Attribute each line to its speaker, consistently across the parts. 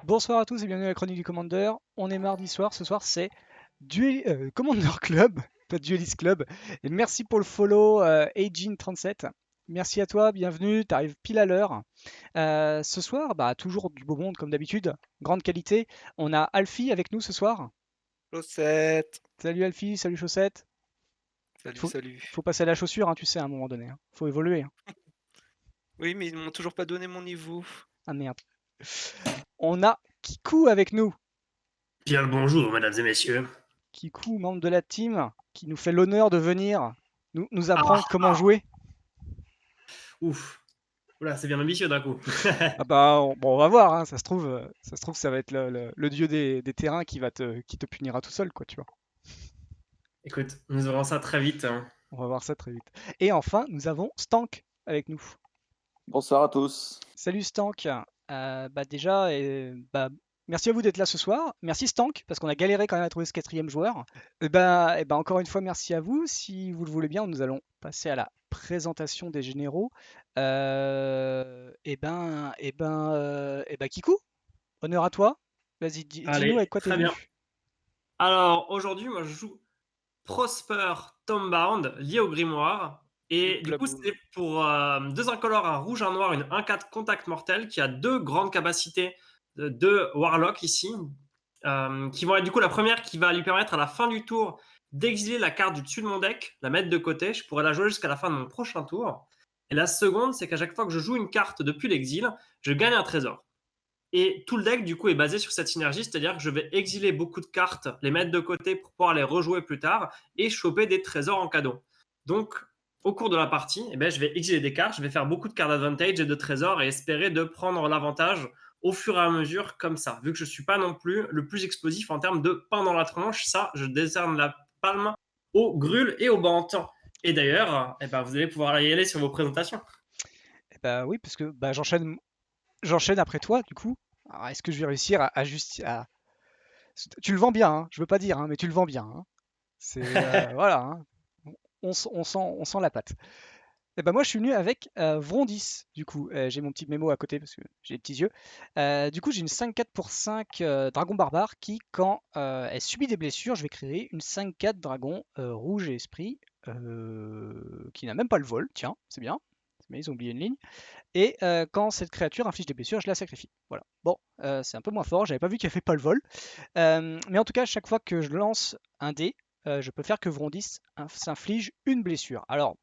Speaker 1: Bonsoir à tous et bienvenue à la chronique du Commander. On est mardi soir, ce soir c'est Commander Club, pas Duelist Club. Et merci pour le follow Agin37. Merci à toi, bienvenue, t'arrives pile à l'heure. Ce soir, toujours du beau monde comme d'habitude, grande qualité. On a Alfie avec nous ce soir.
Speaker 2: Chaussette.
Speaker 1: Salut Alfie, salut Chaussette.
Speaker 2: Salut,
Speaker 1: Faut,
Speaker 2: salut.
Speaker 1: faut passer à la chaussure, hein, tu sais, à un moment donné, hein. Faut évoluer, hein.
Speaker 2: Oui, mais ils m'ont toujours pas donné mon niveau.
Speaker 1: Ah merde. On a Kikou avec nous.
Speaker 3: Bien le bonjour, mesdames et messieurs.
Speaker 1: Kikou, membre de la team, qui nous fait l'honneur de venir nous
Speaker 3: Ah,
Speaker 1: apprendre comment jouer.
Speaker 3: ouf. Oula, c'est bien ambitieux d'un coup.
Speaker 1: Ah bah, on va voir, hein, ça se trouve, ça va être le dieu des terrains qui te punira tout seul, quoi, tu vois.
Speaker 3: Écoute, nous verrons ça très vite, hein.
Speaker 1: On va voir ça très vite. Et enfin, nous avons Stank avec nous.
Speaker 4: Bonsoir à tous.
Speaker 1: Salut Stank. Déjà, merci à vous d'être là ce soir. Merci Stank, parce qu'on a galéré quand même à trouver ce quatrième joueur. Encore une fois, merci à vous. Si vous le voulez bien, nous allons passer à la présentation des généraux. Kikou, honneur à toi. Vas-y, dis-nous avec
Speaker 3: Allez,
Speaker 1: quoi t'es
Speaker 3: très bien.
Speaker 1: venu.
Speaker 3: Alors, aujourd'hui, moi, je joue Prosper Tombound, lié au grimoire. Et du coup,
Speaker 1: Glabou.
Speaker 3: c'est pour deux incolores, un rouge, un noir, une 1/4 contact mortel, qui a deux grandes capacités de Warlock ici, qui vont être du coup la première qui va lui permettre à la fin du tour d'exiler la carte du dessus de mon deck, la mettre de côté. Je pourrais la jouer jusqu'à la fin de mon prochain tour. Et la seconde, c'est qu'à chaque fois que je joue une carte depuis l'exil, je gagne un trésor. Et tout le deck, du coup, est basé sur cette synergie, c'est-à-dire que je vais exiler beaucoup de cartes, les mettre de côté pour pouvoir les rejouer plus tard et choper des trésors en cadeau. Donc, au cours de la partie, je vais exiler des cartes, je vais faire beaucoup de cartes d'advantage et de trésors et espérer de prendre l'avantage au fur et à mesure comme ça. Vu que je ne suis pas non plus le plus explosif en termes de pain dans la tronche, ça, je décerne la palme aux grules et aux bantes. Et d'ailleurs, vous allez pouvoir y aller sur vos présentations.
Speaker 1: Oui, parce que j'enchaîne après toi, du coup. Alors, est-ce que je vais réussir à. Tu le vends bien, hein, je veux pas dire, hein, mais tu le vends bien, hein. C'est voilà, hein. On sent la patte. Moi, je suis venu avec Vrondis, du coup. J'ai mon petit mémo à côté parce que j'ai des petits yeux. Du coup, j'ai une 5-4 pour 5 dragon barbare qui, quand elle subit des blessures, je vais créer une 5-4 dragon rouge et esprit qui n'a même pas le vol. Tiens, c'est bien. Mais ils ont oublié une ligne. Et quand cette créature inflige des blessures, je la sacrifie. Voilà. Bon, c'est un peu moins fort. J'avais pas vu qu'il n'y avait pas le vol. Mais en tout cas, chaque fois que je lance un dé, je peux faire que Vrondis s'inflige une blessure. Alors,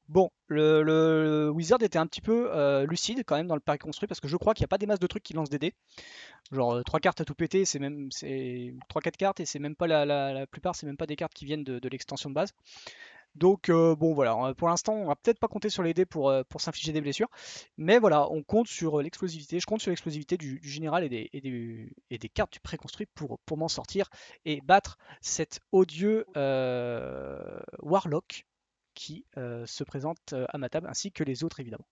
Speaker 1: bon, le Wizard était un petit peu lucide quand même dans le pari construit parce que je crois qu'il n'y a pas des masses de trucs qui lancent des dés. Genre 3 cartes à tout péter, c'est 3-4 cartes et c'est même pas la plupart, c'est même pas des cartes qui viennent de l'extension de base. Donc bon voilà, pour l'instant on va peut-être pas compter sur les dés pour s'infliger des blessures, mais voilà, on compte sur l'explosivité, je compte sur l'explosivité du général et des cartes du préconstruit pour m'en sortir et battre cet odieux Warlock qui se présente à ma table, ainsi que les autres évidemment.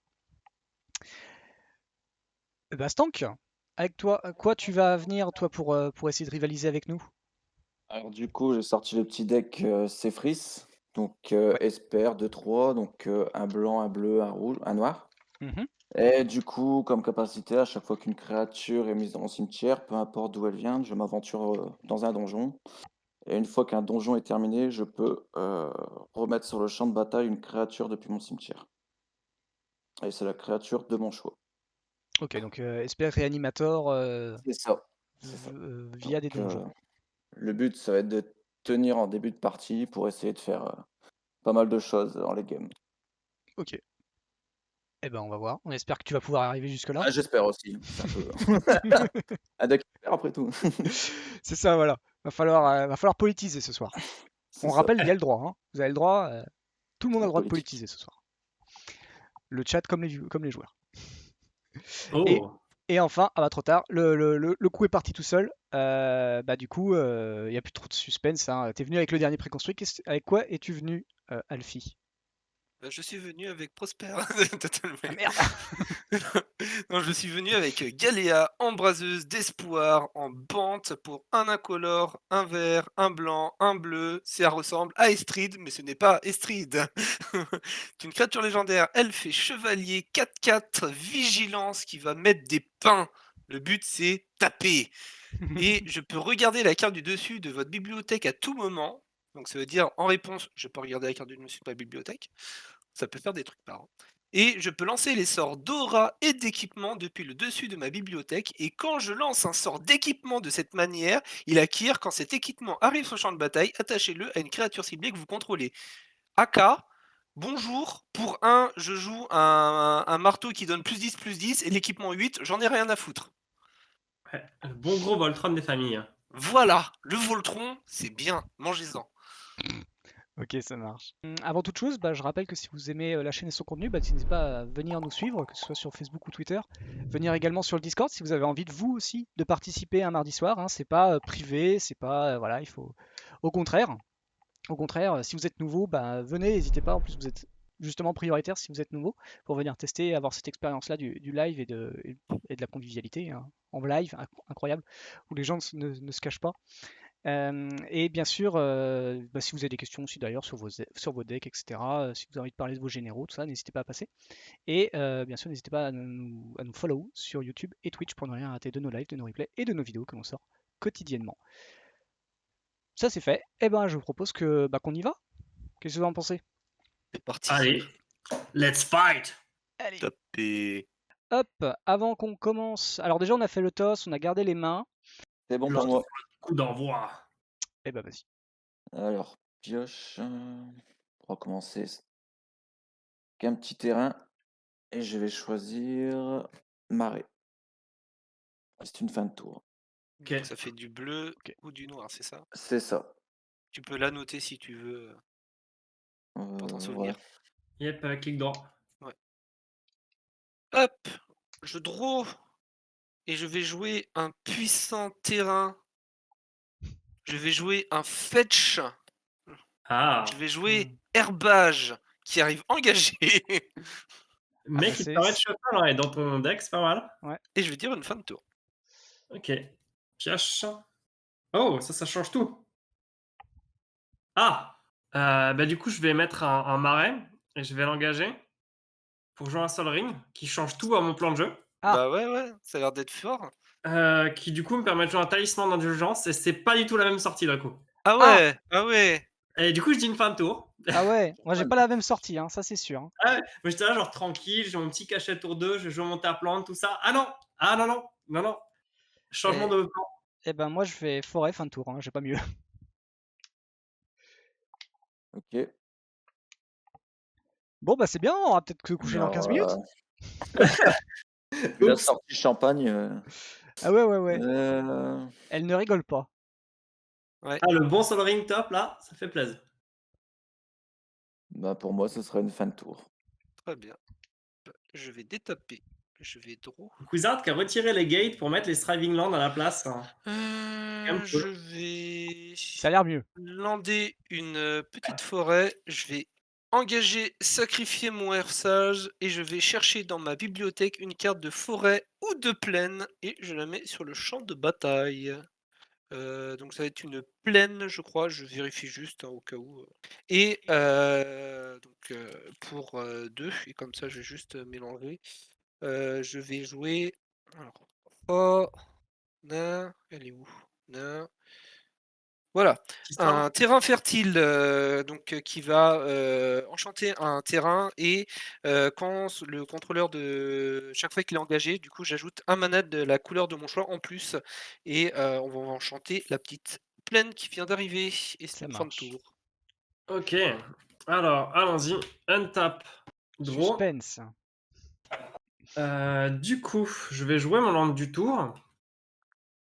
Speaker 1: Stank, avec toi, quoi tu vas venir toi pour essayer de rivaliser avec nous?
Speaker 4: Alors du coup, j'ai sorti le petit deck Cephris, donc
Speaker 1: Ouais.
Speaker 4: Esper 2-3, donc un blanc, un bleu, un rouge, un noir.
Speaker 1: Mhm.
Speaker 4: Et du coup, comme capacité, à chaque fois qu'une créature est mise dans mon cimetière, peu importe d'où elle vient, je m'aventure dans un donjon. Et une fois qu'un donjon est terminé, je peux remettre sur le champ de bataille une créature depuis mon cimetière. Et c'est la créature de mon choix.
Speaker 1: Ok, donc Esper Réanimator
Speaker 4: C'est ça, c'est ça.
Speaker 1: via
Speaker 4: Donc
Speaker 1: des donjons.
Speaker 4: le but, ça va être de tenir en début de partie pour essayer de faire pas mal de choses dans les games.
Speaker 1: Ok. On va voir. On espère que tu vas pouvoir arriver jusque-là.
Speaker 4: Ah, j'espère aussi, c'est un peu un deck expert après tout.
Speaker 1: C'est ça, voilà. Va falloir politiser ce soir.
Speaker 4: C'est
Speaker 1: On
Speaker 4: ça,
Speaker 1: rappelle, il y a le droit, hein. Vous avez le droit. Tout le monde a
Speaker 4: la
Speaker 1: le droit de
Speaker 4: politique.
Speaker 1: politiser ce soir. Le chat comme les joueurs. Et,
Speaker 3: Oh,
Speaker 1: et enfin, trop tard, le coup est parti tout seul. Du coup, il n'y a plus trop de suspense, hein. T'es venu avec le dernier préconstruit. Avec quoi es-tu venu, Alfie?
Speaker 2: Je suis venu avec Prosper. Totalement.
Speaker 1: Ah merde!
Speaker 2: Non, je suis venu avec Galéa, embraseuse d'espoir en bante pour un incolore, un vert, un blanc, un bleu. Ça ressemble à Estrid, mais ce n'est pas Estrid. C'est une créature légendaire, elfe et chevalier 4-4, vigilance qui va mettre des pains Le but, c'est taper. Et je peux regarder la carte du dessus de votre bibliothèque à tout moment. Donc ça veut dire, en réponse, je peux regarder la carte du dessus de ma bibliothèque. Ça peut faire des trucs marrants. Et je peux lancer les sorts d'aura et d'équipement depuis le dessus de ma bibliothèque. Et quand je lance un sort d'équipement de cette manière, il acquiert quand cet équipement arrive sur le champ de bataille, attachez-le à une créature ciblée que vous contrôlez. AK, bonjour, pour 1, je joue un marteau qui donne +10/+10 et l'équipement 8, j'en ai rien à foutre.
Speaker 3: Ouais, le bon gros Voltron des familles.
Speaker 2: Voilà, le Voltron, c'est bien, mangez-en.
Speaker 1: Ok, ça marche. Avant toute chose, je rappelle que si vous aimez la chaîne et son contenu, n'hésitez pas à venir nous suivre, que ce soit sur Facebook ou Twitter. Venir également sur le Discord si vous avez envie de vous aussi de participer un mardi soir. Hein. C'est pas privé, c'est pas voilà, il faut. Au contraire, si vous êtes nouveau, venez, n'hésitez pas. En plus, vous êtes justement prioritaire si vous êtes nouveau pour venir tester, avoir cette expérience-là du live et de la convivialité hein, en live, incroyable, où les gens ne se cachent pas. Et bien sûr, si vous avez des questions aussi d'ailleurs sur vos decks, etc., si vous avez envie de parler de vos généraux, tout ça, n'hésitez pas à passer. Et bien sûr, n'hésitez pas à nous follow sur YouTube et Twitch pour ne rien rater de nos lives, de nos replays et de nos vidéos que l'on sort quotidiennement. Ça c'est fait. Et je vous propose qu'on y va. Qu'est-ce que vous en pensez?
Speaker 2: C'est parti.
Speaker 3: Allez, let's fight!
Speaker 1: Allez.
Speaker 2: Taper.
Speaker 1: Hop, avant qu'on commence. Alors déjà, on a fait le toss, on a gardé les mains.
Speaker 4: C'est bon
Speaker 3: Lance
Speaker 4: pour moi.
Speaker 3: Coup d'envoi.
Speaker 1: Et vas-y.
Speaker 4: Alors, pioche. On va commencer avec un petit terrain. Et je vais choisir marée. C'est une fin de tour.
Speaker 3: Ok.
Speaker 2: Ça fait du bleu ou du noir, c'est ça?
Speaker 4: C'est ça.
Speaker 2: Tu peux la noter si tu veux, pour t'en souvenir.
Speaker 3: Yep, clic droit.
Speaker 2: Ouais. Hop, je draw et je vais jouer un puissant terrain. Je vais jouer un fetch.
Speaker 3: Ah,
Speaker 2: Je vais jouer herbage qui arrive engagé.
Speaker 3: mec, il te permet de cheval, et dans ton deck, c'est pas mal.
Speaker 1: Ouais.
Speaker 2: Et je vais dire une fin de tour.
Speaker 3: Ok. Pioche. Oh, ça change tout. Ah, du coup, je vais mettre un marais et je vais l'engager pour jouer un Sol Ring qui change tout à mon plan de jeu.
Speaker 1: Ah.
Speaker 2: Bah ouais, ça a l'air d'être fort.
Speaker 3: Qui du coup me permet de jouer un talisman d'indulgence et c'est pas du tout la même sortie d'un coup.
Speaker 2: Ah ouais, ah ouais.
Speaker 3: Et du coup, je dis une fin de tour.
Speaker 1: Ah ouais, moi j'ai pas la même sortie, hein, ça c'est sûr. Hein.
Speaker 3: Ah ouais, moi j'étais là genre tranquille, j'ai mon petit cachet tour 2, je joue mon plante, tout ça. Ah non. Changement de plan.
Speaker 1: Eh moi je fais forêt fin de tour, hein, j'ai pas mieux.
Speaker 4: Ok.
Speaker 1: Bon c'est bien, on va peut-être se coucher dans 15 minutes.
Speaker 4: La sortie champagne.
Speaker 1: Ah ouais. Elle ne rigole pas.
Speaker 2: Ouais.
Speaker 3: Ah, le bon Sol Ring top là, ça fait plaisir.
Speaker 4: Pour moi, ce sera une fin de tour.
Speaker 2: Très bien. Je vais détaper. Je vais draw.
Speaker 3: Wizard qui a retiré les gates pour mettre les Striving Land à la place.
Speaker 2: Je vais.
Speaker 1: Ça a l'air mieux.
Speaker 2: Lander une petite forêt. Je vais engager, sacrifier mon air sage et je vais chercher dans ma bibliothèque une carte de forêt ou de plaine et je la mets sur le champ de bataille. Donc ça va être une plaine, je crois. Je vérifie juste au cas où. Et pour 2 et comme ça, je vais juste mélanger. Je vais jouer. Alors, elle est où? Voilà, un terrain fertile qui va enchanter un terrain et quand le contrôleur de chaque fois qu'il est engagé, du coup j'ajoute un mana de la couleur de mon choix en plus et on va enchanter la petite plaine qui vient d'arriver et c'est une fin de tour.
Speaker 3: Ok, alors allons-y, untap, draw.
Speaker 1: Suspense.
Speaker 3: Du coup, je vais jouer mon land du tour.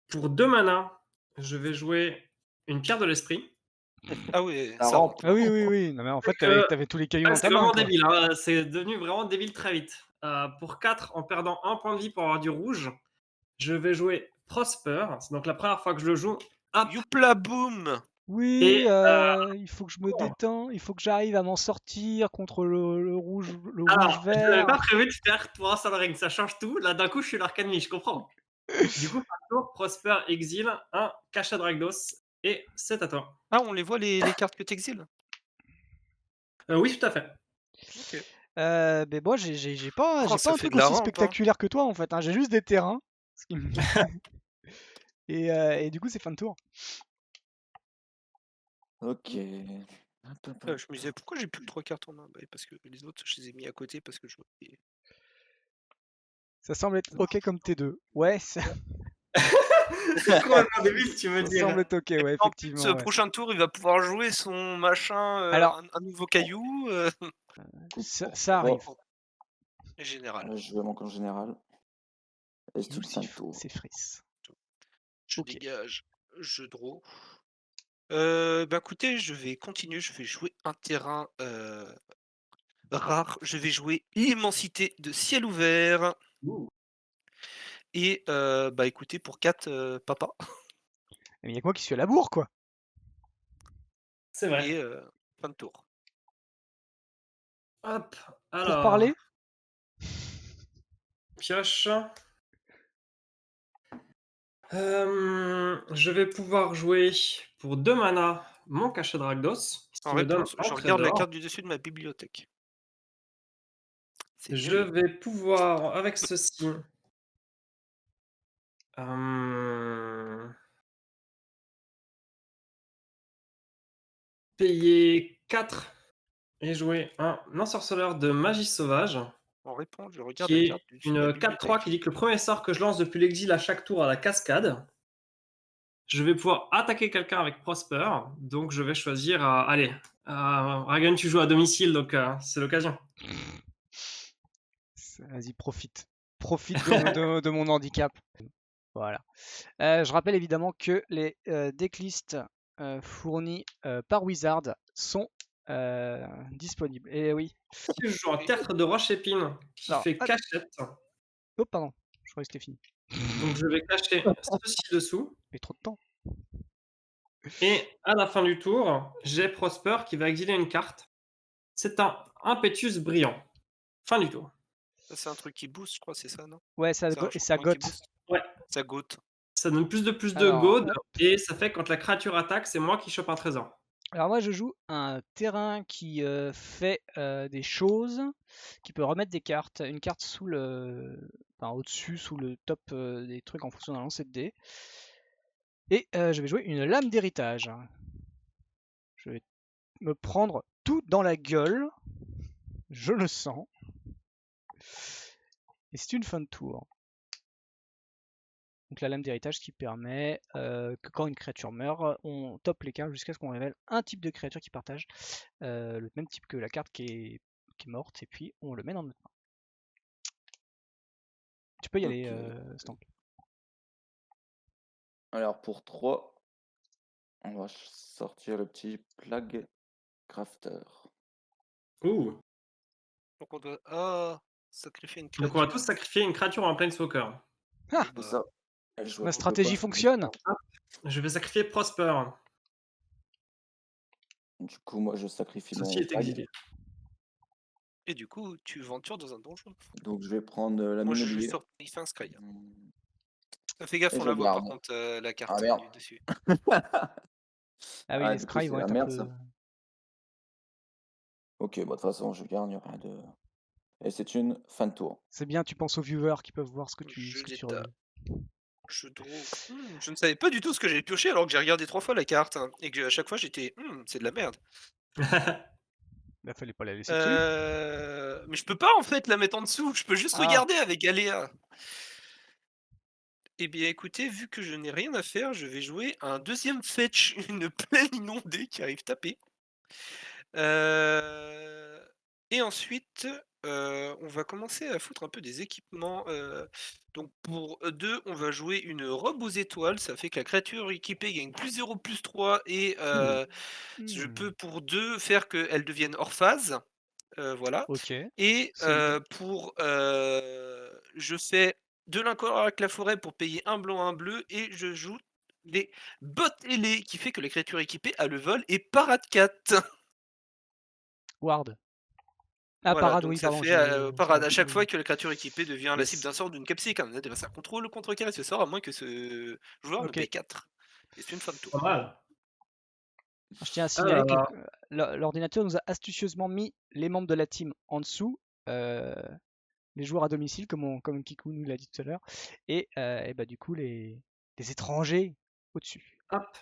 Speaker 3: Pour 2 mana, je vais jouer une pierre de l'esprit.
Speaker 2: Ah oui,
Speaker 4: Ça
Speaker 2: ça
Speaker 4: rentre.
Speaker 1: Ah oui. Non mais en fait t'avais tous les cailloux dans
Speaker 3: c'est
Speaker 1: ta main.
Speaker 3: vraiment
Speaker 1: Quoi.
Speaker 3: débile, hein. C'est devenu vraiment débile très vite. Pour 4, en perdant 1 point de vie pour avoir du rouge, je vais jouer Prosper. C'est donc la première fois que je le joue. Hop.
Speaker 2: Youpla boum.
Speaker 1: Oui,
Speaker 3: Et,
Speaker 1: il faut que je me détends, il faut que j'arrive à m'en sortir contre le rouge,
Speaker 3: Alors, je n'avais
Speaker 1: vert.
Speaker 3: pas prévu de faire pour un Sol Ring, ça change tout. Là, d'un coup, je suis l'Arcane, je comprends. Du coup, par tour, Prosper, Exile, un Cachet Dragdos, et c'est à toi.
Speaker 2: Ah, on les voit les cartes que tu exiles?
Speaker 3: Oui, tout à fait.
Speaker 2: Ok.
Speaker 1: Moi, j'ai pas un
Speaker 2: ça
Speaker 1: truc
Speaker 2: fait de la
Speaker 1: aussi
Speaker 2: rampe, hein.
Speaker 1: spectaculaire que toi en fait. Hein. J'ai juste des terrains. Ce qui me- et du coup, c'est fin de tour.
Speaker 4: Ok.
Speaker 2: Je me disais, pourquoi j'ai plus que 3 cartes en main? Bah, parce que les autres, je les ai mis à côté parce que je voyais.
Speaker 1: Ça semble être ok comme T2. Ouais, ça,
Speaker 3: C'est complètement débile, tu me
Speaker 1: ça
Speaker 3: dis.
Speaker 1: semble être ok, ouais,
Speaker 2: En plus,
Speaker 1: effectivement. Ouais.
Speaker 2: prochain tour, il va pouvoir jouer son machin,
Speaker 1: Alors-
Speaker 2: un nouveau caillou,
Speaker 4: Coup
Speaker 1: Ça,
Speaker 4: pour
Speaker 1: ça arrive.
Speaker 4: trois.
Speaker 2: général.
Speaker 4: Je vais manquer en général. Et c'est une fin de tour.
Speaker 1: C'est Friss.
Speaker 2: Je
Speaker 1: Ok.
Speaker 2: dégage, je draw. Bah écoutez, je vais continuer, je vais jouer un terrain rare. Je vais jouer l'immensité de ciel ouvert.
Speaker 3: Ouh.
Speaker 2: Et bah écoutez, pour 4 papa.
Speaker 1: Mais il y a que moi qui suis à la bourre, quoi.
Speaker 3: C'est vrai.
Speaker 2: Et fin de tour.
Speaker 3: Hop,
Speaker 1: Pour
Speaker 3: alors,
Speaker 1: parler,
Speaker 3: pioche. Je vais pouvoir jouer pour 2 mana mon cachet de Rakdos, ce qui
Speaker 2: En
Speaker 3: me donne
Speaker 2: réponse,
Speaker 3: un
Speaker 2: je regarde la
Speaker 3: trésor.
Speaker 2: carte du dessus de ma bibliothèque. C'est
Speaker 3: Je
Speaker 2: nul.
Speaker 3: vais pouvoir, avec ceci, payer 4 et jouer un ensorceleur de magie sauvage,
Speaker 2: En réponse, je regarde
Speaker 3: qui
Speaker 2: la
Speaker 3: est
Speaker 2: carte du dessus de ma
Speaker 3: une 4-3
Speaker 2: bibliothèque.
Speaker 3: qui dit que le premier sort que je lance depuis l'exil à chaque tour à la cascade, je vais pouvoir attaquer quelqu'un avec Prosper. Donc je vais choisir, allez, Ragan, tu joues à domicile, donc c'est l'occasion.
Speaker 1: vas-y, profite. Profite de mon handicap. Voilà. Je rappelle évidemment que les decklists fournis par Wizard sont disponibles. Et oui.
Speaker 3: Si je joue un tertre de roche-épine qui
Speaker 1: Alors,
Speaker 3: fait cachette,
Speaker 1: oh, pardon. Je croyais que c'était fini.
Speaker 3: donc je vais cacher ceci dessous.
Speaker 1: Mais trop de temps.
Speaker 3: Et à la fin du tour, j'ai Prosper qui va exiler une carte. C'est un Impétus brillant. Fin du tour.
Speaker 2: Ça, c'est un truc qui booste, je crois, c'est ça, non?
Speaker 1: Ouais,
Speaker 2: C'est un
Speaker 1: et ça
Speaker 2: changement qui
Speaker 1: gote.
Speaker 2: booste.
Speaker 3: Ouais.
Speaker 2: Ça gote.
Speaker 3: Ça donne plus de
Speaker 1: Alors,
Speaker 3: gold,
Speaker 1: hop.
Speaker 3: et ça fait quand la créature attaque, c'est moi qui chope un trésor.
Speaker 1: Alors moi je joue un terrain qui fait des choses, qui peut remettre des cartes, une carte sous enfin au-dessus, sous le top des trucs en fonction d'un lancer de dés. Et je vais jouer une lame d'héritage. Je vais me prendre tout dans la gueule, je le sens. Et c'est une fin de tour. Donc la lame d'héritage qui permet que quand une créature meurt, on top les cartes jusqu'à ce qu'on révèle un type de créature qui partage le même type que la carte qui est morte, et puis on le met dans notre main. Tu peux y aller, Stank.
Speaker 4: Alors pour 3, on va sortir le petit Plague Crafter.
Speaker 3: Ouh.
Speaker 2: Donc on doit sacrifier une
Speaker 3: Donc
Speaker 2: créature.
Speaker 3: on va tous sacrifier une créature en Planeswalker.
Speaker 1: Ah,
Speaker 4: C'est ça. Et je
Speaker 1: ma
Speaker 4: vois
Speaker 1: stratégie
Speaker 4: pourquoi pas.
Speaker 1: fonctionne.
Speaker 3: Je vais sacrifier Prosper.
Speaker 4: Du coup, moi, je sacrifie
Speaker 3: Ceci
Speaker 4: mon
Speaker 3: est
Speaker 4: Plague.
Speaker 3: exilé.
Speaker 2: Et du coup, tu ventures dans un donjon.
Speaker 4: Donc je vais prendre la
Speaker 2: Moi, je joue
Speaker 4: Minoulier.
Speaker 2: sur il fait un scry.
Speaker 4: Hmm.
Speaker 2: Fais gaffe,
Speaker 4: Et
Speaker 2: on
Speaker 4: je
Speaker 2: la voit par
Speaker 4: garde.
Speaker 2: contre, la carte
Speaker 4: Ah merde.
Speaker 2: du dessus.
Speaker 1: Ah oui,
Speaker 4: Ah,
Speaker 1: les
Speaker 4: du coup,
Speaker 1: scries
Speaker 4: c'est
Speaker 1: vont
Speaker 4: la
Speaker 1: être un
Speaker 4: merde,
Speaker 1: peu.
Speaker 4: ça. Ok, bah, de toute façon, je garde, il n'y a rien de... Et c'est une fin de tour.
Speaker 1: C'est bien, tu penses aux viewers qui peuvent voir ce que tu
Speaker 2: l'état.
Speaker 1: révèles.
Speaker 2: Je draw. Je ne savais pas du tout ce que j'avais pioché alors que j'ai regardé 3 fois la carte. Et que à chaque fois j'étais c'est de la merde.
Speaker 1: Bah, fallait pas la laisser dessus.
Speaker 2: Mais je peux pas en fait la mettre en dessous. Je peux juste
Speaker 1: Ah.
Speaker 2: regarder avec Aléa. Eh bien écoutez, vu que je n'ai rien à faire, je vais jouer un deuxième fetch, une plaine inondée qui arrive taper. Et ensuite, on va commencer à foutre un peu des équipements. Donc pour 2, on va jouer une robe aux étoiles. Ça fait que la créature équipée gagne +0/+3 et je peux pour 2 faire qu'elle devienne hors phase. Voilà.
Speaker 1: Ok.
Speaker 2: Et
Speaker 1: solide.
Speaker 2: pour je fais de l'incolore avec la forêt pour payer un blanc, un bleu, et je joue les bottes ailées qui fait que la créature équipée a le vol et parade 4.
Speaker 1: Ward. Ah,
Speaker 2: Voilà,
Speaker 1: parade,
Speaker 2: donc
Speaker 1: oui,
Speaker 2: ça
Speaker 1: pardon.
Speaker 2: fait
Speaker 1: j'ai
Speaker 2: parade à
Speaker 1: compris.
Speaker 2: chaque fois que la créature équipée devient la
Speaker 1: Yes.
Speaker 2: cible d'un sort ou d'une capsule, un adversaire contrôle contrecarre ce sort à moins que ce joueur ne
Speaker 1: Ok.
Speaker 2: paye 4. Et c'est une fin de tour.
Speaker 3: Pas mal.
Speaker 1: Je tiens à signaler
Speaker 3: Alors,
Speaker 1: que l'ordinateur nous a astucieusement mis les membres de la team en dessous. les joueurs à domicile, comme Kikou nous l'a dit tout à l'heure, et bah du coup les étrangers au-dessus.
Speaker 3: Hop.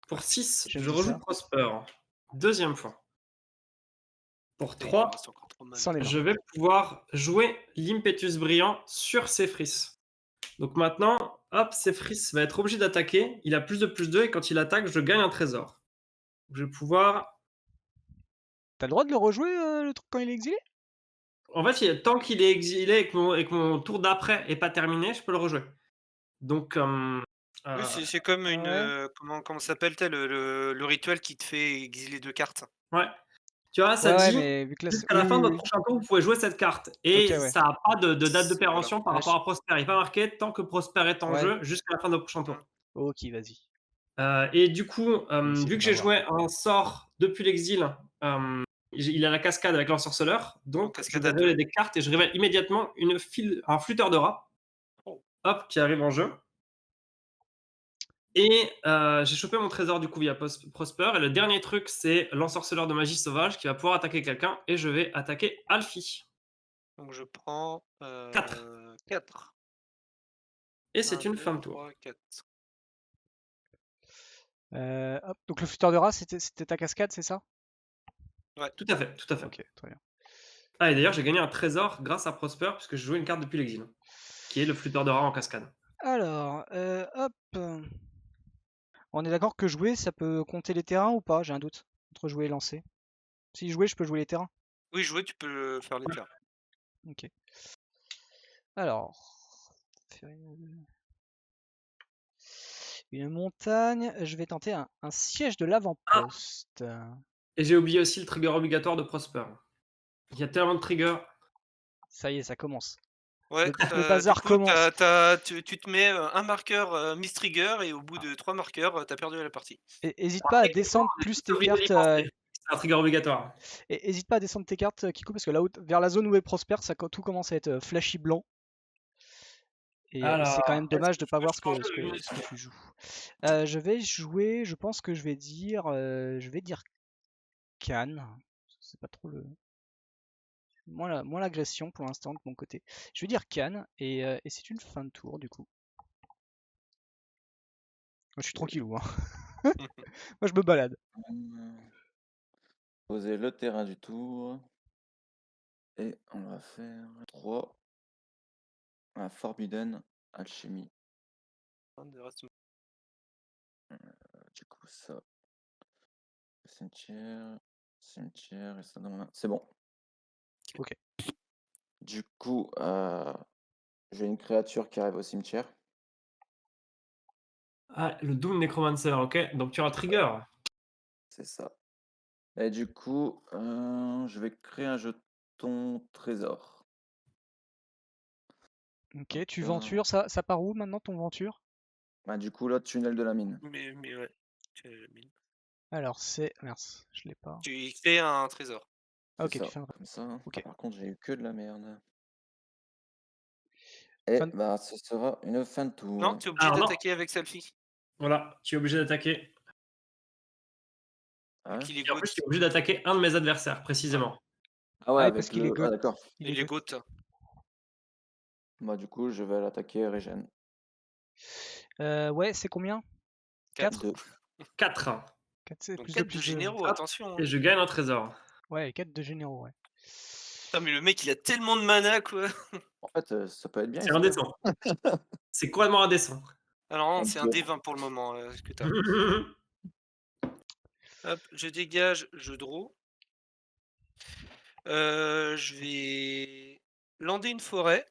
Speaker 3: Pour 6,
Speaker 1: J'aime
Speaker 3: je
Speaker 1: bien
Speaker 3: rejoue
Speaker 1: ça.
Speaker 3: Prosper. Deuxième fois. Pour
Speaker 2: Et il
Speaker 3: 3,
Speaker 2: me reste encore trop de mana.
Speaker 1: C'en est marre.
Speaker 3: je vais pouvoir jouer l'Impetus Brillant sur Séphris. Donc maintenant, hop, Séphris va être obligé d'attaquer. Il a +2/+2 et quand il attaque, je gagne un trésor. Je vais pouvoir.
Speaker 1: T'as le droit de le rejouer le truc quand il est exilé?
Speaker 3: En fait, tant qu'il est exilé et que mon tour d'après est pas terminé, je peux le rejouer. Donc,
Speaker 2: Oui, c'est comme une.
Speaker 1: Ouais.
Speaker 2: Comment ça s'appelle le rituel qui te fait exiler 2 cartes.
Speaker 3: ouais. Tu vois, ça
Speaker 1: Ouais,
Speaker 3: dit
Speaker 1: mais vu que là,
Speaker 3: jusqu'à
Speaker 1: oui,
Speaker 3: la fin
Speaker 1: oui,
Speaker 3: de votre
Speaker 1: oui.
Speaker 3: prochain tour, vous pouvez jouer cette carte.
Speaker 1: Ok,
Speaker 3: Et
Speaker 1: ouais.
Speaker 3: ça n'a pas de date de
Speaker 2: Voilà.
Speaker 3: péremption par
Speaker 1: Ah,
Speaker 3: rapport à Prosper. Il n'est pas marqué tant que Prosper est en
Speaker 1: Ouais.
Speaker 3: jeu jusqu'à la fin de votre prochain tour.
Speaker 1: Ok, vas-y.
Speaker 3: Et du coup,
Speaker 1: On va essayer
Speaker 3: vu
Speaker 1: de
Speaker 3: que j'ai
Speaker 1: m'avoir.
Speaker 3: joué un sort depuis l'exil, il a la cascade avec l'ensorceleur. Donc, je
Speaker 2: cascade
Speaker 3: vais
Speaker 2: à deux.
Speaker 3: révéler des cartes et je révèle immédiatement un flûteur de rat.
Speaker 2: Oh.
Speaker 3: Hop, qui arrive en jeu. Et j'ai chopé mon trésor du coup via Prosper. Et le dernier truc, c'est l'ensorceleur de magie sauvage qui va pouvoir attaquer quelqu'un. Et je vais attaquer Alfie.
Speaker 2: Donc je prends
Speaker 3: 4.
Speaker 2: 4.
Speaker 3: Et c'est une fin de tour.
Speaker 2: 3, 4.
Speaker 1: Hop. Donc le flûteur de rat, c'était ta cascade, c'est ça?
Speaker 3: Tout à fait, tout à fait.
Speaker 1: Ok, très bien.
Speaker 3: Ah, et d'ailleurs, j'ai gagné un trésor grâce à Prosper, puisque je jouais une carte depuis l'exil, qui est le flûteur de rat en cascade.
Speaker 1: Alors, hop. On est d'accord que jouer, ça peut compter les terrains ou pas? J'ai un doute. Entre jouer et lancer. Si jouer, je peux jouer les terrains.
Speaker 2: Oui, jouer, tu peux faire les terres.
Speaker 1: Ok. Alors. Une montagne. Je vais tenter un siège de l'avant-poste.
Speaker 3: Et j'ai oublié aussi le trigger obligatoire de Prosper. Il y a tellement de triggers.
Speaker 1: Ça y est, ça commence.
Speaker 2: Ouais,
Speaker 1: Le bazar
Speaker 2: du coup,
Speaker 1: commence.
Speaker 2: tu te mets un marqueur Miss Trigger et au bout de 3 marqueurs, t'as perdu la partie.
Speaker 1: Hésite pas à descendre plus tes cartes.
Speaker 3: C'est un trigger obligatoire.
Speaker 1: Et hésite pas à descendre tes cartes, Kikou, parce que là, vers la zone où est Prosper, tout commence à être flashy blanc. Et c'est quand même dommage de ne pas voir ce que tu joues. Je vais jouer, je pense que je vais dire Cannes. C'est pas trop le. Moins l'agression pour l'instant de mon côté. Je vais dire Cannes et c'est une fin de tour du coup. Moi, je suis tranquillou, hein. Moi je me balade.
Speaker 4: Poser le terrain du tour. Et on va faire 3. Un Forbidden Alchemy. Du coup, ça. Cimetière. Cimetière et ça dans ma main. C'est bon.
Speaker 1: Ok.
Speaker 4: Du coup, j'ai une créature qui arrive au cimetière.
Speaker 3: Ah, le Doom Necromancer, ok. Donc tu as un trigger.
Speaker 4: C'est ça. Et du coup, je vais créer un jeton trésor.
Speaker 1: Ok, tu ventures, ça part où maintenant ton venture?
Speaker 4: Bah, du coup, là, tunnel de la mine.
Speaker 2: Mais ouais. Tu
Speaker 1: Alors c'est. Mince, je l'ai pas.
Speaker 2: crées un trésor.
Speaker 1: Ah ok,
Speaker 4: C'est
Speaker 1: tu
Speaker 4: ça,
Speaker 1: fais un.
Speaker 4: comme ça.
Speaker 1: Ok.
Speaker 4: Par contre, j'ai eu que de la merde. Et
Speaker 1: Fin de-
Speaker 4: bah, ce sera une fin de tour.
Speaker 2: Non, tu es obligé
Speaker 3: Alors non.
Speaker 2: d'attaquer avec Selfie.
Speaker 3: Voilà, tu es obligé d'attaquer.
Speaker 4: Ah, ouais.
Speaker 2: Qu'il est
Speaker 3: Et en plus,
Speaker 2: goth.
Speaker 3: tu es obligé d'attaquer un de mes adversaires, précisément.
Speaker 4: Ah ouais,
Speaker 1: Ah oui, parce
Speaker 4: avec
Speaker 1: qu'il est
Speaker 4: le.
Speaker 1: goth.
Speaker 4: Ah, d'accord.
Speaker 2: Il est goth.
Speaker 4: Bah, du coup, je vais l'attaquer Regen.
Speaker 1: Ouais, c'est combien? 4?
Speaker 4: 2.
Speaker 3: 4.
Speaker 1: 4, c'est
Speaker 2: Donc
Speaker 1: plus
Speaker 2: 4
Speaker 1: plus
Speaker 2: de
Speaker 1: de.
Speaker 2: généraux, attention.
Speaker 3: Et je gagne un trésor.
Speaker 1: Ouais, 4 de généraux, ouais.
Speaker 2: Putain, mais le mec, il a tellement de mana, quoi.
Speaker 4: En fait, ça peut être bien
Speaker 3: C'est
Speaker 4: ici.
Speaker 3: indécent. C'est complètement indécent.
Speaker 2: Alors non,
Speaker 4: Un
Speaker 2: c'est un
Speaker 4: deux.
Speaker 2: D20 pour le moment, ce que t'as. Hop, je dégage, je draw. Je vais lander une forêt.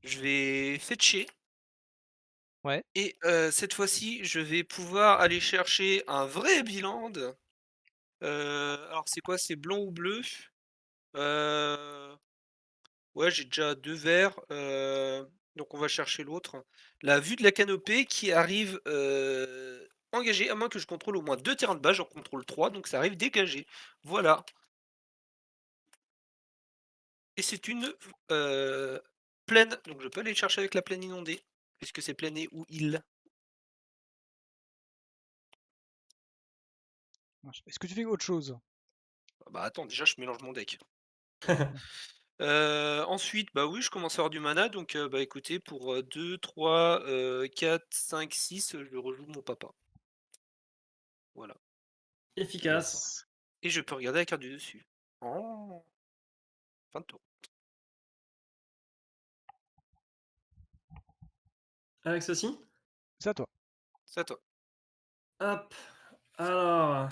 Speaker 2: Je vais fetcher.
Speaker 1: Ouais.
Speaker 2: Et cette fois-ci, je vais pouvoir aller chercher un vrai Biland. Alors c'est quoi? C'est blanc ou bleu? Ouais, j'ai déjà 2 verts, donc on va chercher l'autre. La vue de la canopée qui arrive, engagée, à moins que je contrôle au moins 2 terrains de base, j'en contrôle 3, donc ça arrive dégagé. Voilà. Et c'est une, plaine, donc je peux aller chercher avec la plaine inondée, puisque c'est plaine ou île.
Speaker 1: Est-ce que tu fais autre chose?
Speaker 2: Bah attends, déjà je mélange mon deck. Ensuite, bah oui, je commence à avoir du mana, donc bah écoutez, pour 2, 3, 4, 5, 6, je rejoue mon papa. Voilà.
Speaker 3: Efficace.
Speaker 1: Yes.
Speaker 2: Et je peux regarder la carte du dessus. Oh, fin de tour.
Speaker 3: Avec ceci.
Speaker 1: C'est à toi.
Speaker 2: C'est à toi.
Speaker 3: Hop. Alors,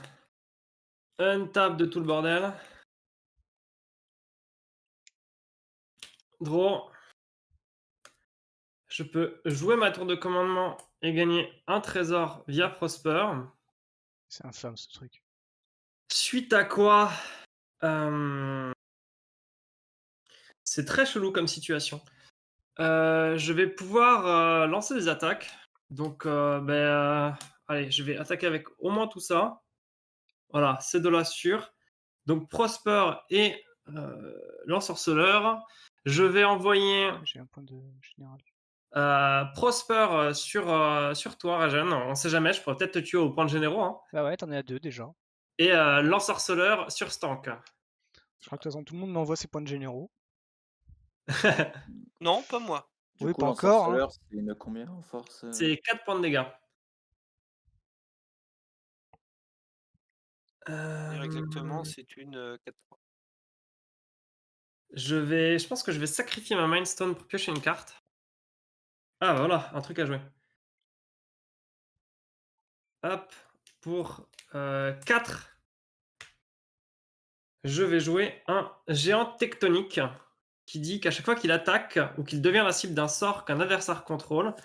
Speaker 3: untap de tout le bordel. Draw. Je peux jouer ma tour de commandement et gagner un trésor via Prosper.
Speaker 1: C'est infâme ce truc.
Speaker 3: Suite à quoi, c'est très chelou comme situation. Je vais pouvoir lancer des attaques. Donc, allez, je vais attaquer avec au moins tout ça. Voilà, c'est de la sûre. Donc, Prosper et l'ensorceleur. Je vais envoyer
Speaker 1: J'ai un point de général.
Speaker 3: Prosper sur toi, Rajan. On sait jamais, je pourrais peut-être te tuer au point de généraux. Hein.
Speaker 1: Bah ouais, t'en es à 2 déjà.
Speaker 3: Et l'ensorceleur sur Stank.
Speaker 1: Je crois que de toute façon tout le monde m'envoie ses points de généraux.
Speaker 2: Non, pas moi.
Speaker 4: Du
Speaker 1: Oui,
Speaker 4: coup,
Speaker 1: pas encore, hein.
Speaker 4: l'ensorceleur, c'est une combien en force?
Speaker 3: C'est 4 points de dégâts.
Speaker 2: Dire exactement,
Speaker 3: Euh,
Speaker 2: c'est une 4-3.
Speaker 3: je pense que je vais sacrifier ma Mindstone pour piocher une carte. Ah, bah voilà, un truc à jouer. Hop, pour 4, je vais jouer un géant tectonique qui dit qu'à chaque fois qu'il attaque ou qu'il devient la cible d'un sort qu'un adversaire contrôle,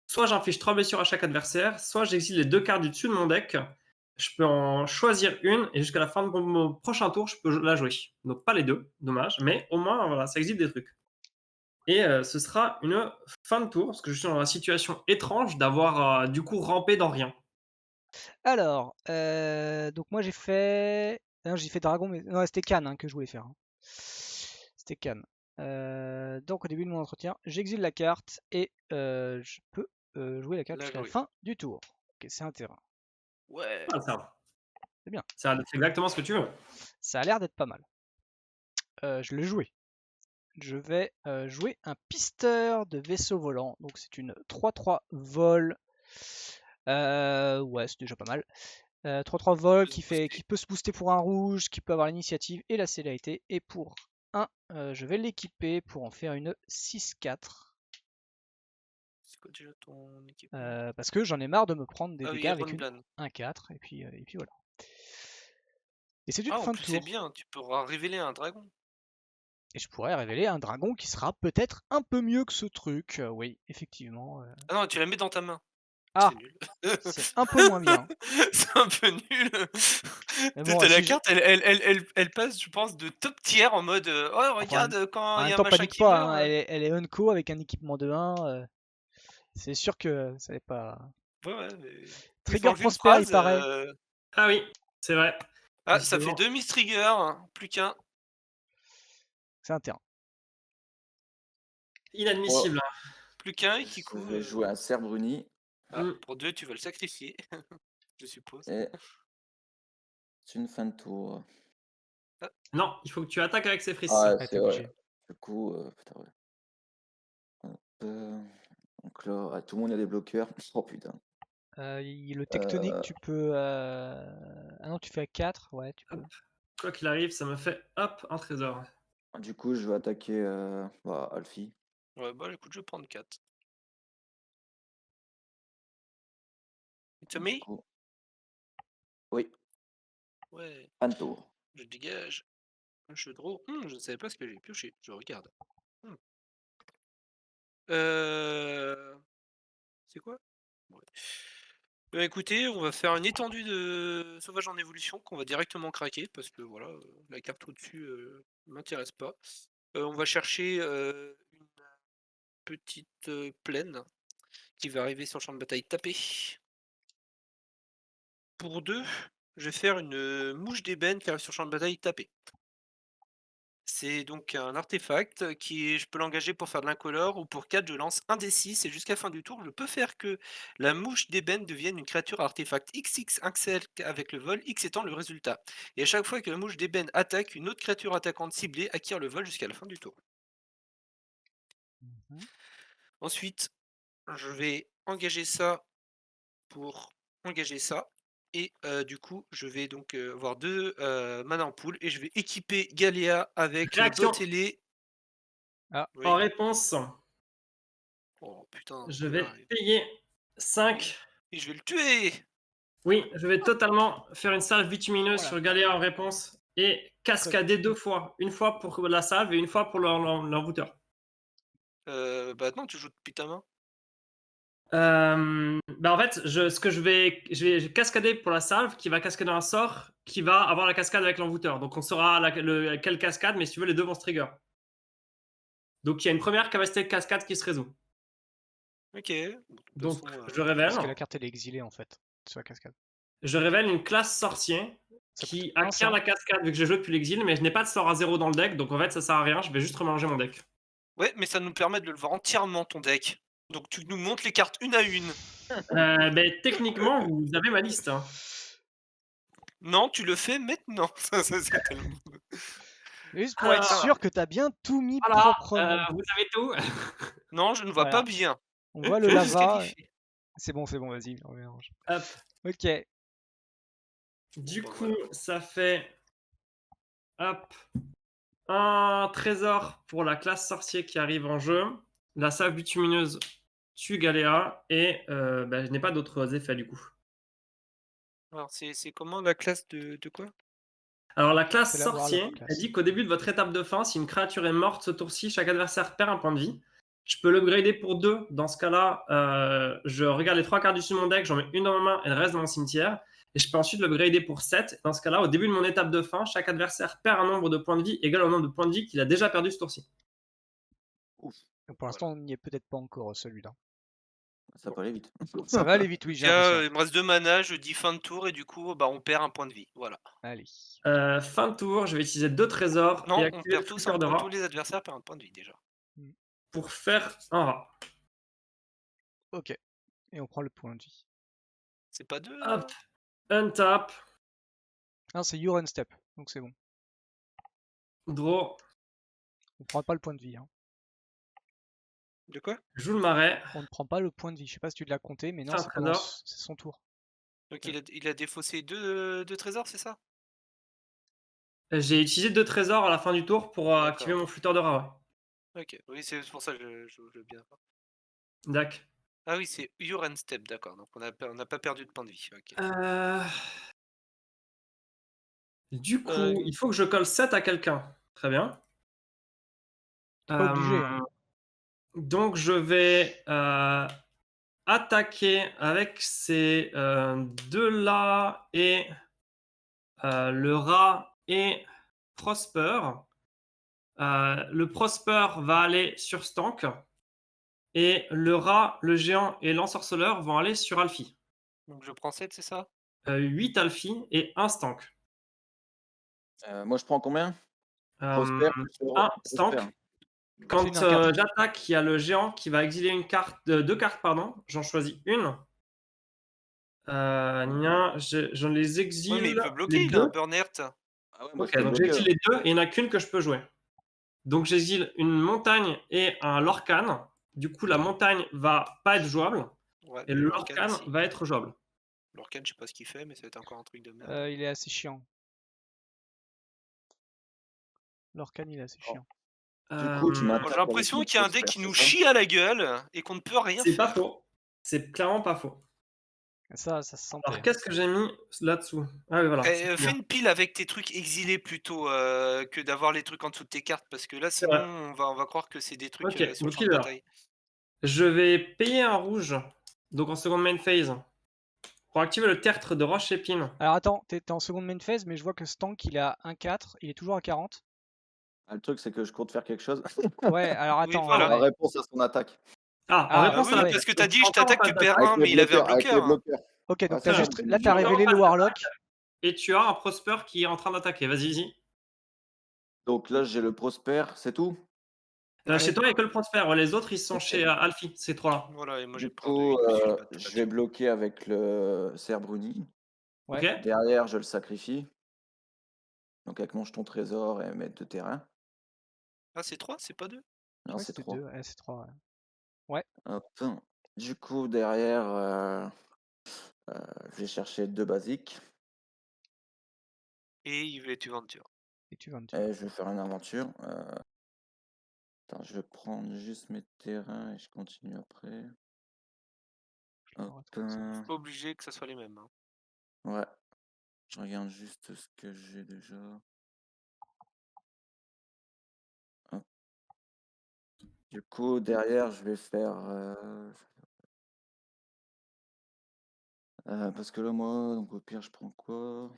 Speaker 3: soit j'inflige 3 blessures à chaque adversaire, soit j'exile les 2 cartes du dessus de mon deck. Je peux en choisir une et jusqu'à la fin de mon prochain tour, je peux la jouer. Donc pas les deux, dommage, mais au moins voilà, ça exile des trucs. Et ce sera une fin de tour, parce que je suis dans la situation étrange d'avoir du coup rampé dans rien.
Speaker 1: Alors, donc moi j'ai fait. Non, j'ai fait Dragon, mais. Non, c'était Cannes hein, que je voulais faire. Hein. C'était Cannes. Donc au début de mon entretien, j'exile la carte et je peux jouer la carte
Speaker 2: La
Speaker 1: jusqu'à la
Speaker 2: jouer.
Speaker 1: fin du tour. Ok, c'est un terrain.
Speaker 2: Ouais.
Speaker 3: Ah, ça.
Speaker 1: C'est bien.
Speaker 3: C'est exactement ce que tu veux.
Speaker 1: Ça a l'air d'être pas mal. Je l'ai joué. Je vais jouer un pisteur de vaisseau volant. Donc c'est une 3-3 vol. Ouais, c'est déjà pas mal. 3-3 vol
Speaker 2: Peut se
Speaker 1: qui
Speaker 2: booster.
Speaker 1: peut se booster pour un rouge, qui peut avoir l'initiative et la célérité. Et pour 1, je vais l'équiper pour en faire une 6-4.
Speaker 2: C'est quoi déjà ton équipement?
Speaker 1: Parce que j'en ai marre de me prendre des
Speaker 2: Ah
Speaker 1: dégâts
Speaker 2: oui,
Speaker 1: avec une
Speaker 2: Runblan.
Speaker 1: 1-4. Et puis voilà. Et c'est une
Speaker 2: Ah, en
Speaker 1: fin de
Speaker 2: plus, c'est
Speaker 1: tour.
Speaker 2: bien, tu pourras révéler un dragon.
Speaker 1: Et je pourrais révéler un dragon qui sera peut-être un peu mieux que ce truc. Oui, effectivement.
Speaker 2: Ah non, tu la mets dans ta main.
Speaker 1: Ah,
Speaker 2: C'est nul.
Speaker 1: c'est un peu moins bien.
Speaker 2: C'est un peu nul.
Speaker 1: Mais
Speaker 2: Tu
Speaker 1: bon,
Speaker 2: sais, la
Speaker 1: si je...
Speaker 2: carte, elle passe, je pense, de top tier en mode oh,
Speaker 1: enfin,
Speaker 2: regarde, quand
Speaker 1: en
Speaker 2: il y
Speaker 1: même
Speaker 2: a un
Speaker 1: temps,
Speaker 2: machin
Speaker 1: panique
Speaker 2: qui
Speaker 1: pas.
Speaker 2: meurt.
Speaker 1: Hein, elle est unco avec un équipement de 1. C'est sûr que ça n'est pas.
Speaker 2: Ouais, ouais, mais il
Speaker 1: Trigger
Speaker 2: change une
Speaker 1: Prosper, il
Speaker 2: phrase.
Speaker 1: paraît.
Speaker 3: Ah oui, c'est vrai.
Speaker 2: Ah, ça fait
Speaker 3: Justement,
Speaker 2: 2 Miss Trigger, hein, plus qu'un.
Speaker 1: C'est un terrain.
Speaker 4: Oh,
Speaker 3: inadmissible.
Speaker 2: Plus qu'un et qui
Speaker 4: je
Speaker 2: coup.
Speaker 4: vais jouer un cerf bruni
Speaker 2: Ah,
Speaker 3: Mm.
Speaker 2: pour 2, tu vas le sacrifier, je suppose.
Speaker 4: et c'est une fin de tour.
Speaker 2: Ah,
Speaker 3: Non, il faut que tu attaques avec ces frises-ci.
Speaker 4: Ah,
Speaker 1: Ouais, t'es
Speaker 4: c'est vrai.
Speaker 1: obligé.
Speaker 4: Du coup, putain, ouais. Hop, donc là, ah, tout le monde a des bloqueurs. Oh putain.
Speaker 1: Le tectonique,
Speaker 4: Euh,
Speaker 1: tu peux. Ah non, tu fais à 4. Ouais, tu peux.
Speaker 3: Hop. Quoi qu'il arrive, ça me fait hop un trésor.
Speaker 4: du coup, je vais attaquer Alfie.
Speaker 2: ouais, bah écoute, je vais prendre 4. It's
Speaker 4: Du
Speaker 2: me?
Speaker 4: coup, oui,
Speaker 2: Ouais,
Speaker 4: fin de tour.
Speaker 2: je dégage. Je draw. Je ne savais pas ce que j'ai pioché, je regarde. Hmm. C'est quoi? Ouais. Bah écoutez, on va faire une étendue de sauvage en évolution qu'on va directement craquer parce que voilà, la carte au-dessus m'intéresse pas. On va chercher une petite plaine qui va arriver sur le champ de bataille tapé. Pour 2, je vais faire une mouche d'ébène qui arrive sur le champ de bataille tapé. C'est donc un artefact qui est je peux l'engager pour faire de l'incolore ou pour 4 je lance un des 6 et jusqu'à fin du tour, je peux faire que la mouche d'ébène devienne une créature artefact XX XL avec le vol, X étant le résultat. Et à chaque fois que la mouche d'ébène attaque, une autre créature attaquante ciblée acquiert le vol jusqu'à la fin du tour.
Speaker 1: Mhm.
Speaker 2: Ensuite, je vais engager ça pour engager ça. Et du coup, je vais donc avoir 2 mana en pool et je vais équiper Galéa avec les
Speaker 3: Réaction.
Speaker 2: bottes ailées.
Speaker 1: Ah.
Speaker 2: Oui.
Speaker 3: En réponse,
Speaker 2: Oh putain,
Speaker 3: je
Speaker 2: le
Speaker 3: vais
Speaker 2: connard,
Speaker 3: payer 5.
Speaker 2: et je vais le tuer!
Speaker 3: Oui, je vais totalement faire une salve bitumineuse
Speaker 1: Voilà.
Speaker 3: sur Galéa en réponse et cascader 2 fois. Une fois pour la salve et une fois pour l'envoûteur.
Speaker 2: Bah non, tu joues depuis ta main.
Speaker 3: Bah en fait, ce que je vais cascader pour la salve qui va cascader un sort qui va avoir la cascade avec l'envoûteur. Donc on saura quelle cascade, mais si tu veux, les deux vont se trigger. Donc il y a une première capacité de cascade qui se résout.
Speaker 2: Ok. Bon, de toute
Speaker 3: Donc
Speaker 2: façon,
Speaker 3: je révèle.
Speaker 1: Parce que la carte elle est exilée en fait sur la cascade.
Speaker 3: Je révèle une classe sorcier
Speaker 1: Ça
Speaker 3: qui
Speaker 1: coûte un,
Speaker 3: acquiert
Speaker 1: ça.
Speaker 3: la cascade vu que j'ai joué depuis l'exil, mais je n'ai pas de sort à 0 dans le deck, donc en fait ça sert à rien, je vais juste remélanger mon deck.
Speaker 2: ouais, mais ça nous permet de le voir entièrement ton deck. Donc tu nous montres les cartes une à une.
Speaker 3: Ben, techniquement, vous avez ma liste. Hein.
Speaker 2: Non, tu le fais maintenant. Ça, c'est tellement.
Speaker 1: Juste pour être
Speaker 3: Ah.
Speaker 1: sûr que t'as bien tout mis
Speaker 3: Voilà,
Speaker 1: proprement.
Speaker 3: vous avez tout.
Speaker 2: Non, je ne vois
Speaker 1: Voilà.
Speaker 2: pas bien.
Speaker 1: On voit le
Speaker 2: Je vais
Speaker 1: lava.
Speaker 2: disqualifier.
Speaker 1: C'est bon, vas-y, on mélange.
Speaker 3: Hop.
Speaker 1: Ok.
Speaker 3: Du
Speaker 2: Bon,
Speaker 3: coup,
Speaker 2: voilà.
Speaker 3: ça fait hop, un trésor pour la classe sorcier qui arrive en jeu. La salve bitumineuse tue Galéa et je n'ai pas d'autres effets du coup.
Speaker 2: Alors, c'est comment la classe de quoi?
Speaker 3: Alors la classe
Speaker 1: C'est la
Speaker 3: sorcier,
Speaker 1: Warlock class.
Speaker 3: elle dit qu'au début de votre étape de fin, si une créature est morte ce tour-ci, chaque adversaire perd un point de vie. Je peux l'upgrader pour 2. Dans ce cas-là, je regarde les 3 cartes du dessus de mon deck, j'en mets une dans ma main et le reste dans mon cimetière. Et je peux ensuite l'upgrader pour 7. Dans ce cas-là, au début de mon étape de fin, chaque adversaire perd un nombre de points de vie égal au nombre de points de vie qu'il a déjà perdu ce tour-ci.
Speaker 4: Ouf,
Speaker 1: Donc, pour l'instant, on n'y est peut-être pas encore celui-là.
Speaker 4: ça peut aller vite.
Speaker 1: Ça va aller vite, oui, j'ai
Speaker 2: Déjà,
Speaker 1: l'impression.
Speaker 2: il me reste 2 mana, je dis fin de tour et du coup, bah, on perd un point de vie. Voilà.
Speaker 1: Allez.
Speaker 3: Fin de tour, je vais utiliser 2 trésors
Speaker 2: Non,
Speaker 3: et
Speaker 2: on
Speaker 3: activer
Speaker 2: perd
Speaker 3: le
Speaker 2: tous
Speaker 3: flûteur de
Speaker 2: tous
Speaker 3: rat
Speaker 2: les adversaires perdent un point de vie déjà.
Speaker 3: pour faire un rat.
Speaker 1: Ok. Et on prend le point de vie.
Speaker 2: C'est pas 2
Speaker 3: Hop, untap,
Speaker 1: Non, c'est Your Step, donc c'est bon.
Speaker 3: draw,
Speaker 1: On prend pas le point de vie. Hein.
Speaker 2: De quoi?
Speaker 3: joue le marais.
Speaker 1: On ne prend pas le point de vie. Je sais pas si tu l'as compté, mais non,
Speaker 3: Un
Speaker 1: c'est
Speaker 3: trésor.
Speaker 1: c'est son tour.
Speaker 2: Donc il a défaussé 2 trésors, c'est ça?
Speaker 3: J'ai utilisé 2 trésors à la fin du tour pour
Speaker 2: D'accord.
Speaker 3: activer mon flûteur de rat.
Speaker 2: Ok, oui, c'est pour ça que je veux bien.
Speaker 3: Ouais. D'accord.
Speaker 2: Ah oui, c'est Your Step, d'accord. Donc on n'a pas perdu de point de vie. Ok.
Speaker 3: Du coup,
Speaker 2: Euh,
Speaker 3: il faut que je colle 7 à quelqu'un. Très bien.
Speaker 1: Pas obligé. Hein.
Speaker 3: Donc je vais attaquer avec ces 2-là et le rat et Prosper. Le Prosper va aller sur Stank et le rat, le géant et l'ensorceleur vont aller sur Alfie.
Speaker 2: donc je prends 7, c'est ça?
Speaker 3: 8 Alfie et 1 Stank.
Speaker 4: Moi, je prends combien?
Speaker 3: Euh,
Speaker 4: Prosper, plus le
Speaker 3: un
Speaker 4: Prosper.
Speaker 3: Stank. Quand
Speaker 1: une, un quatre.
Speaker 3: j'attaque, il y a le géant qui va exiler une carte, 2 cartes, pardon. J'en choisis une. J'en les exile.
Speaker 2: Oui, mais il peut
Speaker 3: les
Speaker 2: bloquer, il a
Speaker 3: deux.
Speaker 2: un burn earth.
Speaker 4: Ah ouais, moi,
Speaker 3: Ok,
Speaker 4: je peux
Speaker 3: donc
Speaker 4: bloquer,
Speaker 3: j'exile les deux et il n'y en a qu'une que je peux jouer. Donc j'exile une montagne et un Lorcan. Du coup, la montagne va pas être jouable
Speaker 2: Ouais,
Speaker 3: et
Speaker 2: mais
Speaker 3: le
Speaker 2: Lorcan,
Speaker 3: Lorcan
Speaker 2: si.
Speaker 3: va être jouable.
Speaker 2: Lorcan, je sais pas ce qu'il fait, mais ça va être encore un truc de merde.
Speaker 1: Il est assez chiant. Lorcan, il est assez chiant.
Speaker 4: Du coup, tu
Speaker 3: Euh,
Speaker 4: m'attaques
Speaker 2: J'ai
Speaker 4: avec
Speaker 2: l'impression
Speaker 4: mon
Speaker 2: qu'il y a un deck
Speaker 4: Prosper,
Speaker 2: qui nous
Speaker 4: c'est ça?
Speaker 2: chie à la gueule et qu'on ne peut rien
Speaker 3: C'est
Speaker 2: faire.
Speaker 3: pas faux. C'est clairement pas faux.
Speaker 1: Ça se sentait.
Speaker 3: Alors qu'est-ce que j'ai mis là-dessous? Ah oui, voilà. c'est
Speaker 2: Fais
Speaker 3: bien.
Speaker 2: une pile avec tes trucs exilés plutôt que d'avoir les trucs en dessous de tes cartes parce que là
Speaker 3: C'est
Speaker 2: sinon
Speaker 3: vrai.
Speaker 2: on va croire que c'est des trucs
Speaker 3: Ok,
Speaker 2: sur le
Speaker 3: donc
Speaker 2: champ de
Speaker 3: leader.
Speaker 2: bataille.
Speaker 3: Je vais payer un rouge, donc en seconde main phase, pour activer le tertre de Roche Épine.
Speaker 1: Alors attends, t'es en seconde main phase, mais je vois que Stank, il a 1-4, il est toujours à 40.
Speaker 4: Ah, le truc, c'est que je compte faire quelque chose
Speaker 1: Ouais, alors
Speaker 2: Oui,
Speaker 1: attends.
Speaker 2: voilà.
Speaker 4: en réponse à son attaque.
Speaker 3: Ah, en
Speaker 1: Ah,
Speaker 3: réponse
Speaker 2: oui,
Speaker 3: à la
Speaker 1: ouais.
Speaker 2: parce que t'as dit
Speaker 3: Donc,
Speaker 2: je t'attaque, tu
Speaker 3: encore
Speaker 2: perds
Speaker 3: pas
Speaker 2: un, mais il avait un
Speaker 4: avec les
Speaker 2: bloqueur. Hein.
Speaker 4: bloqueurs.
Speaker 1: Ok, donc
Speaker 4: Ouais,
Speaker 1: t'as
Speaker 4: c'est
Speaker 1: juste.
Speaker 4: ça,
Speaker 1: Là,
Speaker 4: je
Speaker 1: t'as
Speaker 4: me dis,
Speaker 1: révélé le Warlock.
Speaker 3: Et tu as un Prosper qui est en train d'attaquer. Vas-y, vas-y.
Speaker 4: Donc là, j'ai le Prosper, c'est tout?
Speaker 3: Chez toi, il n'y a que le Prosper. Ouais, les autres, ils sont
Speaker 4: Ok.
Speaker 3: chez Alfie, ces trois-là.
Speaker 2: Voilà, et moi j'ai
Speaker 4: Du
Speaker 2: peur de
Speaker 4: coup,
Speaker 2: une suite là,
Speaker 4: je vais bloquer avec le Cerbruni.
Speaker 3: Ok.
Speaker 1: Ouais.
Speaker 4: Derrière, je le sacrifie. Donc avec mon jeton trésor et maître de terrain.
Speaker 2: Ah, c'est 3, c'est pas 2?
Speaker 1: Je
Speaker 4: Non,
Speaker 1: crois que
Speaker 4: c'est
Speaker 1: c'était
Speaker 4: 3.
Speaker 1: 2, ouais, c'est 3. Ouais.
Speaker 4: Hop. Du coup, derrière, je vais chercher 2 basiques.
Speaker 2: Et il voulait tu venture.
Speaker 1: Et tu vas me
Speaker 4: Et je vais faire une aventure. Attends, je vais prendre juste mes terrains et je continue après. Hop.
Speaker 2: C'est pas obligé que ça soit les mêmes. Hein.
Speaker 4: Ouais. Je regarde juste ce que j'ai déjà. Hop. Du coup, derrière, je vais faire. Parce que là, moi, donc au pire, je prends quoi?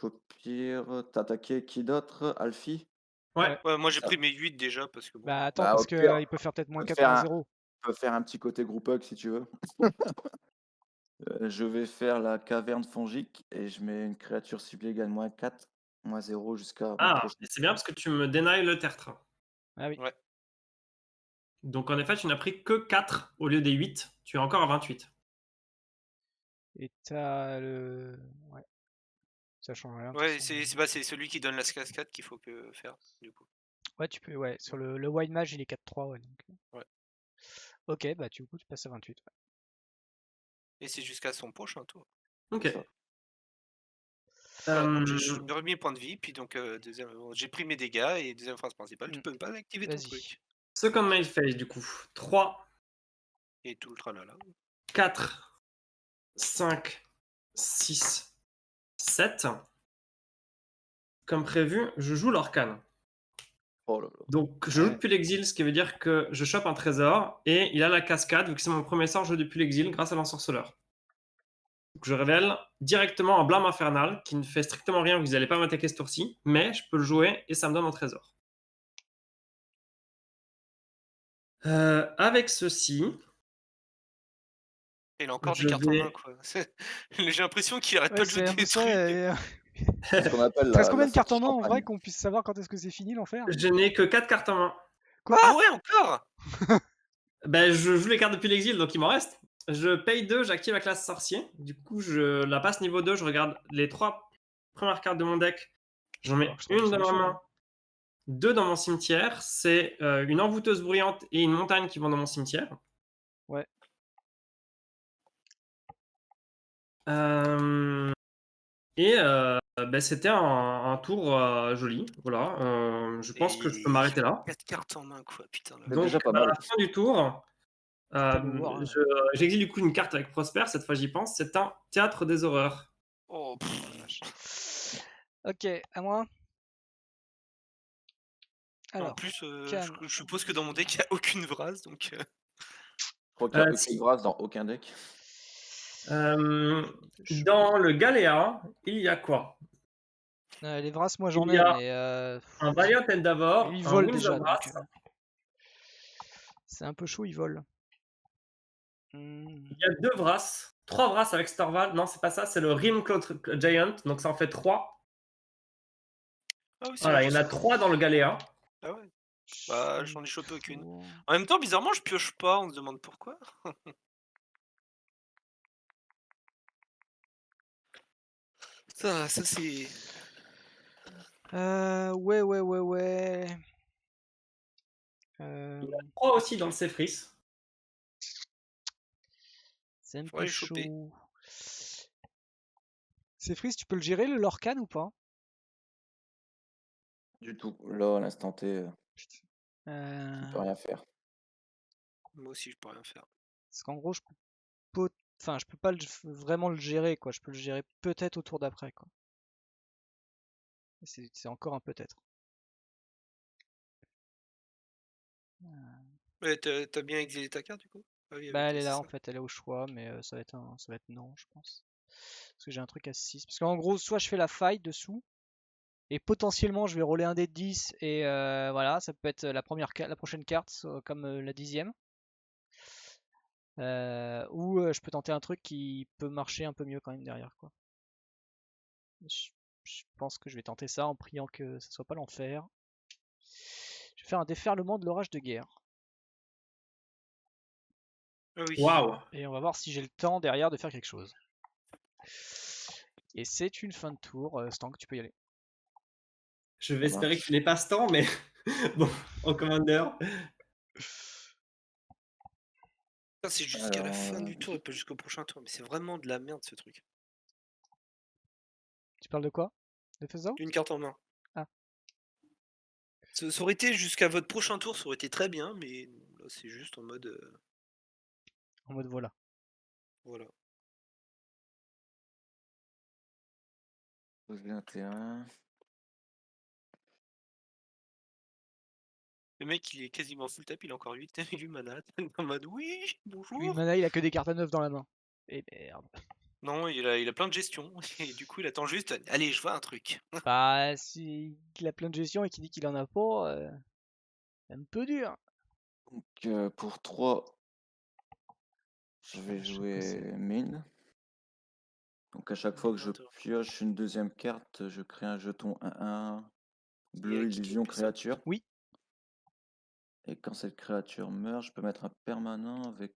Speaker 4: Au pire, t'attaquais qui d'autre? Alfie?
Speaker 3: Ouais.
Speaker 2: Ouais, moi j'ai
Speaker 4: Ça.
Speaker 2: pris mes 8 déjà parce que bon.
Speaker 1: Bah attends,
Speaker 4: Bah,
Speaker 1: parce
Speaker 4: au pire,
Speaker 1: que il peut faire peut-être
Speaker 4: on
Speaker 1: moins
Speaker 4: peut
Speaker 1: 4,
Speaker 4: faire
Speaker 1: moins
Speaker 4: un,
Speaker 1: 0.
Speaker 4: on peut faire un petit côté group hug si tu veux. Je vais faire la caverne fongique et je mets une créature ciblée égale -4, -0 jusqu'à mon
Speaker 3: Ah,
Speaker 4: prochain
Speaker 3: et c'est bien
Speaker 4: tour.
Speaker 3: parce que tu me dénailles le tertre.
Speaker 1: Ah oui.
Speaker 2: Ouais.
Speaker 3: Donc en effet, tu n'as pris que 4 au lieu des 8. Tu es encore à 28.
Speaker 1: Et t'as le. Ouais. Ça change rien. De toute
Speaker 2: Ouais,
Speaker 1: façon.
Speaker 2: c'est celui qui donne la cascade qu'il faut que faire, du coup.
Speaker 1: Ouais, tu peux. Ouais, sur le Wild Mage, il est 4-3. Ouais, donc.
Speaker 2: Ouais.
Speaker 1: Ok, bah du coup, tu passes à 28. Ouais.
Speaker 2: Et c'est jusqu'à son prochain tour.
Speaker 3: Ok.
Speaker 4: C'est ça.
Speaker 2: Voilà, donc
Speaker 3: Euh,
Speaker 2: je me remis point de vie, puis donc j'ai pris mes dégâts et deuxième phrase principale, tu
Speaker 1: Mm.
Speaker 2: peux pas activer ton
Speaker 1: Vas-y.
Speaker 2: truc.
Speaker 3: Second mail phase, du coup. 3,
Speaker 2: Et tout le tralala.
Speaker 3: 4, 5, 6, 7. Comme prévu, je joue l'Orcane.
Speaker 4: Oh là là.
Speaker 3: Donc je joue
Speaker 1: Ouais.
Speaker 3: depuis l'exil, ce qui veut dire que je chope un trésor et il a la cascade, vu que c'est mon premier sort, je joue depuis l'exil grâce à l'ensorceleur. Donc je révèle directement un blâme infernal qui ne fait strictement rien, vous n'allez pas m'attaquer ce tour-ci, mais je peux le jouer et ça me donne un trésor. Avec ceci,
Speaker 2: Il a encore
Speaker 3: je
Speaker 2: des cartes en main,
Speaker 3: vais.
Speaker 2: quoi. J'ai l'impression qu'il arrête
Speaker 1: Ouais,
Speaker 2: pas de jouer
Speaker 1: c'est un peu
Speaker 2: des
Speaker 1: ça.
Speaker 2: trucs.
Speaker 4: C'est ce qu'on appelle
Speaker 1: Il te reste combien
Speaker 4: la
Speaker 1: de cartes en
Speaker 4: sortie
Speaker 1: main en vrai
Speaker 4: champagne.
Speaker 1: qu'on puisse savoir quand est-ce que c'est fini l'enfer?
Speaker 3: Je n'ai que 4 cartes en main.
Speaker 1: Quoi?
Speaker 2: Ah ouais, encore?
Speaker 3: Ben, je joue les cartes depuis l'exil, donc il m'en reste. Je paye 2, j'active la classe sorcier. Du coup, je la passe niveau 2, je regarde les 3 premières cartes de mon deck. J'en mets
Speaker 1: Alors, je trouve une
Speaker 3: une dans ma
Speaker 1: solution.
Speaker 3: main, 2 dans mon cimetière. C'est une envoûteuse bruyante et une montagne qui vont dans mon cimetière.
Speaker 1: Ouais.
Speaker 3: Et ben, c'était un tour joli. Voilà. Je pense que je peux m'arrêter là.
Speaker 2: 4 cartes en main, quoi, putain.
Speaker 4: C'est
Speaker 3: Donc,
Speaker 4: déjà pas
Speaker 3: à
Speaker 4: mal.
Speaker 3: la fin du tour,
Speaker 1: Pas le voir, hein.
Speaker 3: j'exile du coup une carte avec Prosper. Cette fois, j'y pense. C'est un théâtre des horreurs.
Speaker 2: Oh, pff.
Speaker 1: Oh la vache. Ok, à moi.
Speaker 2: En
Speaker 1: Alors,
Speaker 2: plus,
Speaker 1: Cannes.
Speaker 2: je suppose que dans mon deck, il n'y a aucune vrase, donc...
Speaker 4: Je crois qu'il n'y a
Speaker 3: Si.
Speaker 4: aucune grâce dans aucun deck.
Speaker 3: Dans le Galéa, il y a quoi?
Speaker 1: Les Vras, moi j'en
Speaker 3: Il y
Speaker 1: ai,
Speaker 3: a
Speaker 1: mais
Speaker 3: un Valiant Endeavor,
Speaker 1: ils
Speaker 3: un
Speaker 1: volent
Speaker 3: Winds
Speaker 1: déjà,
Speaker 3: of
Speaker 1: donc
Speaker 3: Brass.
Speaker 1: c'est un peu chaud, ils volent.
Speaker 3: Il y a 2 Vras, 3 Vras avec Storval. Non, c'est pas ça, c'est le Rimclaw Giant, donc ça en fait 3.
Speaker 2: Ah oui, c'est
Speaker 3: Voilà,
Speaker 2: vrai,
Speaker 3: il y en
Speaker 2: j'ai
Speaker 3: a
Speaker 2: ça.
Speaker 3: 3 dans le Galéa.
Speaker 2: Ah ouais. Bah, j'en ai chopé aucune.
Speaker 1: Chaud.
Speaker 2: En même temps, bizarrement, je pioche pas, on se demande pourquoi. Ça c'est...
Speaker 1: Ouais, ouais, ouais, ouais.
Speaker 3: Il y a 3 aussi dans le Sephris.
Speaker 1: C'est un
Speaker 2: Faudrait
Speaker 1: peu
Speaker 2: les choper.
Speaker 1: chaud. C'est Freeze, tu peux le gérer le Lorcan ou pas?
Speaker 4: Du tout. Là, à l'instant T, je
Speaker 1: Euh,
Speaker 4: ne peux rien faire.
Speaker 2: Moi aussi, je peux rien faire.
Speaker 1: Parce qu'en gros, enfin, je peux pas vraiment le gérer, quoi. Je peux le gérer peut-être au tour d'après, quoi. C'est encore un peut-être.
Speaker 2: Ouais, t'as bien exilé ta carte, du coup? Ah oui,
Speaker 1: Bah,
Speaker 2: avec
Speaker 1: elle est
Speaker 2: c'est
Speaker 1: là, en
Speaker 2: ça.
Speaker 1: fait, elle est au choix, mais ça va être non, je pense. Parce que j'ai un truc à 6. Parce qu'en gros, soit je fais la faille dessous, et potentiellement je vais rouler un dé de 10, et voilà, ça peut être la prochaine carte, comme la 10e. Ou je peux tenter un truc qui peut marcher un peu mieux quand même derrière, quoi. Je, je pense que je vais tenter ça en priant que ça soit pas l'enfer. Je vais faire un déferlement de l'orage de guerre.
Speaker 2: Ah oui.
Speaker 3: Waouh.
Speaker 1: Et on va voir si j'ai le temps derrière de faire quelque chose. Et c'est une fin de tour. Stank, tu peux y aller.
Speaker 3: Je vais
Speaker 4: Ça
Speaker 3: espérer
Speaker 4: marche.
Speaker 3: que tu n'aies pas ce temps, mais bon, en commander.
Speaker 2: Ça, c'est jusqu'à la fin
Speaker 4: Alors,
Speaker 2: du tour et pas jusqu'au prochain tour. Mais c'est vraiment de la merde ce truc.
Speaker 1: Tu parles de quoi? De Fezzo?
Speaker 2: Une carte en main.
Speaker 1: Ah.
Speaker 2: Ça aurait été jusqu'à votre prochain tour, ça aurait été très bien, mais là c'est juste en mode
Speaker 1: En mode voilà.
Speaker 2: voilà.
Speaker 4: pose 21.
Speaker 2: Le mec il est quasiment full tap, il a encore 8 mana. En mode oui,
Speaker 1: Lui,
Speaker 2: bonjour.
Speaker 1: mana, il a que des cartes à 9 dans la main. Et merde.
Speaker 2: Non, il a plein de gestion. Et du coup il attend juste. Allez, je vois un truc.
Speaker 1: Bah, s'il a plein de gestion et qu'il dit qu'il en a pas, c'est un peu dur.
Speaker 4: Donc, pour 3, je vais
Speaker 1: Je sais que
Speaker 4: jouer
Speaker 1: c'est-
Speaker 4: mine. Donc, à chaque fois que je pioche une deuxième carte, je crée un jeton 1-1 bleu
Speaker 2: Kiki,
Speaker 4: illusion
Speaker 2: plus ça.
Speaker 4: créature.
Speaker 1: Oui.
Speaker 4: Et quand cette créature meurt, je peux mettre un permanent avec.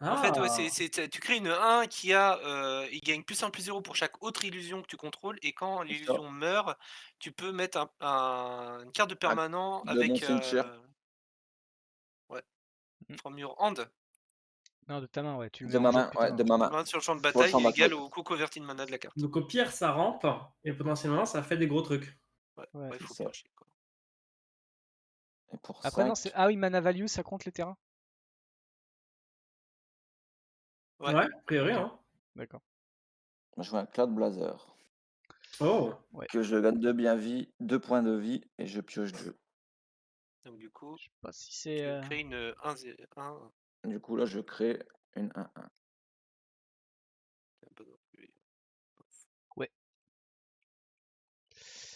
Speaker 2: En fait, ouais,
Speaker 3: Ah.
Speaker 2: tu crées une 1 qui a. Il gagne +1 +0 pour chaque autre illusion que tu contrôles. Et quand
Speaker 4: C'est ça.
Speaker 2: l'illusion meurt, tu peux mettre une carte de permanent
Speaker 4: De mon
Speaker 2: avec.
Speaker 4: cimetière.
Speaker 2: Ouais.
Speaker 1: Mhm.
Speaker 2: From your hand.
Speaker 1: Non, de ta main, ouais. Tu le
Speaker 4: De
Speaker 1: mets
Speaker 4: ma
Speaker 1: en jeu
Speaker 4: main,
Speaker 1: depuis ta
Speaker 4: ouais,
Speaker 1: main.
Speaker 4: de ma main.
Speaker 2: Main sur le champ de
Speaker 4: Sur le
Speaker 2: bataille
Speaker 4: champ de
Speaker 2: est égal
Speaker 4: bataille.
Speaker 2: au coût converti de mana de la carte.
Speaker 3: Donc au pire, ça rampe et potentiellement, ça fait des gros trucs.
Speaker 2: Ouais,
Speaker 1: Ouais,
Speaker 2: il
Speaker 4: c'est
Speaker 2: faut
Speaker 4: ça.
Speaker 2: piocher, quoi.
Speaker 4: Et pour
Speaker 1: Après,
Speaker 4: 5,
Speaker 1: non, c'est. Ah oui, mana value, ça compte les terrains?
Speaker 2: Ouais.
Speaker 3: Ouais, a priori,
Speaker 1: Ok.
Speaker 3: hein.
Speaker 1: D'accord.
Speaker 4: je joue un Cloud Blazer.
Speaker 3: Oh.
Speaker 1: Ouais.
Speaker 4: Que je gagne 2 points de vie et je pioche 2.
Speaker 2: Donc du coup,
Speaker 1: Je sais pas si
Speaker 2: tu
Speaker 1: c'est.
Speaker 2: crées une 1-0.
Speaker 4: Du coup, là, je crée une 1-1.
Speaker 1: Ouais.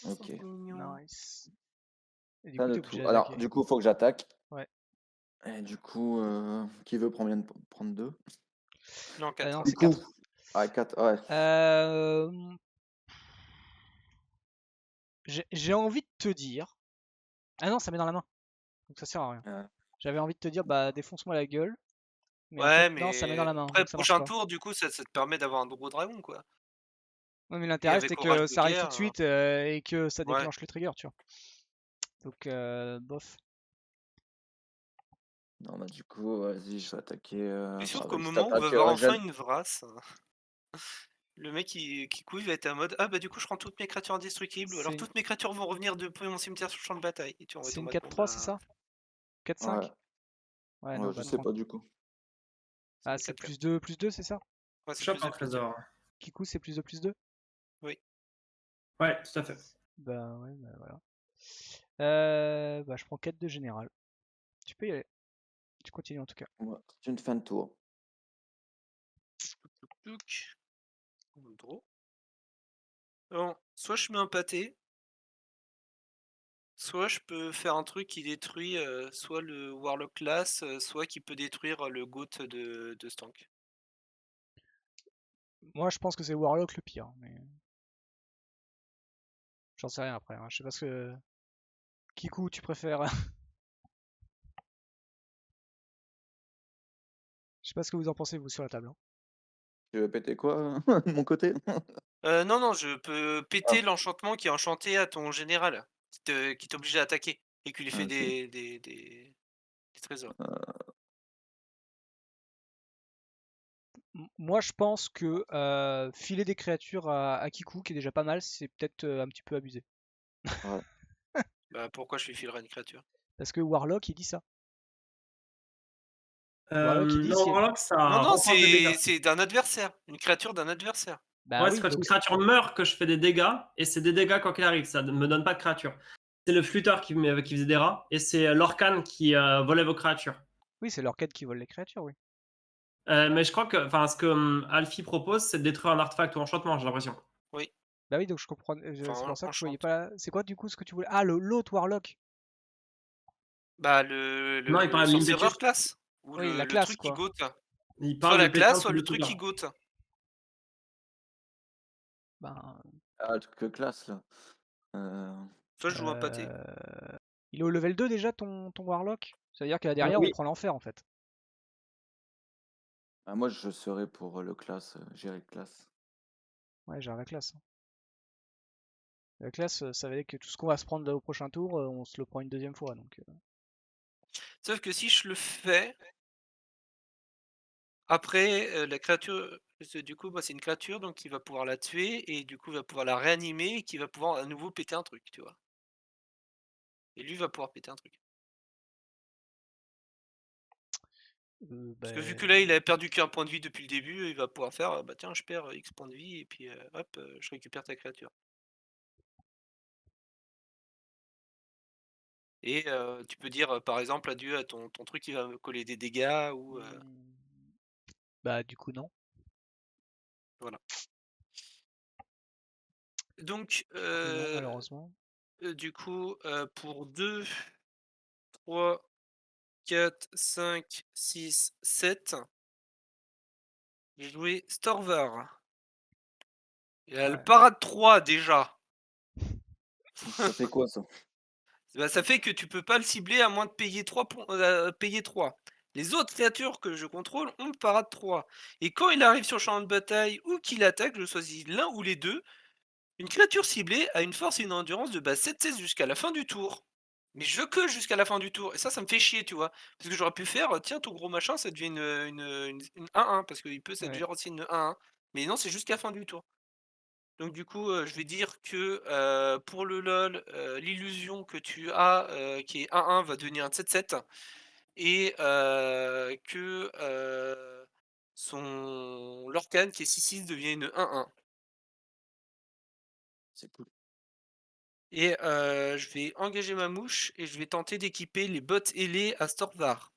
Speaker 4: Ok.
Speaker 1: Nice. Et du
Speaker 4: Fin
Speaker 1: coup,
Speaker 4: de
Speaker 1: t'es obligé
Speaker 4: tour. Alors,
Speaker 1: d'attaquer.
Speaker 4: du coup, il faut que j'attaque.
Speaker 1: Ouais.
Speaker 4: Et du coup, qui veut prendre 2?
Speaker 2: Non, 4.
Speaker 1: non,
Speaker 4: Du
Speaker 1: c'est
Speaker 4: coup,
Speaker 1: 4.
Speaker 4: ah, 4, ouais.
Speaker 1: J'ai envie de te dire. Ah non, ça met dans la main. Donc ça sert à rien.
Speaker 4: Ouais.
Speaker 1: J'avais envie de te dire, bah défonce-moi la gueule. Mais en fait,
Speaker 2: Ouais,
Speaker 1: non, ça met dans la
Speaker 2: mais
Speaker 1: main.
Speaker 2: après,
Speaker 1: Donc ça marche
Speaker 2: prochain
Speaker 1: pas.
Speaker 2: tour, du coup, ça te permet d'avoir un gros dragon, quoi.
Speaker 1: Ouais, mais
Speaker 2: Et
Speaker 1: l'intérêt, c'est
Speaker 2: avec
Speaker 1: que
Speaker 2: Orage de
Speaker 1: ça arrive tout de
Speaker 2: guerre.
Speaker 1: suite et que ça
Speaker 2: Ouais.
Speaker 1: déclenche le trigger, tu vois. Donc, bof.
Speaker 4: Non, bah, du coup, vas-y, je vais attaquer.
Speaker 2: C'est sûr
Speaker 4: Enfin,
Speaker 2: qu'au
Speaker 4: vas-y,
Speaker 2: moment où on va
Speaker 4: t'attaques,
Speaker 2: voir enfin
Speaker 4: Jen.
Speaker 2: une Vrasse, le mec qui couille va être en mode ah bah du coup je rends toutes mes créatures indestructibles ou alors
Speaker 1: C'est
Speaker 2: toutes mes créatures vont revenir depuis mon cimetière sur le champ de bataille et tu en
Speaker 1: c'est une
Speaker 2: mode
Speaker 1: 4-3, c'est ça? 4-5?
Speaker 4: Ouais,
Speaker 1: Ouais, non,
Speaker 4: ouais, je
Speaker 1: bah
Speaker 4: sais
Speaker 1: non.
Speaker 4: pas du coup.
Speaker 1: Ah, c'est plus 2, c'est ça?
Speaker 2: Ouais, c'est
Speaker 3: Chope
Speaker 2: plus
Speaker 3: un
Speaker 2: de plus de.
Speaker 3: trésor.
Speaker 1: Kikou, c'est plus 2?
Speaker 2: Oui.
Speaker 3: Ouais, tout à fait.
Speaker 1: Bah ouais, bah voilà. Bah je prends 4 de général. Tu peux y aller. Tu continues en tout cas.
Speaker 4: Ouais, c'est une fin de tour.
Speaker 2: Touc. Draw. Bon, soit je mets un pâté, soit je peux faire un truc qui détruit soit le Warlock class, soit qui peut détruire le Goat de Stank.
Speaker 1: Moi, je pense que c'est Warlock le pire, mais j'en sais rien après. Hein. Je sais pas ce que. Kikou, tu préfères. Je sais pas ce que vous en pensez, vous, sur la table. Hein.
Speaker 4: Tu veux péter quoi de mon côté?
Speaker 2: Non, non, je peux péter
Speaker 4: Ah,
Speaker 2: l'enchantement qui est enchanté à ton général, qui t'oblige à attaquer et qui lui fait
Speaker 4: ok.
Speaker 2: des trésors.
Speaker 1: Moi, je pense que filer des créatures à Kikou, qui est déjà pas mal, c'est peut-être un petit peu abusé.
Speaker 4: Ouais.
Speaker 2: Bah pourquoi je lui filerais une créature?
Speaker 1: Parce que Warlock, il dit ça. Warlock, il dit
Speaker 3: Non,
Speaker 1: si.
Speaker 3: Warlock, ça
Speaker 2: Non, non,
Speaker 3: reporte des dégâts.
Speaker 2: c'est d'un adversaire, une créature d'un adversaire.
Speaker 1: Bah
Speaker 3: Ouais,
Speaker 1: oui,
Speaker 3: c'est quand
Speaker 1: donc
Speaker 3: une créature meurt que je fais des dégâts, et c'est des dégâts quoi qu'il arrive, ça ne me donne pas de créature. C'est le flûteur qui faisait des rats, et c'est l'orcane qui volait vos créatures.
Speaker 1: oui, c'est l'orchid qui vole les créatures, oui.
Speaker 3: Mais je crois que ce que Alfie propose, c'est de détruire un artefact ou enchantement, j'ai l'impression.
Speaker 2: Oui,
Speaker 1: Bah oui, donc je comprends.
Speaker 2: enfin
Speaker 1: C'est pour ça que je voyais
Speaker 2: enchante.
Speaker 1: pas. C'est quoi du coup ce que tu voulais? Ah, l'autre Warlock.
Speaker 2: Bah
Speaker 3: Non, il
Speaker 2: le
Speaker 3: parlait de
Speaker 2: sorcerer
Speaker 3: l'impetus.
Speaker 2: class. Ou
Speaker 1: Oui, la
Speaker 2: le
Speaker 1: classe,
Speaker 2: truc qui
Speaker 1: quoi.
Speaker 2: gote.
Speaker 3: Il
Speaker 2: Soit
Speaker 3: parle
Speaker 2: la
Speaker 3: de
Speaker 2: classe,
Speaker 3: pétence
Speaker 2: soit
Speaker 3: ou
Speaker 2: le
Speaker 3: de
Speaker 2: truc qui
Speaker 3: flûteur.
Speaker 2: gote.
Speaker 1: Ben,
Speaker 4: Ah, que classe là.
Speaker 2: Soit je joue un pâté.
Speaker 1: Il est au level 2 déjà ton Warlock? Ça veut dire que là derrière on
Speaker 3: Oui.
Speaker 1: prend l'enfer en fait.
Speaker 4: Moi, je serais pour le classe, gérer le classe.
Speaker 1: Ouais, j'ai la classe. La classe, ça veut dire que tout ce qu'on va se prendre là au prochain tour, on se le prend une deuxième fois. Donc,
Speaker 2: Sauf que si je le fais, après, la créature, du coup, bah, c'est une créature, donc il va pouvoir la tuer et du coup, il va pouvoir la réanimer et qui va pouvoir à nouveau péter un truc, tu vois? Et lui va pouvoir péter un truc. Parce que vu que là, il a perdu qu'un point de vie depuis le début, il va pouvoir faire, bah tiens, je perds X points de vie et puis, hop, je récupère ta créature. Et tu peux dire, par exemple, adieu à ton truc qui va me coller des dégâts ou,
Speaker 1: bah du coup non.
Speaker 2: voilà. Donc,
Speaker 1: Non, malheureusement.
Speaker 2: du coup, pour 2, 3, 4, 5, 6, 7, j'ai joué Storvar. Il a le
Speaker 1: Ouais.
Speaker 2: parade 3 déjà.
Speaker 4: Ça fait quoi ça?
Speaker 2: Bah, ça fait que tu peux pas le cibler à moins de payer 3 points, payer 3. Les autres créatures que je contrôle ont le parade 3. Et quand il arrive sur le champ de bataille ou qu'il attaque, je choisis l'un ou les deux. Une créature ciblée a une force et une endurance de base 7-16 jusqu'à la fin du tour. Mais je que jusqu'à la fin du tour. Et ça me fait chier, tu vois. Parce que j'aurais pu faire, tiens, ton gros machin, ça devient une 1-1. Parce qu'il peut, ça
Speaker 1: Ouais.
Speaker 2: devient aussi une 1-1. Mais non, c'est jusqu'à la fin du tour. Donc du coup, je vais dire que, pour le LOL, l'illusion que tu as, qui est 1-1 va devenir un 7-7 et que, son Lorcan qui est 6-6 devient une 1-1
Speaker 4: C'est cool.
Speaker 2: et je vais engager ma mouche et je vais tenter d'équiper les bottes ailées à Stormvar.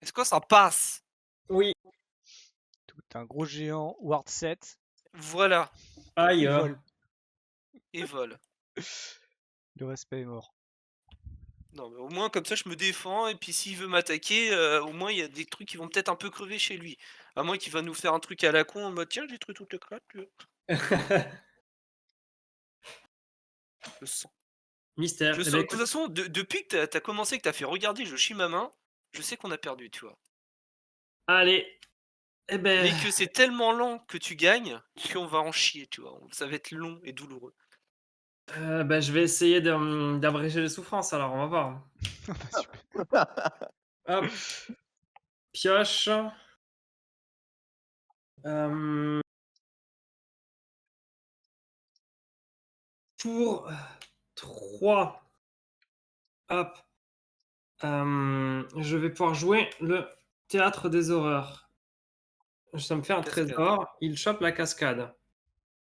Speaker 2: Est-ce que ça passe?
Speaker 3: Oui.
Speaker 1: Tout un gros géant Ward 7
Speaker 2: Voilà,
Speaker 3: Aïe.
Speaker 1: et vol.
Speaker 2: et vol.
Speaker 1: Le respect est mort.
Speaker 2: Non, mais au moins comme ça je me défends et puis s'il veut m'attaquer, au moins il y a des trucs qui vont peut-être un peu crever chez lui. À moins qu'il va nous faire un truc à la con en mode: «Tiens, j'ai détruit toutes les créatures». Je sens.
Speaker 3: Mystère.
Speaker 2: Je
Speaker 3: Eh ben,
Speaker 2: sens. De toute
Speaker 3: écoute.
Speaker 2: façon, depuis que tu as commencé, que tu as fait regarder Je chie ma main, je sais qu'on a perdu, tu vois?
Speaker 3: Allez. Eh ben,
Speaker 2: Mais que c'est tellement lent que tu gagnes, qu'on va en chier, tu vois? Ça va être long et douloureux.
Speaker 3: je vais essayer d'abréger les souffrances alors, on va voir.
Speaker 1: Super.
Speaker 3: Hop, pioche. Hem, pour 3, hop, je vais pouvoir jouer le théâtre des horreurs. Ça me fait un
Speaker 2: Cascade.
Speaker 3: trésor, il chope la cascade.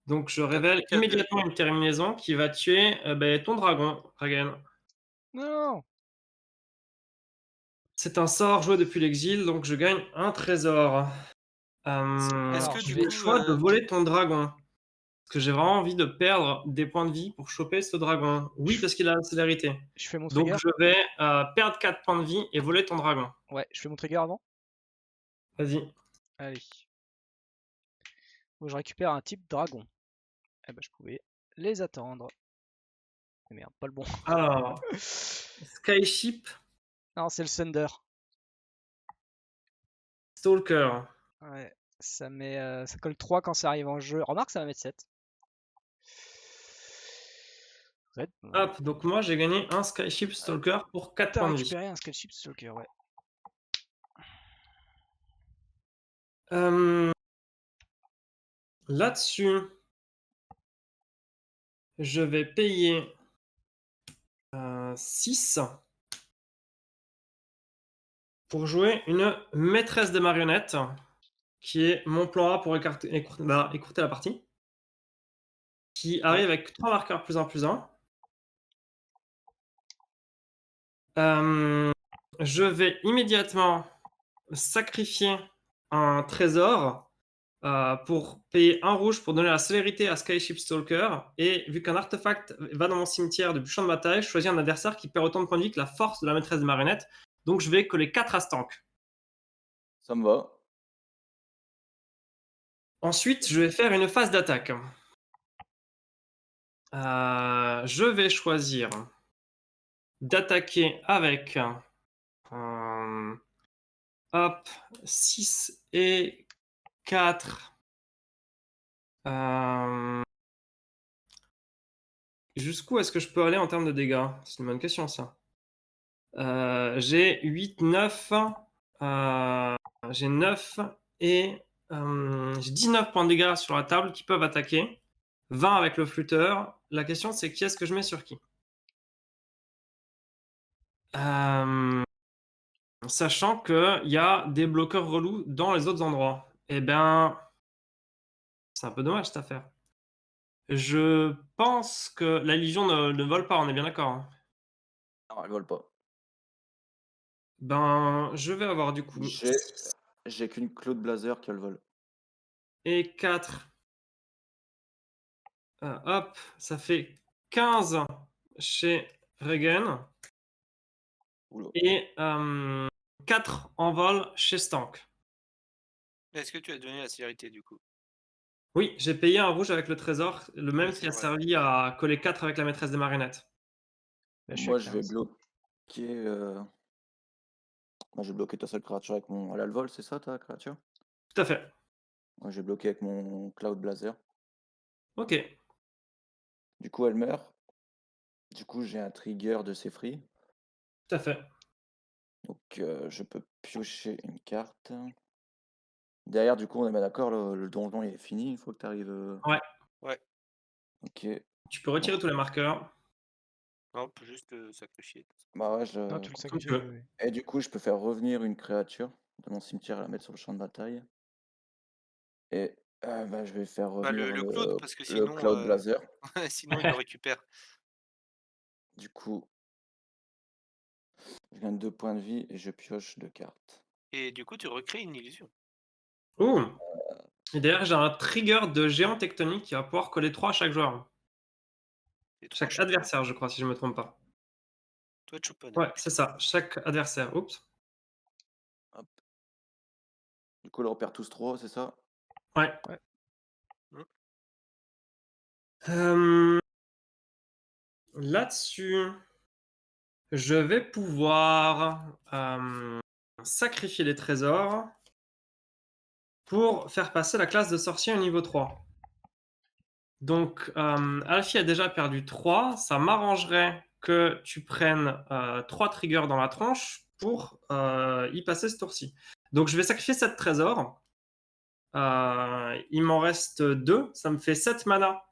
Speaker 3: Donc je
Speaker 2: Tu
Speaker 3: révèle
Speaker 2: plus qu'à 2.
Speaker 3: immédiatement une terminaison qui va tuer, ton dragon, Dragon.
Speaker 1: Non!
Speaker 3: C'est un sort joué depuis l'exil, donc je gagne un trésor.
Speaker 2: Est-ce
Speaker 1: Alors,
Speaker 2: que
Speaker 1: je
Speaker 3: J'ai
Speaker 2: du
Speaker 3: le
Speaker 1: vais.
Speaker 2: coup,
Speaker 3: choix de voler ton dragon. Parce que j'ai vraiment envie de perdre des points de vie pour choper ce dragon. Oui, parce qu'il a la célérité.
Speaker 1: Je fais mon
Speaker 3: Donc
Speaker 1: trigger?
Speaker 3: je vais, perdre 4 points de vie et voler ton dragon.
Speaker 1: Ouais, je fais mon trigger avant?
Speaker 3: Vas-y.
Speaker 1: Allez. Faut que je récupère un type dragon. Eh ben, je pouvais les attendre. Mais merde, pas le bon.
Speaker 3: Alors, Skyship
Speaker 1: Non, c'est le Thunder.
Speaker 3: Stalker.
Speaker 1: Ouais, ça colle 3 quand ça arrive en jeu. Remarque, ça va mettre 7. Ouais,
Speaker 3: Hop, donc moi j'ai gagné un Skyship Stalker pour 4
Speaker 1: t'as
Speaker 3: points de vie.
Speaker 1: récupéré un Skullship Stalker, ouais.
Speaker 3: Là-dessus, je vais payer 6 pour jouer une maîtresse des marionnettes, qui est mon plan A pour écourter la partie, qui
Speaker 1: Ouais.
Speaker 3: arrive avec 3 marqueurs +1/+1. Je vais immédiatement sacrifier un trésor pour payer 1 rouge pour donner la célérité à Skyship Stalker. Et vu qu'un artefact va dans mon cimetière depuis le champ de bataille, je choisis un adversaire qui perd autant de points de vie que la force de la maîtresse des marionnettes. Donc je vais coller 4 à ce tank.
Speaker 4: Ça me va.
Speaker 3: Ensuite, je vais faire une phase d'attaque. Je vais choisir d'attaquer avec hop, 6 et 4. Jusqu'où est-ce que je peux aller en termes de dégâts? C'est une bonne question ça. J'ai 8, 9, j'ai 9 et j'ai 19 points de dégâts sur la table qui peuvent attaquer. 20 avec le flûteur. La question c'est qui est-ce que je mets sur qui? Sachant qu'il y a des bloqueurs relous dans les autres endroits. Eh bien, c'est un peu dommage cette affaire. Je pense que la Légion ne vole pas, on est bien d'accord, hein?
Speaker 4: Non, elle vole pas.
Speaker 3: Ben, je vais avoir du coup
Speaker 4: J'ai
Speaker 3: 6
Speaker 4: j'ai qu'une Cloud Blazer qui a le vol.
Speaker 3: et 4. Hop, ça fait 15 chez Regen
Speaker 4: Oula.
Speaker 3: et 4 en vol chez Stank.
Speaker 2: Est-ce que tu as donné la célérité du coup?
Speaker 3: Oui, j'ai payé un rouge avec le trésor, le même
Speaker 2: Oui,
Speaker 3: qui
Speaker 2: c'est
Speaker 3: a
Speaker 2: vrai.
Speaker 3: servi à coller 4 avec la maîtresse des marionnettes.
Speaker 1: Là, je suis à
Speaker 4: Moi, je vais
Speaker 1: 15.
Speaker 4: bloquer. Moi, j'ai bloqué ta seule créature avec mon. Elle a le vol, c'est ça ta créature?
Speaker 3: Tout à fait.
Speaker 4: Moi, j'ai bloqué avec mon Cloud Blazer.
Speaker 3: Ok,
Speaker 4: Du coup, elle meurt. Du coup, j'ai un trigger de ses free.
Speaker 3: tout à fait.
Speaker 4: Donc, je peux piocher une carte. Derrière, du coup, on est bien d'accord, le donjon il est fini une fois que tu arrives.
Speaker 3: Ouais,
Speaker 2: Ouais.
Speaker 4: Ok.
Speaker 3: tu peux retirer tous les marqueurs,
Speaker 2: Non, on peut juste sacrifier.
Speaker 4: Bah ouais,
Speaker 1: Non, tu le
Speaker 3: comme tu
Speaker 1: sacrifies,
Speaker 3: veux.
Speaker 1: oui, oui.
Speaker 4: Et du coup, je peux faire revenir une créature de mon cimetière et la mettre sur le champ de bataille. Et bah, je vais faire
Speaker 2: Bah,
Speaker 4: revenir
Speaker 2: le Cloud, parce que
Speaker 4: le
Speaker 2: sinon,
Speaker 4: Cloud Blazer.
Speaker 2: sinon il le récupère.
Speaker 4: Du coup, je gagne 2 points de vie et je pioche 2 cartes.
Speaker 2: Et du coup, tu recrées une illusion.
Speaker 3: Ouh. Et d'ailleurs, j'ai un trigger de géant tectonique qui va pouvoir coller 3 à chaque joueur.
Speaker 2: Et 3
Speaker 3: Chaque
Speaker 2: chaque joueur.
Speaker 3: adversaire, je crois, si je me trompe pas.
Speaker 2: Toi, Chopin.
Speaker 3: Ouais, c'est ça, chaque adversaire. Oups.
Speaker 4: Hop. Du coup, là, on perd tous 3, c'est ça?
Speaker 3: Ouais.
Speaker 1: Ouais.
Speaker 3: Là-dessus, je vais pouvoir sacrifier les trésors pour faire passer la classe de sorcier au niveau 3. Donc, Alfie a déjà perdu 3. Ça m'arrangerait que tu prennes 3 triggers dans la tronche pour y passer ce tour-ci. Donc, je vais sacrifier 7 trésors. Il m'en reste 2. Ça me fait 7 mana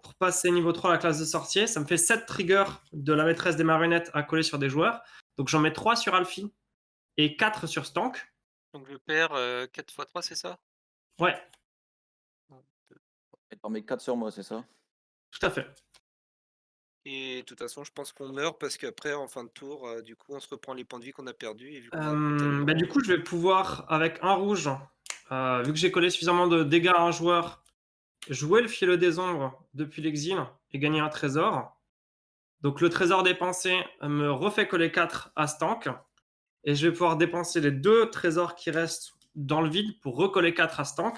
Speaker 3: pour passer niveau 3 à la classe de sorcier. Ça me fait 7 triggers de la maîtresse des marionnettes à coller sur des joueurs. Donc, j'en mets 3 sur Alfie et 4 sur Stank.
Speaker 2: Donc je perds 4 x 3, c'est ça?
Speaker 3: Ouais,
Speaker 4: Et t'en mets 4 sur moi, c'est ça?
Speaker 3: tout à fait.
Speaker 2: Et de toute façon, je pense qu'on meurt parce qu'après, en fin de tour, du coup, on se reprend les points de vie qu'on a perdus. Et vu qu'on a totalement...
Speaker 3: Du coup, je vais pouvoir, avec un rouge, vu que j'ai collé suffisamment de dégâts à un joueur, jouer le filet des ombres depuis l'exil et gagner un trésor. Donc le trésor dépensé me refait coller 4 à Stank. Et je vais pouvoir dépenser les 2 trésors qui restent dans le vide pour recoller 4 à Stank.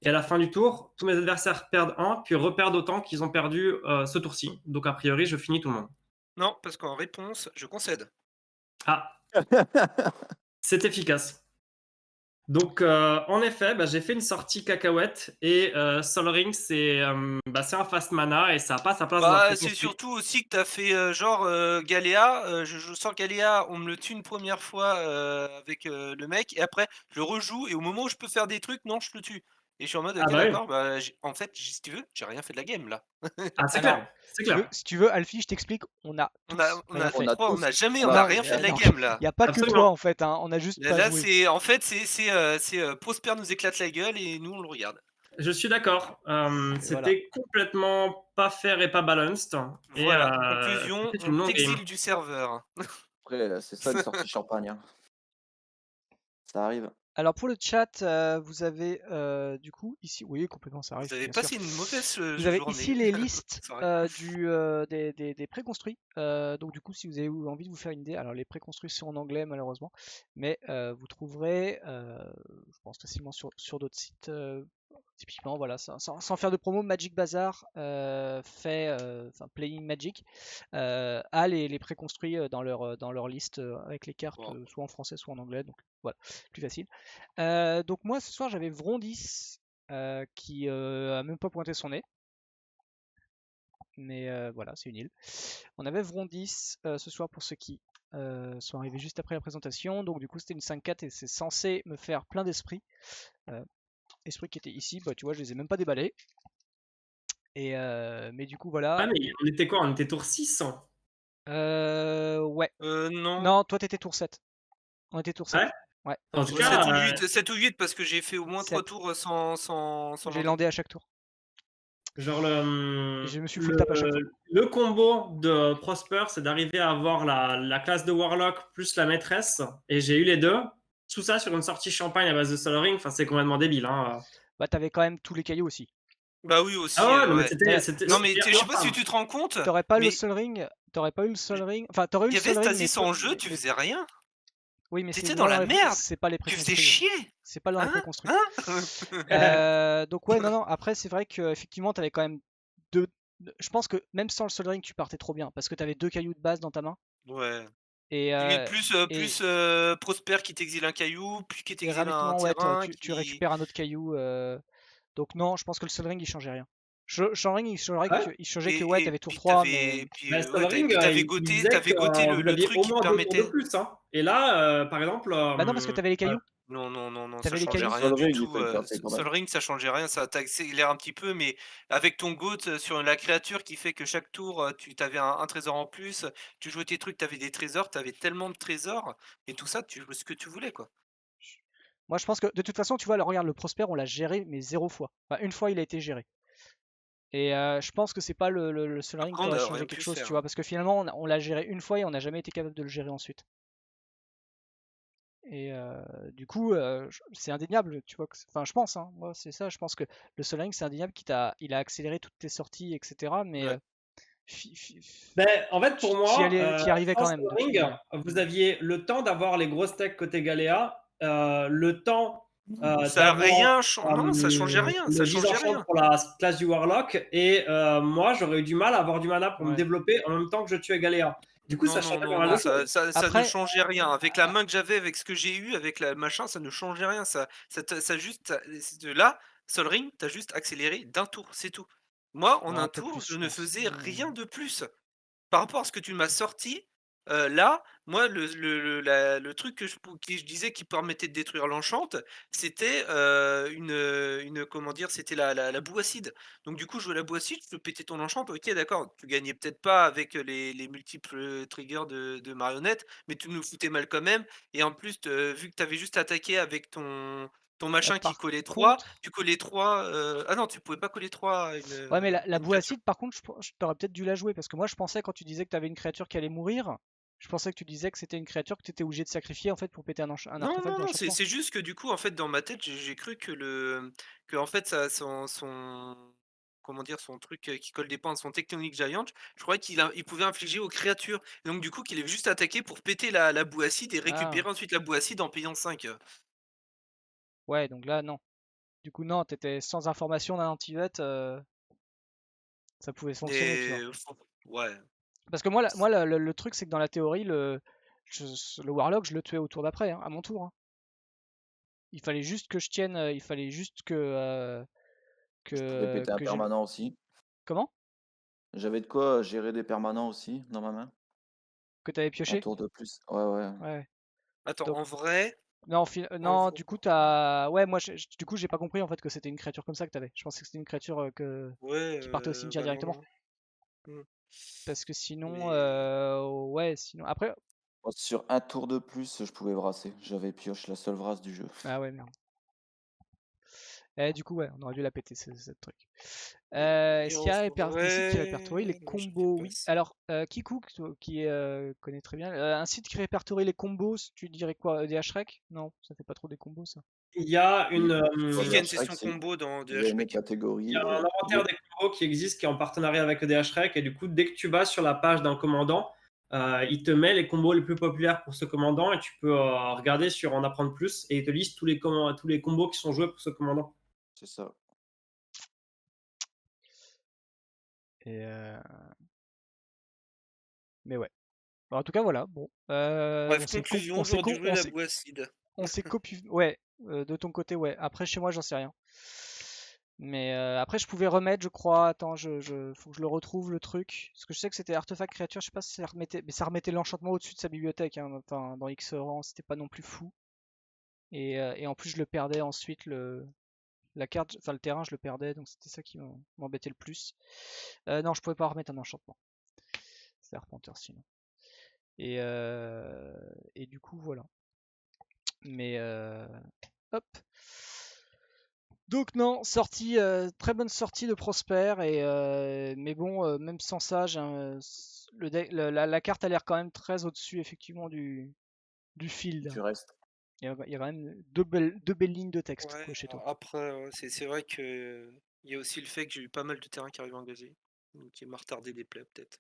Speaker 3: Et à la fin du tour, tous mes adversaires perdent 1, puis reperdent autant qu'ils ont perdu ce tour-ci. Donc a priori, je finis tout le monde.
Speaker 2: Non, parce qu'en réponse, je concède.
Speaker 3: Ah, c'est efficace. Donc, en effet, j'ai fait une sortie cacahuète et Sol Ring, c'est un fast mana et ça n'a pas sa place dans un
Speaker 2: Bah, c'est
Speaker 3: préconstruit.
Speaker 2: surtout aussi que tu as fait genre Galéa. Je sors Galéa, on me le tue une première fois avec le mec, et après, je le rejoue, et au moment où je peux faire des trucs, non, je le tue. Et je suis en mode,
Speaker 3: Ah
Speaker 2: ok,
Speaker 3: bah oui,
Speaker 2: d'accord, bah, en fait, si tu veux, j'ai rien fait de la game là.
Speaker 3: ah, c'est
Speaker 1: Alors,
Speaker 3: clair, c'est clair.
Speaker 1: si tu veux, Alfie, je t'explique, on a
Speaker 2: On a,
Speaker 1: tous
Speaker 2: on
Speaker 1: rien
Speaker 2: a,
Speaker 4: On
Speaker 1: fait.
Speaker 4: a
Speaker 2: on a
Speaker 4: tous.
Speaker 2: jamais,
Speaker 4: On
Speaker 2: on a
Speaker 4: a,
Speaker 2: rien fait de la
Speaker 1: Non,
Speaker 2: game
Speaker 1: il
Speaker 2: là.
Speaker 1: n'y a pas que
Speaker 3: Absolument.
Speaker 1: toi en fait, hein, on a juste pas
Speaker 2: Là,
Speaker 1: joué.
Speaker 2: c'est en fait, c'est Prosper nous éclate la gueule et nous on le regarde.
Speaker 3: Je suis d'accord.
Speaker 1: Et voilà.
Speaker 3: C'était complètement pas fair et pas balanced. Et
Speaker 2: Voilà. Conclusion,
Speaker 3: c'était
Speaker 2: on
Speaker 3: une longue game.
Speaker 2: t'exile du serveur.
Speaker 4: Après, c'est ça une sortie champagne, hein. Ça arrive.
Speaker 1: Alors pour le chat, vous avez du coup ici, oui complètement ça arrive
Speaker 2: Vous avez
Speaker 1: bien sûr.
Speaker 2: passé une mauvaise
Speaker 1: Vous avez
Speaker 2: journée.
Speaker 1: ici les listes
Speaker 2: Soirée.
Speaker 1: des préconstruits. Donc du coup si vous avez envie de vous faire une idée, alors les préconstruits sont en anglais malheureusement, mais vous trouverez, je pense facilement sur d'autres sites Typiquement, voilà, sans faire de promo, Magic Bazar Playing Magic a les préconstruits dans leur liste avec les cartes,
Speaker 2: Wow.
Speaker 1: soit en français, soit en anglais, donc voilà, plus facile. Donc moi, ce soir, j'avais Vrondis qui a même pas pointé son nez. Mais voilà, c'est une île. On avait Vrondis ce soir pour ceux qui sont arrivés juste après la présentation. Donc du coup, c'était une 5-4 et c'est censé me faire plein d'esprits. Esprits qui étaient ici, bah tu vois, je les ai même pas déballés. Et mais du coup, voilà.
Speaker 3: Ah, mais on était quoi? On était tour 6.
Speaker 1: Ouais.
Speaker 2: Non.
Speaker 1: Non, toi t'étais tour 7. On était tour 7.
Speaker 3: Ouais.
Speaker 1: Ouais.
Speaker 3: En tout
Speaker 2: Ouais,
Speaker 3: cas,
Speaker 2: 7 ou 8 parce que j'ai fait au moins 3
Speaker 1: 7.
Speaker 2: tours sans
Speaker 1: J'ai
Speaker 2: lander.
Speaker 1: landé à chaque tour.
Speaker 3: genre
Speaker 1: Et je me suis full tap à chaque fois.
Speaker 3: le combo de Prosper, c'est d'arriver à avoir la classe de Warlock plus la maîtresse. Et j'ai eu les deux. Tout ça sur une sortie champagne à base de Sol Ring. Enfin, c'est complètement débile. Hein.
Speaker 1: Bah t'avais quand même tous les cailloux aussi.
Speaker 2: Bah oui aussi.
Speaker 3: Ah ouais, non, mais
Speaker 2: ouais.
Speaker 3: c'était.
Speaker 2: Non mais
Speaker 3: c'était
Speaker 2: je sais pas si
Speaker 3: infâme.
Speaker 2: tu te rends compte,
Speaker 1: T'aurais pas
Speaker 2: mais
Speaker 1: le Sol Ring. T'aurais pas eu le Sol Ring. Enfin, t'aurais eu
Speaker 2: il
Speaker 1: le
Speaker 2: y avait
Speaker 1: Sol Ring, mais
Speaker 2: Stasis en jeu, tu faisais rien.
Speaker 1: oui, mais c'est
Speaker 2: T'étais dans la merde.
Speaker 1: c'est pas les
Speaker 2: Tu faisais
Speaker 1: préconstruits.
Speaker 2: chier.
Speaker 1: C'est pas dans les
Speaker 2: Hein
Speaker 1: préconstruits.
Speaker 2: Hein
Speaker 1: Donc ouais, non. Après, c'est vrai que effectivement, t'avais quand même deux. Je pense que même sans le Sol Ring, tu partais trop bien parce que t'avais deux cailloux de base dans ta main.
Speaker 2: Ouais.
Speaker 1: Et,
Speaker 2: Limite
Speaker 1: euh,
Speaker 2: plus Prosper qui t'exile un caillou, puis qui
Speaker 1: et
Speaker 2: t'exile un
Speaker 1: rapidement, ouais,
Speaker 2: terrain,
Speaker 1: tu
Speaker 2: qui...
Speaker 1: récupères un autre caillou. Donc non, je pense que le Sol Ring, il changeait rien. Sol Ring,
Speaker 3: Ouais.
Speaker 1: il changeait que ouais, t'avais tour 3, mais
Speaker 2: puis,
Speaker 3: Ben,
Speaker 2: ouais,
Speaker 3: Ring,
Speaker 2: puis t'avais
Speaker 3: il
Speaker 2: goté,
Speaker 3: disait que vous
Speaker 2: le
Speaker 3: aviez
Speaker 2: truc
Speaker 3: au
Speaker 2: qui te
Speaker 3: moins 2 tours de
Speaker 2: permettait.
Speaker 3: plus. Hein. Et là, par exemple.
Speaker 1: bah non, parce que t'avais les cailloux.
Speaker 2: Non, ça
Speaker 1: T'avais les
Speaker 2: changeait
Speaker 1: cailloux.
Speaker 2: rien
Speaker 4: Sol
Speaker 2: du
Speaker 4: Ring, il
Speaker 2: tout.
Speaker 4: faut le casser quand
Speaker 2: Sol
Speaker 4: même.
Speaker 2: Ring, ça changeait rien, ça t'accélère un petit peu, mais avec ton GOAT sur la créature qui fait que chaque tour, tu avais un trésor en plus, tu jouais tes trucs, t'avais des trésors, t'avais tellement de trésors, et tout ça, tu jouais ce que tu voulais, quoi.
Speaker 1: Moi, je pense que de toute façon, tu vois, regarde, le Prosper, on l'a géré, mais 0 fois. Enfin, une fois, il a été géré. Et je pense que c'est pas le Sol Ring
Speaker 2: Après,
Speaker 1: qui
Speaker 2: on
Speaker 1: aurait
Speaker 2: a
Speaker 1: changé
Speaker 2: rien
Speaker 1: quelque
Speaker 2: pu
Speaker 1: chose, tu
Speaker 2: faire.
Speaker 1: vois, parce que finalement, on l'a géré une fois et on n'a jamais été capable de le gérer ensuite. Et du coup, c'est indéniable, tu vois. Enfin, je pense, hein, moi, c'est ça. Je pense que le Sol Ring, c'est indéniable il a accéléré toutes tes sorties, etc. Mais
Speaker 2: Ouais.
Speaker 3: Ben, en fait, pour moi,
Speaker 1: t'y arrivais
Speaker 3: sans
Speaker 1: quand même.
Speaker 3: Sol Ring, vous aviez le temps d'avoir les grosses techs côté Galéa, le temps
Speaker 2: Ça a
Speaker 3: d'avoir
Speaker 2: rien changé. Non, ça changeait rien, ça
Speaker 3: le Vis
Speaker 2: changeait
Speaker 3: Enchant
Speaker 2: rien.
Speaker 3: pour la classe du Warlock. Et moi, j'aurais eu du mal à avoir du mana pour me
Speaker 1: Ouais.
Speaker 3: développer en même temps que je tuais Galéa. Du coup, ça changeait pas mal de choses.
Speaker 2: ça ne
Speaker 1: Après,
Speaker 2: changeait rien. Avec la main que j'avais, avec ce que j'ai eu, avec la machin, ça ne changeait rien. Ça juste, là, Sol Ring, t'as juste accéléré d'un tour, c'est tout. Moi, en
Speaker 1: ouais,
Speaker 2: un
Speaker 1: peut-être
Speaker 2: tour,
Speaker 1: plus,
Speaker 2: je
Speaker 1: je
Speaker 2: ne
Speaker 1: pense.
Speaker 2: faisais rien de plus. Par rapport à ce que tu m'as sorti, là, moi, le truc que je disais qui permettait de détruire l'enchante, c'était comment dire, c'était la boue acide. Donc, du coup, jouer la boue acide, je peux péter ton enchante, ok, d'accord, tu gagnais peut-être pas avec les multiples triggers de marionnettes, mais tu nous foutais mal quand même. Et en plus, vu que tu avais juste attaqué avec ton machin qui
Speaker 1: Par
Speaker 2: collait 3,
Speaker 1: contre,
Speaker 2: tu collais 3. Ah non, tu pouvais pas coller 3 à
Speaker 1: ouais, mais
Speaker 2: à
Speaker 1: la
Speaker 2: une
Speaker 1: boue
Speaker 2: créature.
Speaker 1: acide, par contre, je t'aurais peut-être dû la jouer parce que moi, je pensais quand tu disais que tu avais une créature qui allait mourir, je pensais que tu disais que c'était une créature que tu étais obligé de sacrifier en fait pour péter un
Speaker 2: Non,
Speaker 1: artefact
Speaker 2: non, non,
Speaker 1: d'enchantement.
Speaker 2: c'est juste que du coup, en fait, dans ma tête, j'ai cru que en fait, ça, comment dire, son truc qui colle des points, son Tectonic Giant, je croyais il pouvait infliger aux créatures. Et donc, du coup, qu'il est juste attaqué pour péter la boue acide et
Speaker 1: Ah,
Speaker 2: récupérer ensuite la boue acide en payant 5.
Speaker 1: ouais, donc là, non. Du coup, non, t'étais sans information d'un anti-vet, ça pouvait fonctionner, tu vois.
Speaker 2: Et ouais.
Speaker 1: Parce que moi, le truc, c'est que dans la théorie, le Warlock, je le tuais au tour d'après, hein, à mon tour. Hein. Il fallait juste que je tienne, il fallait juste
Speaker 4: Je pouvais péter un
Speaker 1: que je...
Speaker 4: permanent aussi.
Speaker 1: Comment?
Speaker 4: J'avais de quoi gérer des permanents aussi dans ma main.
Speaker 1: Que t'avais
Speaker 4: Un
Speaker 1: pioché?
Speaker 4: tour de plus. Ouais, ouais.
Speaker 1: Ouais.
Speaker 2: Attends,
Speaker 1: Donc,
Speaker 2: en vrai,
Speaker 1: non,
Speaker 2: en
Speaker 1: non,
Speaker 2: vrai,
Speaker 1: du coup, t'as... Ouais, moi, du coup, j'ai pas compris, en fait, que c'était une créature comme ça que t'avais. Je pensais que c'était une créature
Speaker 2: ouais,
Speaker 1: qui partait au cimetière
Speaker 2: bah non,
Speaker 1: directement.
Speaker 2: non. Hmm.
Speaker 1: Parce que sinon,
Speaker 2: Mais
Speaker 1: ouais, sinon... Après...
Speaker 4: Moi, sur un tour de plus, je pouvais brasser. J'avais pioche la seule vrasse du jeu.
Speaker 1: Ah ouais, merde. Du coup, ouais, on aurait dû la péter, ce truc.
Speaker 2: et
Speaker 1: Est-ce
Speaker 2: en
Speaker 1: qu'il y a des sites qui répertorient les
Speaker 2: vrai, je sais
Speaker 1: combos?
Speaker 2: pas
Speaker 1: Oui.
Speaker 2: si.
Speaker 1: Alors, Kiku, qui connaît très bien, un site qui répertorie les combos, tu dirais quoi? EDH Rec? Non, ça fait pas trop des combos, ça.
Speaker 3: Il y a
Speaker 4: Oui.
Speaker 2: Je
Speaker 4: Sur
Speaker 2: sais qu'il y a
Speaker 4: des
Speaker 2: une
Speaker 4: hashtags,
Speaker 2: session combo dans
Speaker 4: il y a
Speaker 2: DH
Speaker 4: une
Speaker 2: Rec.
Speaker 3: Il y
Speaker 4: catégorie.
Speaker 3: a un inventaire des combos qui existe, qui est en partenariat avec EDH Rec. Et du coup, dès que tu vas sur la page d'un commandant, il te met les combos les plus populaires pour ce commandant et tu peux regarder sur en apprendre plus et il te liste tous les combos qui sont joués pour ce commandant.
Speaker 4: C'est ça.
Speaker 1: Et, mais ouais. Bon, en tout cas, voilà. Bon,
Speaker 2: Bref, conclusion, j'aurais dû jouer la boue acide.
Speaker 1: on s'est copié. Ouais, de ton côté, ouais. Après, chez moi, j'en sais rien. Mais après, je pouvais remettre, je crois. Attends, faut que je le retrouve le truc. Parce que je sais que c'était artefact créature. Je sais pas si ça remettait, mais ça remettait l'enchantement au-dessus de sa bibliothèque. Hein. Enfin, dans X-Rang, c'était pas non plus fou. Et en plus, je le perdais ensuite la carte, enfin le terrain, je le perdais, donc c'était ça qui m'embêtait le plus. Non, je pouvais pas remettre un enchantement. C'est Arpenteur sinon. Et du coup, voilà. Mais hop. Donc non, sortie, très bonne sortie de Prosper mais bon, même sans ça, la carte a l'air quand même très au-dessus effectivement du field.
Speaker 4: Tu restes.
Speaker 1: Il y a quand même deux belles lignes de texte
Speaker 2: Ouais,
Speaker 1: quoi, chez toi.
Speaker 2: après, c'est vrai que il y a aussi le fait que j'ai eu pas mal de terrains qui arrivent en gazé, donc qui m'a retardé des plays peut-être.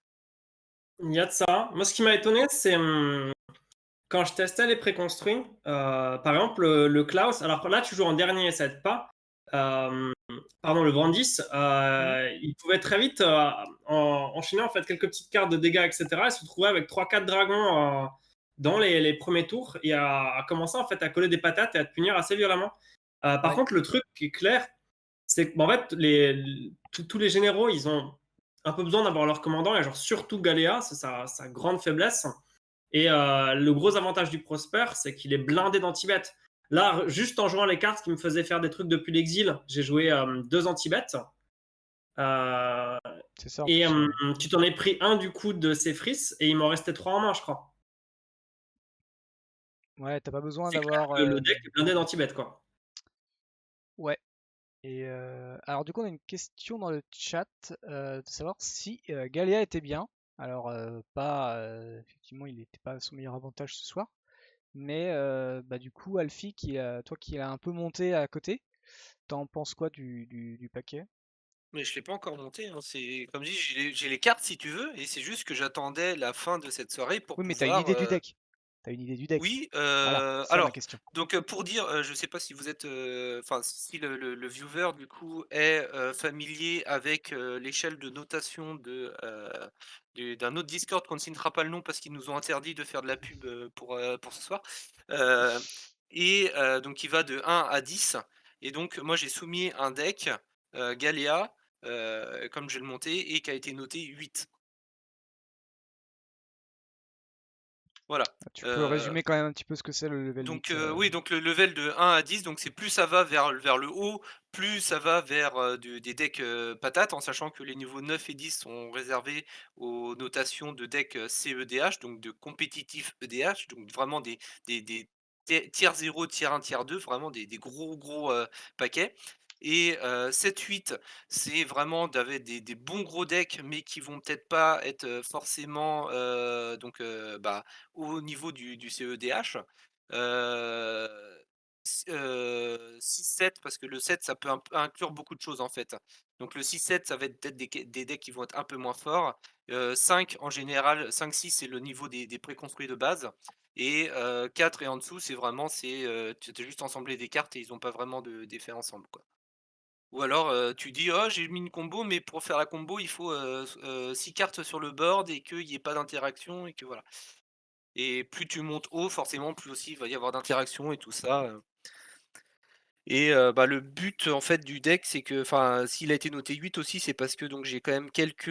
Speaker 3: Il y a de ça. Moi, ce qui m'a étonné, c'est quand je testais les préconstruits, par exemple, le Klaus. Alors là, tu joues en dernier, ça aide pas. Pardon, le Brandis, il pouvait très vite enchaîner en fait quelques petites cartes de dégâts, etc. Et se retrouver avec 3-4 dragons dans les premiers tours et à commencer en fait à coller des patates et à te punir assez violemment. Par
Speaker 1: Ouais.
Speaker 3: contre, le truc qui est clair, c'est que en fait, tous les généraux, ils ont un peu besoin d'avoir leur commandant, et genre surtout Galéa, c'est sa grande faiblesse. Et le gros avantage du Prosper, c'est qu'il est blindé d'anti-bêtes. Là, juste en jouant les cartes qui me faisaient faire des trucs depuis l'exil, j'ai joué 2 anti-bêtes.
Speaker 1: C'est ça en
Speaker 3: Et
Speaker 1: plus.
Speaker 3: tu t'en es pris un du coup de ces frisses, et il m'en restait 3 en main, je crois.
Speaker 1: Ouais, t'as pas besoin
Speaker 3: C'est clair
Speaker 1: d'avoir.
Speaker 3: que le deck est blindé d'anti-bêtes, quoi.
Speaker 1: Ouais. Et alors du coup, on a une question dans le chat de savoir si Galéa était bien. Alors pas, effectivement, il n'était pas à son meilleur avantage ce soir. Mais bah du coup, Alfie, toi qui l'as un peu monté à côté, t'en penses quoi du paquet?
Speaker 2: Mais je l'ai pas encore monté, hein, c'est comme dit, j'ai les cartes si tu veux, et c'est juste que j'attendais la fin de cette soirée pour
Speaker 1: Oui, mais t'as une
Speaker 2: pouvoir,
Speaker 1: idée du deck. T'as une idée du deck.
Speaker 2: oui,
Speaker 1: Voilà, c'est ça ma
Speaker 2: alors,
Speaker 1: question.
Speaker 2: donc, pour dire, je sais pas si vous êtes, enfin, si le viewer, du coup, est, familier avec, l'échelle de notation d'un autre Discord qu'on ne signera pas le nom parce qu'ils nous ont interdit de faire de la pub, pour ce soir. Heu donc il va de 1 à 10, et donc moi j'ai soumis un deck, Galéa, comme je vais le monter, et qui a été noté 8. Voilà.
Speaker 1: Tu peux résumer quand même un petit peu ce que c'est le level
Speaker 2: Donc
Speaker 1: 8.
Speaker 2: oui, donc le level de 1 à 10, donc c'est plus ça va vers le haut, plus ça va vers, des decks, patates, en sachant que les niveaux 9 et 10 sont réservés aux notations de decks, CEDH, donc de compétitif EDH, donc vraiment des tiers 0, tiers 1, tiers 2, vraiment des gros, paquets. Et 7-8, c'est vraiment des bons gros decks, mais qui vont peut-être pas être, forcément, au niveau du CEDH. Heu, 6-7, parce que le 7 ça peut inclure beaucoup de choses en fait. Donc le 6-7 ça va être peut-être des decks qui vont être un peu moins forts. 5 en général, 5-6 c'est le niveau des préconstruits de base, et 4 et en dessous c'est vraiment tu as juste assemblé des cartes et ils ont pas vraiment d'effet ensemble, quoi. Ou alors, tu dis: «Oh, j'ai mis une combo, mais pour faire la combo il faut, 6 cartes sur le board et qu'il y ait pas d'interaction», et que voilà. Et plus tu montes haut, forcément, plus aussi il va y avoir d'interactions et tout ça, et le but, en fait, du deck, c'est que, enfin, s'il a été noté 8 aussi, c'est parce que donc j'ai quand même quelques,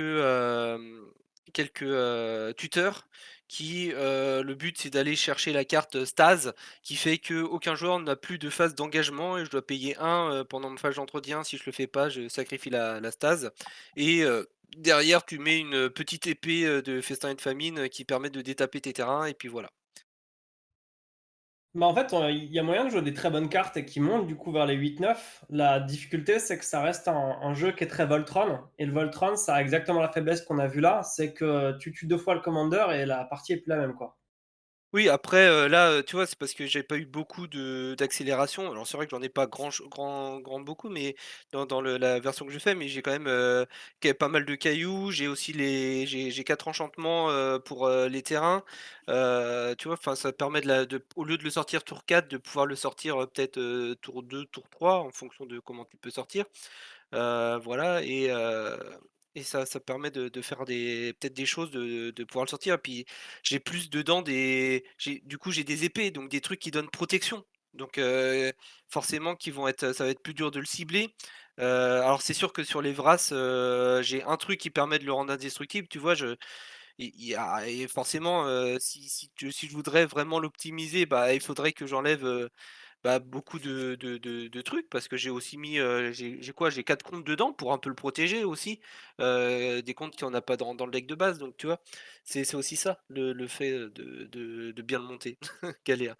Speaker 2: tuteurs qui, le but, c'est d'aller chercher la carte, Stase, qui fait qu'aucun joueur n'a plus de phase d'engagement, et je dois payer 1 pendant ma phase d'entretien. Si je le fais pas, je sacrifie la Stase, et derrière, tu mets une petite épée, de Festin et de Famine, qui permet de détaper tes terrains, et puis voilà.
Speaker 3: Bah, en fait, il y a moyen de jouer des très bonnes cartes et qui montent du coup vers les 8-9. La difficulté, c'est que ça reste un jeu qui est très Voltron. Et le Voltron, ça a exactement la faiblesse qu'on a vue là, c'est que tu tues 2 fois le commander et la partie est plus la même, quoi.
Speaker 2: Oui, après, là, tu vois, c'est parce que j'ai pas eu beaucoup d'accélération. Alors c'est vrai que j'en ai pas beaucoup, mais dans la version que je fais, mais j'ai quand même, pas mal de cailloux. J'ai aussi j'ai 4 enchantements, pour, les terrains. Tu vois? Enfin, ça permet au lieu de le sortir tour 4, de pouvoir le sortir, peut-être, tour 2, tour 3, en fonction de comment tu peux sortir. Voilà, et ça permet de faire peut-être des choses, de pouvoir le sortir. Puis j'ai plus dedans j'ai des épées, donc des trucs qui donnent protection. Donc forcément ça va être plus dur de le cibler. Alors c'est sûr que sur les Vras, j'ai un truc qui permet de le rendre indestructible, tu vois? Il y a et forcément, si je voudrais vraiment l'optimiser, bah, il faudrait que j'enlève, bah, beaucoup de trucs parce que j'ai aussi mis, j'ai quoi? J'ai 4 comptes dedans pour un peu le protéger aussi, des comptes qu'il y en a pas dans le deck de base, donc tu vois? C'est aussi ça le fait, de bien le monter, Galéa.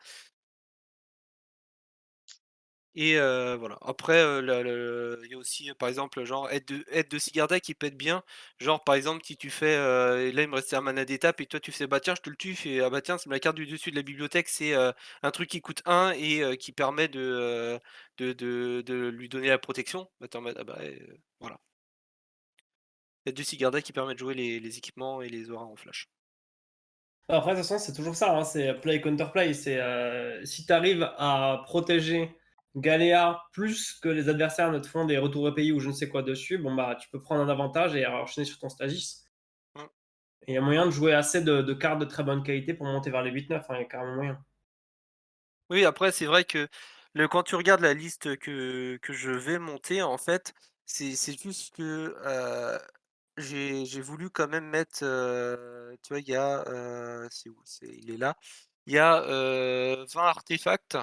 Speaker 2: Et voilà. Après, il y a aussi, par exemple, genre aide de Sigarda qui peut être bien. Genre, par exemple, si tu fais, là, il me restait un mana d'étape et toi, tu fais: «Bah, tiens, je te le tue». Fais: «Ah bah, tiens, c'est la carte du dessus de la bibliothèque, c'est, un truc qui coûte 1 et qui permet de lui donner la protection». Bah, tu es en mode: «Ah bah, ouais, voilà». Aide de Sigarda qui permet de jouer les équipements et les auras en flash.
Speaker 3: Après, de toute façon, c'est toujours ça, hein, c'est play counter play. C'est si tu arrives à protéger Galéa plus que les adversaires ne te font des retours EPI ou je ne sais quoi dessus, bon bah tu peux prendre un avantage et enchaîner sur ton Stagis.
Speaker 2: Mmh.
Speaker 3: Et il y a moyen de jouer assez de cartes de très bonne qualité pour monter vers les 8-9, hein, il y a carrément moyen.
Speaker 2: Oui, après, c'est vrai que quand tu regardes la liste que je vais monter, en fait, c'est juste que j'ai voulu quand même mettre, tu vois, il y a, c'est où? Il est là. Il y a 20 artefacts,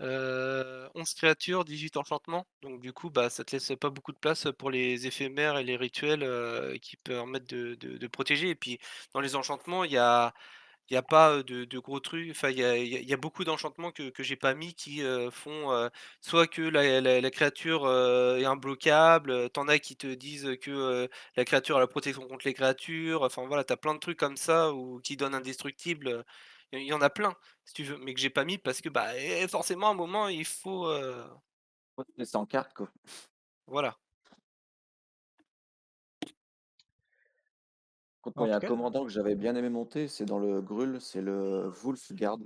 Speaker 2: 11 créatures, 18 enchantements. Donc, du coup, bah, ça te laisse pas beaucoup de place pour les éphémères et les rituels qui permettent de protéger. Et puis, dans les enchantements, il y a pas, de gros trucs, enfin il y a beaucoup d'enchantements que j'ai pas mis qui, font, soit que la créature, est imbloquable, tu as qui te disent que, la créature a la protection contre les créatures, enfin voilà, tu as plein de trucs comme ça ou qui donnent indestructible, il y en a plein, si tu veux, mais que j'ai pas mis parce que, bah, forcément à un moment il faut,
Speaker 4: Faut te laisser en carte, quoi.
Speaker 2: voilà.
Speaker 4: Contre
Speaker 1: En
Speaker 4: moi, il y a
Speaker 1: tout
Speaker 4: un
Speaker 1: cas,
Speaker 4: commandant que j'avais bien aimé monter, c'est dans le Grul, c'est le Wolfguard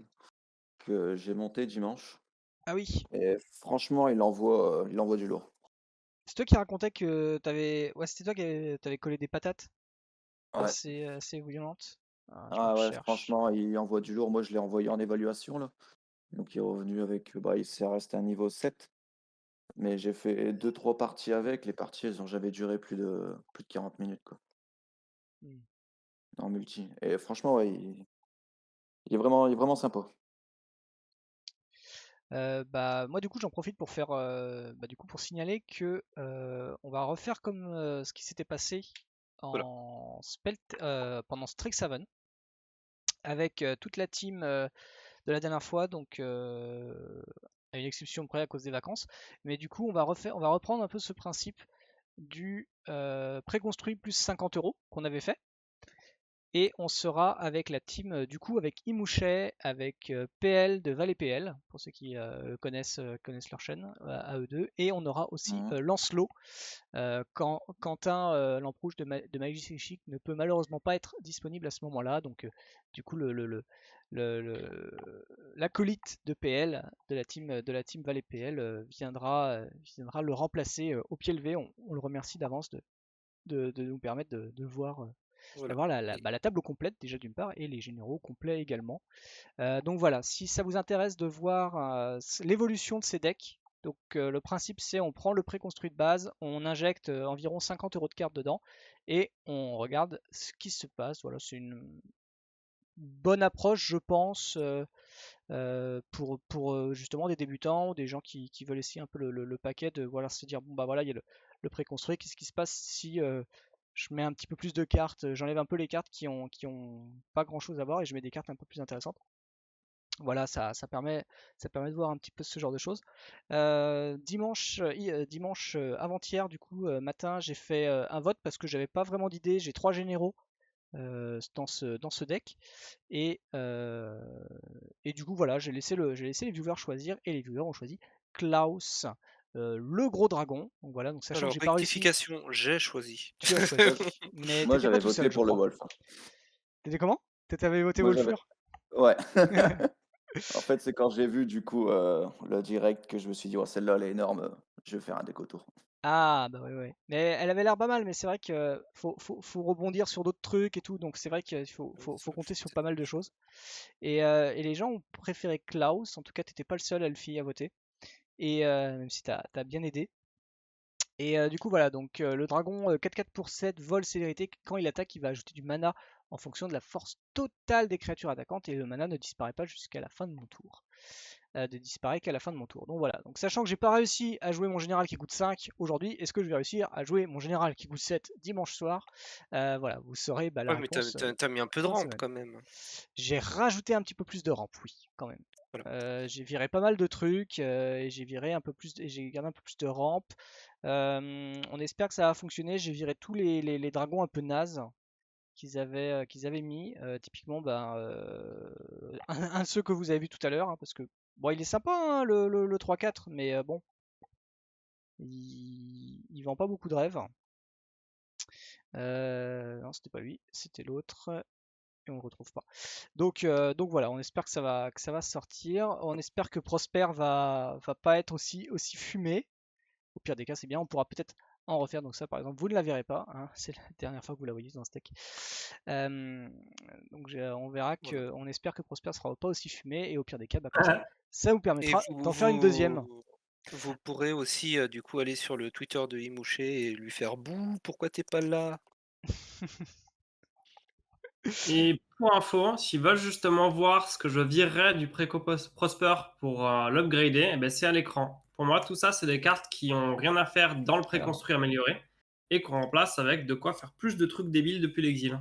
Speaker 4: que j'ai monté dimanche.
Speaker 1: ah oui,
Speaker 4: Et franchement, il envoie du lourd.
Speaker 1: c'est toi qui racontais que ouais, c'était toi qui t'avais collé des patates
Speaker 4: Ouais.
Speaker 1: assez violentes. Ah, je le
Speaker 4: Ah ouais,
Speaker 1: recherche.
Speaker 4: franchement, il envoie du lourd. Moi, je l'ai envoyé en évaluation, là. Donc, il est revenu avec, bah, il s'est resté à un niveau 7. Mais j'ai fait deux trois parties avec. Les parties, elles ont jamais duré plus de 40 minutes, quoi,
Speaker 1: Hmm.
Speaker 4: en multi. Et franchement, ouais, il est vraiment sympa.
Speaker 1: Bah moi du coup j'en profite pour faire bah, du coup pour signaler que on va refaire comme ce qui s'était passé
Speaker 2: Voilà.
Speaker 1: pendant Strixhaven avec toute la team de la dernière fois, donc à une exception près à cause des vacances. Mais du coup on va reprendre un peu ce principe du préconstruit plus 50 € qu'on avait fait. Et on sera avec la team, du coup, avec Imouchet, avec PL de Valais PL, pour ceux qui connaissent leur chaîne, à eux deux. Et on aura aussi
Speaker 4: Mhm.
Speaker 1: Lancelot, Quentin Lamprouge de Magic Chic ne peut malheureusement pas être disponible à ce moment-là. Donc, du coup, l'acolyte de PL, de la team Valais PL, viendra le remplacer au pied levé. On le remercie d'avance de nous permettre de voir
Speaker 2: Voilà.
Speaker 1: d'avoir la table complète déjà d'une part et les généraux complets également. Donc voilà, si ça vous intéresse de voir l'évolution de ces decks, donc le principe c'est on prend le préconstruit de base, on injecte environ 50 € de cartes dedans et on regarde ce qui se passe. Voilà, c'est une bonne approche je pense pour justement des débutants ou des gens qui veulent essayer un peu le paquet de voilà, se dire bon bah voilà il y a le préconstruit, qu'est-ce qui se passe si je mets un petit peu plus de cartes, j'enlève un peu les cartes qui ont pas grand chose à voir et je mets des cartes un peu plus intéressantes. Voilà, ça permet de voir un petit peu ce genre de choses. Dimanche avant-hier, du coup, matin, j'ai fait un vote parce que j'avais pas vraiment d'idée. J'ai trois généraux dans ce deck. Et du coup, voilà, j'ai laissé les viewers choisir et les viewers ont choisi Klaus, le gros dragon. Donc voilà, donc sachant que
Speaker 2: Alors
Speaker 1: j'ai pas réussi,
Speaker 2: rectification, j'ai choisi.
Speaker 1: tu as
Speaker 4: Moi,
Speaker 1: choisi. Mais
Speaker 4: moi,
Speaker 1: t'étais pas
Speaker 4: j'avais
Speaker 1: tout
Speaker 4: voté
Speaker 1: seul, je
Speaker 4: pour le
Speaker 1: crois.
Speaker 4: Wolf, hein.
Speaker 1: T'étais comment? T'avais voté
Speaker 4: Moi, j'avais.
Speaker 1: Wolfur?
Speaker 4: Ouais. En fait, c'est quand j'ai vu du coup le direct que je me suis dit, oh, celle-là, elle est énorme, je vais faire un déco tour.
Speaker 1: Ah, bah ouais. Mais elle avait l'air pas mal, mais c'est vrai que faut rebondir sur d'autres trucs et tout, donc c'est vrai qu'il faut compter sur pas mal de choses. Et les gens ont préféré Klaus, en tout cas, t'étais pas le seul Elfie à voter, et même si t'as bien aidé. Et du coup, voilà, donc le dragon 4-4 pour 7, vol, célérité, quand il attaque, il va ajouter du mana en fonction de la force totale des créatures attaquantes, et le mana ne disparaît pas jusqu'à la fin de mon tour. Ne disparaît qu'à la fin de mon tour. Donc voilà, donc sachant que j'ai pas réussi à jouer mon général qui coûte 5 aujourd'hui, est-ce que je vais réussir à jouer mon général qui coûte 7 dimanche soir? Voilà, vous saurez la
Speaker 2: Ouais, mais
Speaker 1: réponse
Speaker 2: t'as mis un peu de
Speaker 1: fin de
Speaker 2: rampe
Speaker 1: semaine.
Speaker 2: quand même.
Speaker 1: J'ai rajouté un petit peu plus de rampe, oui, quand même.
Speaker 2: Voilà.
Speaker 1: J'ai viré pas mal de trucs et j'ai viré un peu plus, et j'ai gardé un peu plus de rampe. On espère que ça va fonctionner. J'ai viré tous les dragons un peu nazes qu'ils avaient mis. Typiquement, un de ceux que vous avez vu tout à l'heure, hein, parce que bon, il est sympa hein, le 3-4, mais bon, il vend pas beaucoup de rêves. Non, c'était pas lui, c'était l'autre. Et on le retrouve pas. Donc voilà, on espère que ça va sortir. On espère que Prosper va pas être aussi fumé. Au pire des cas, c'est bien. On pourra peut-être en refaire. Donc ça, par exemple, vous ne la verrez pas. Hein, c'est la dernière fois que vous la voyez dans ce deck. Donc on verra
Speaker 2: Voilà.
Speaker 1: que, on espère que Prosper sera pas aussi fumé. Et au pire des cas, comme ça vous
Speaker 2: Et
Speaker 1: permettra d'en faire une deuxième.
Speaker 2: vous pourrez aussi du coup aller sur le Twitter de Imouché et lui faire bouh, pourquoi t'es pas là?
Speaker 3: Et pour info, s'ils veulent justement voir ce que je virerais du Préco Prosper pour l'upgrader, eh ben, c'est à l'écran. Pour moi, tout ça, c'est des cartes qui ont rien à faire dans le préconstruit amélioré et qu'on remplace avec de quoi faire plus de trucs débiles depuis l'exil.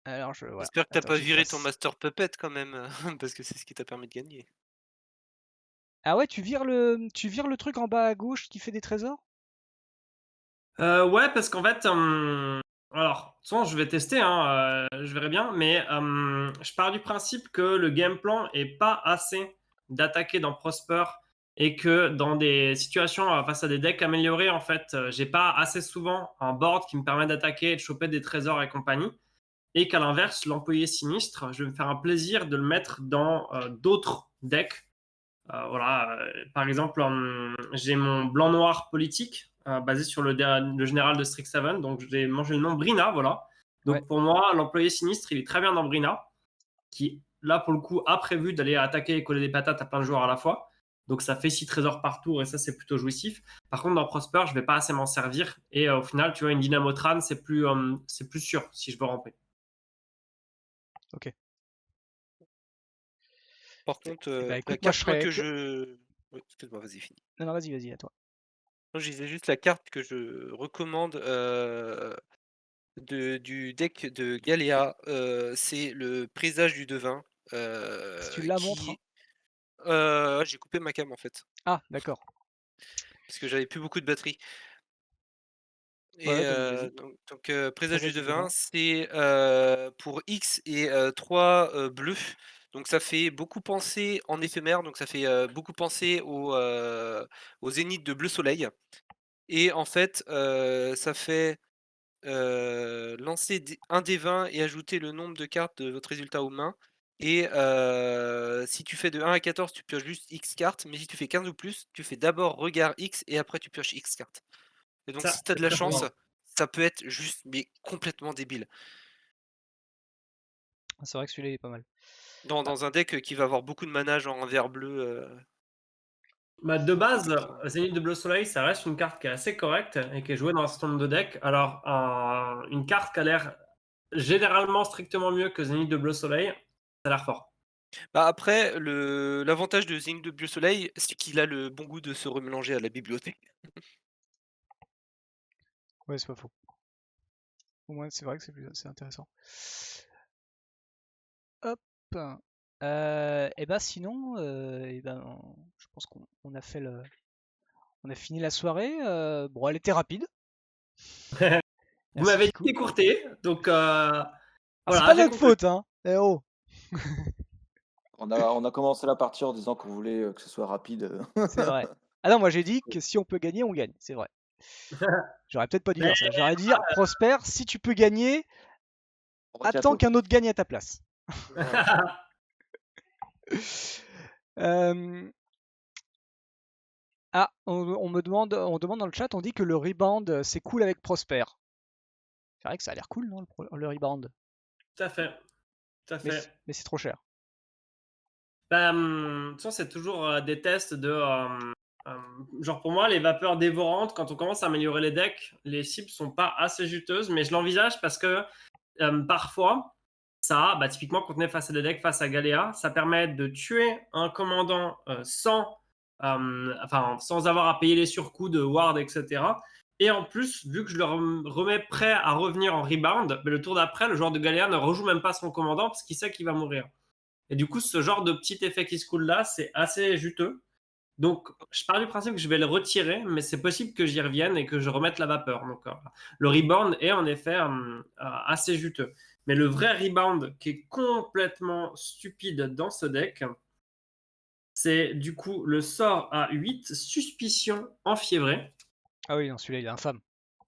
Speaker 1: Alors voilà.
Speaker 2: J'espère que t'as
Speaker 1: Attends,
Speaker 2: pas
Speaker 1: j'y
Speaker 2: viré ton
Speaker 1: passe.
Speaker 2: Master Puppet quand même, parce que c'est ce qui t'a permis de gagner.
Speaker 1: Ah ouais, tu vires le truc en bas à gauche qui fait des trésors?
Speaker 3: Ouais, parce qu'en fait, alors, de toute façon, je vais tester, hein, je verrai bien, mais je pars du principe que le game plan est pas assez d'attaquer dans Prosper et que dans des situations face à des decks améliorés, en fait, j'ai pas assez souvent un board qui me permet d'attaquer et de choper des trésors et compagnie. Et qu'à l'inverse, l'employé sinistre, je vais me faire un plaisir de le mettre dans d'autres decks. Voilà, par exemple, j'ai mon blanc-noir politique basé sur le général de Strixhaven. Donc, j'ai mangé le nom Brina, voilà.
Speaker 1: Ouais.
Speaker 3: Donc, pour moi, l'employé sinistre, il est très bien dans Brina, qui, là, pour le coup, a prévu d'aller attaquer et coller des patates à plein de joueurs à la fois. Donc, ça fait 6 trésors par tour et ça, c'est plutôt jouissif. Par contre, dans Prosper, je vais pas assez m'en servir. Et au final, tu vois, une Dynamotran, c'est plus sûr si je veux ramper.
Speaker 1: Ok.
Speaker 2: Par contre,
Speaker 1: Eh ben,
Speaker 2: la
Speaker 1: écoute, moi je
Speaker 2: carte moi
Speaker 1: serais.
Speaker 2: que je... Oui, excuse-moi, vas-y, fini.
Speaker 1: Non, non, vas-y, à toi.
Speaker 2: Non, je disais juste la carte que je recommande du deck de Galéa, c'est le Présage du Devin,
Speaker 1: Si tu la montres, hein.
Speaker 2: qui... j'ai coupé ma cam en fait,
Speaker 1: Ah, d'accord.
Speaker 2: parce que j'avais plus beaucoup de batterie. Et
Speaker 1: Ouais, vas-y.
Speaker 2: Présage du
Speaker 1: Présage du
Speaker 2: Devin,
Speaker 1: devin.
Speaker 2: c'est pour X et 3 bleus. Donc ça fait beaucoup penser en éphémère, donc ça fait beaucoup penser au Zénith de Bleu Soleil. Et en fait, ça fait lancer un des 20 et ajouter le nombre de cartes de votre résultat aux mains. Et si tu fais de 1 à 14, tu pioches juste X cartes. Mais si tu fais 15 ou plus, tu fais d'abord regard X et après tu pioches X cartes. Et donc
Speaker 3: Ça,
Speaker 2: si tu as
Speaker 3: c'est
Speaker 2: de la
Speaker 3: très
Speaker 2: chance,
Speaker 3: fort.
Speaker 2: ça peut être juste mais complètement débile.
Speaker 1: C'est vrai que celui-là il est pas mal.
Speaker 2: Dans un deck qui va avoir beaucoup de mana, genre un vert bleu.
Speaker 3: Bah, de base,
Speaker 2: Effectivement.
Speaker 3: Zénith de Bleu Soleil, ça reste une carte qui est assez correcte et qui est jouée dans un certain nombre de decks. Alors, une carte qui a l'air généralement strictement mieux que Zénith de Bleu Soleil, ça a l'air fort.
Speaker 2: Bah après, l'avantage de Zing de Bleu Soleil, c'est qu'il a le bon goût de se remélanger à la bibliothèque.
Speaker 1: Ouais, c'est pas faux. Au moins, c'est vrai que c'est intéressant. Hop. Et bah sinon, je pense qu'on a fini la soirée. Bon, elle était rapide.
Speaker 3: Vous
Speaker 1: Merci
Speaker 3: m'avez
Speaker 1: Kikou.
Speaker 3: écourté, donc
Speaker 1: Alors, c'est
Speaker 3: voilà,
Speaker 1: pas
Speaker 3: j'ai
Speaker 1: notre
Speaker 3: conclu.
Speaker 1: faute, hein. Eh oh.
Speaker 4: On a commencé la partie en disant qu'on voulait que ce soit rapide.
Speaker 1: C'est vrai. Ah non, moi j'ai dit que si on peut gagner, on gagne. C'est vrai. J'aurais peut-être pas dû
Speaker 3: Mais
Speaker 1: dire ça. J'aurais dit dire, Prosper, si tu peux gagner,
Speaker 4: Retiens
Speaker 1: attends
Speaker 4: tout.
Speaker 1: qu'un autre gagne à ta place.
Speaker 2: Voilà.
Speaker 1: Euh, Ah, on demande dans le chat, on dit que le rebound, c'est cool avec Prosper. C'est vrai que ça a l'air cool, non, le rebound?
Speaker 3: Tout à fait. Tout à fait.
Speaker 1: Mais c'est trop cher.
Speaker 3: Bah, de toute façon, c'est toujours des tests de. Genre, pour moi, les vapeurs dévorantes, quand on commence à améliorer les decks, les cibles sont pas assez juteuses, mais je l'envisage parce que parfois, ça, bah, typiquement, quand on est face à des decks, face à Galéa, ça permet de tuer un commandant sans avoir à payer les surcoûts de ward, etc. Et en plus, vu que je le remets prêt à revenir en rebound, bah, le tour d'après, le joueur de Galéa ne rejoue même pas son commandant parce qu'il sait qu'il va mourir. Et du coup, ce genre de petit effet qui se coule là, c'est assez juteux. Donc, je pars du principe que je vais le retirer, mais c'est possible que j'y revienne et que je remette la vapeur. Donc, le rebound est en effet assez juteux. Mais le vrai rebound qui est complètement stupide dans ce deck, c'est du coup le sort à 8, Suspicion enfiévrée.
Speaker 1: Ah oui, non, celui-là, il est infâme.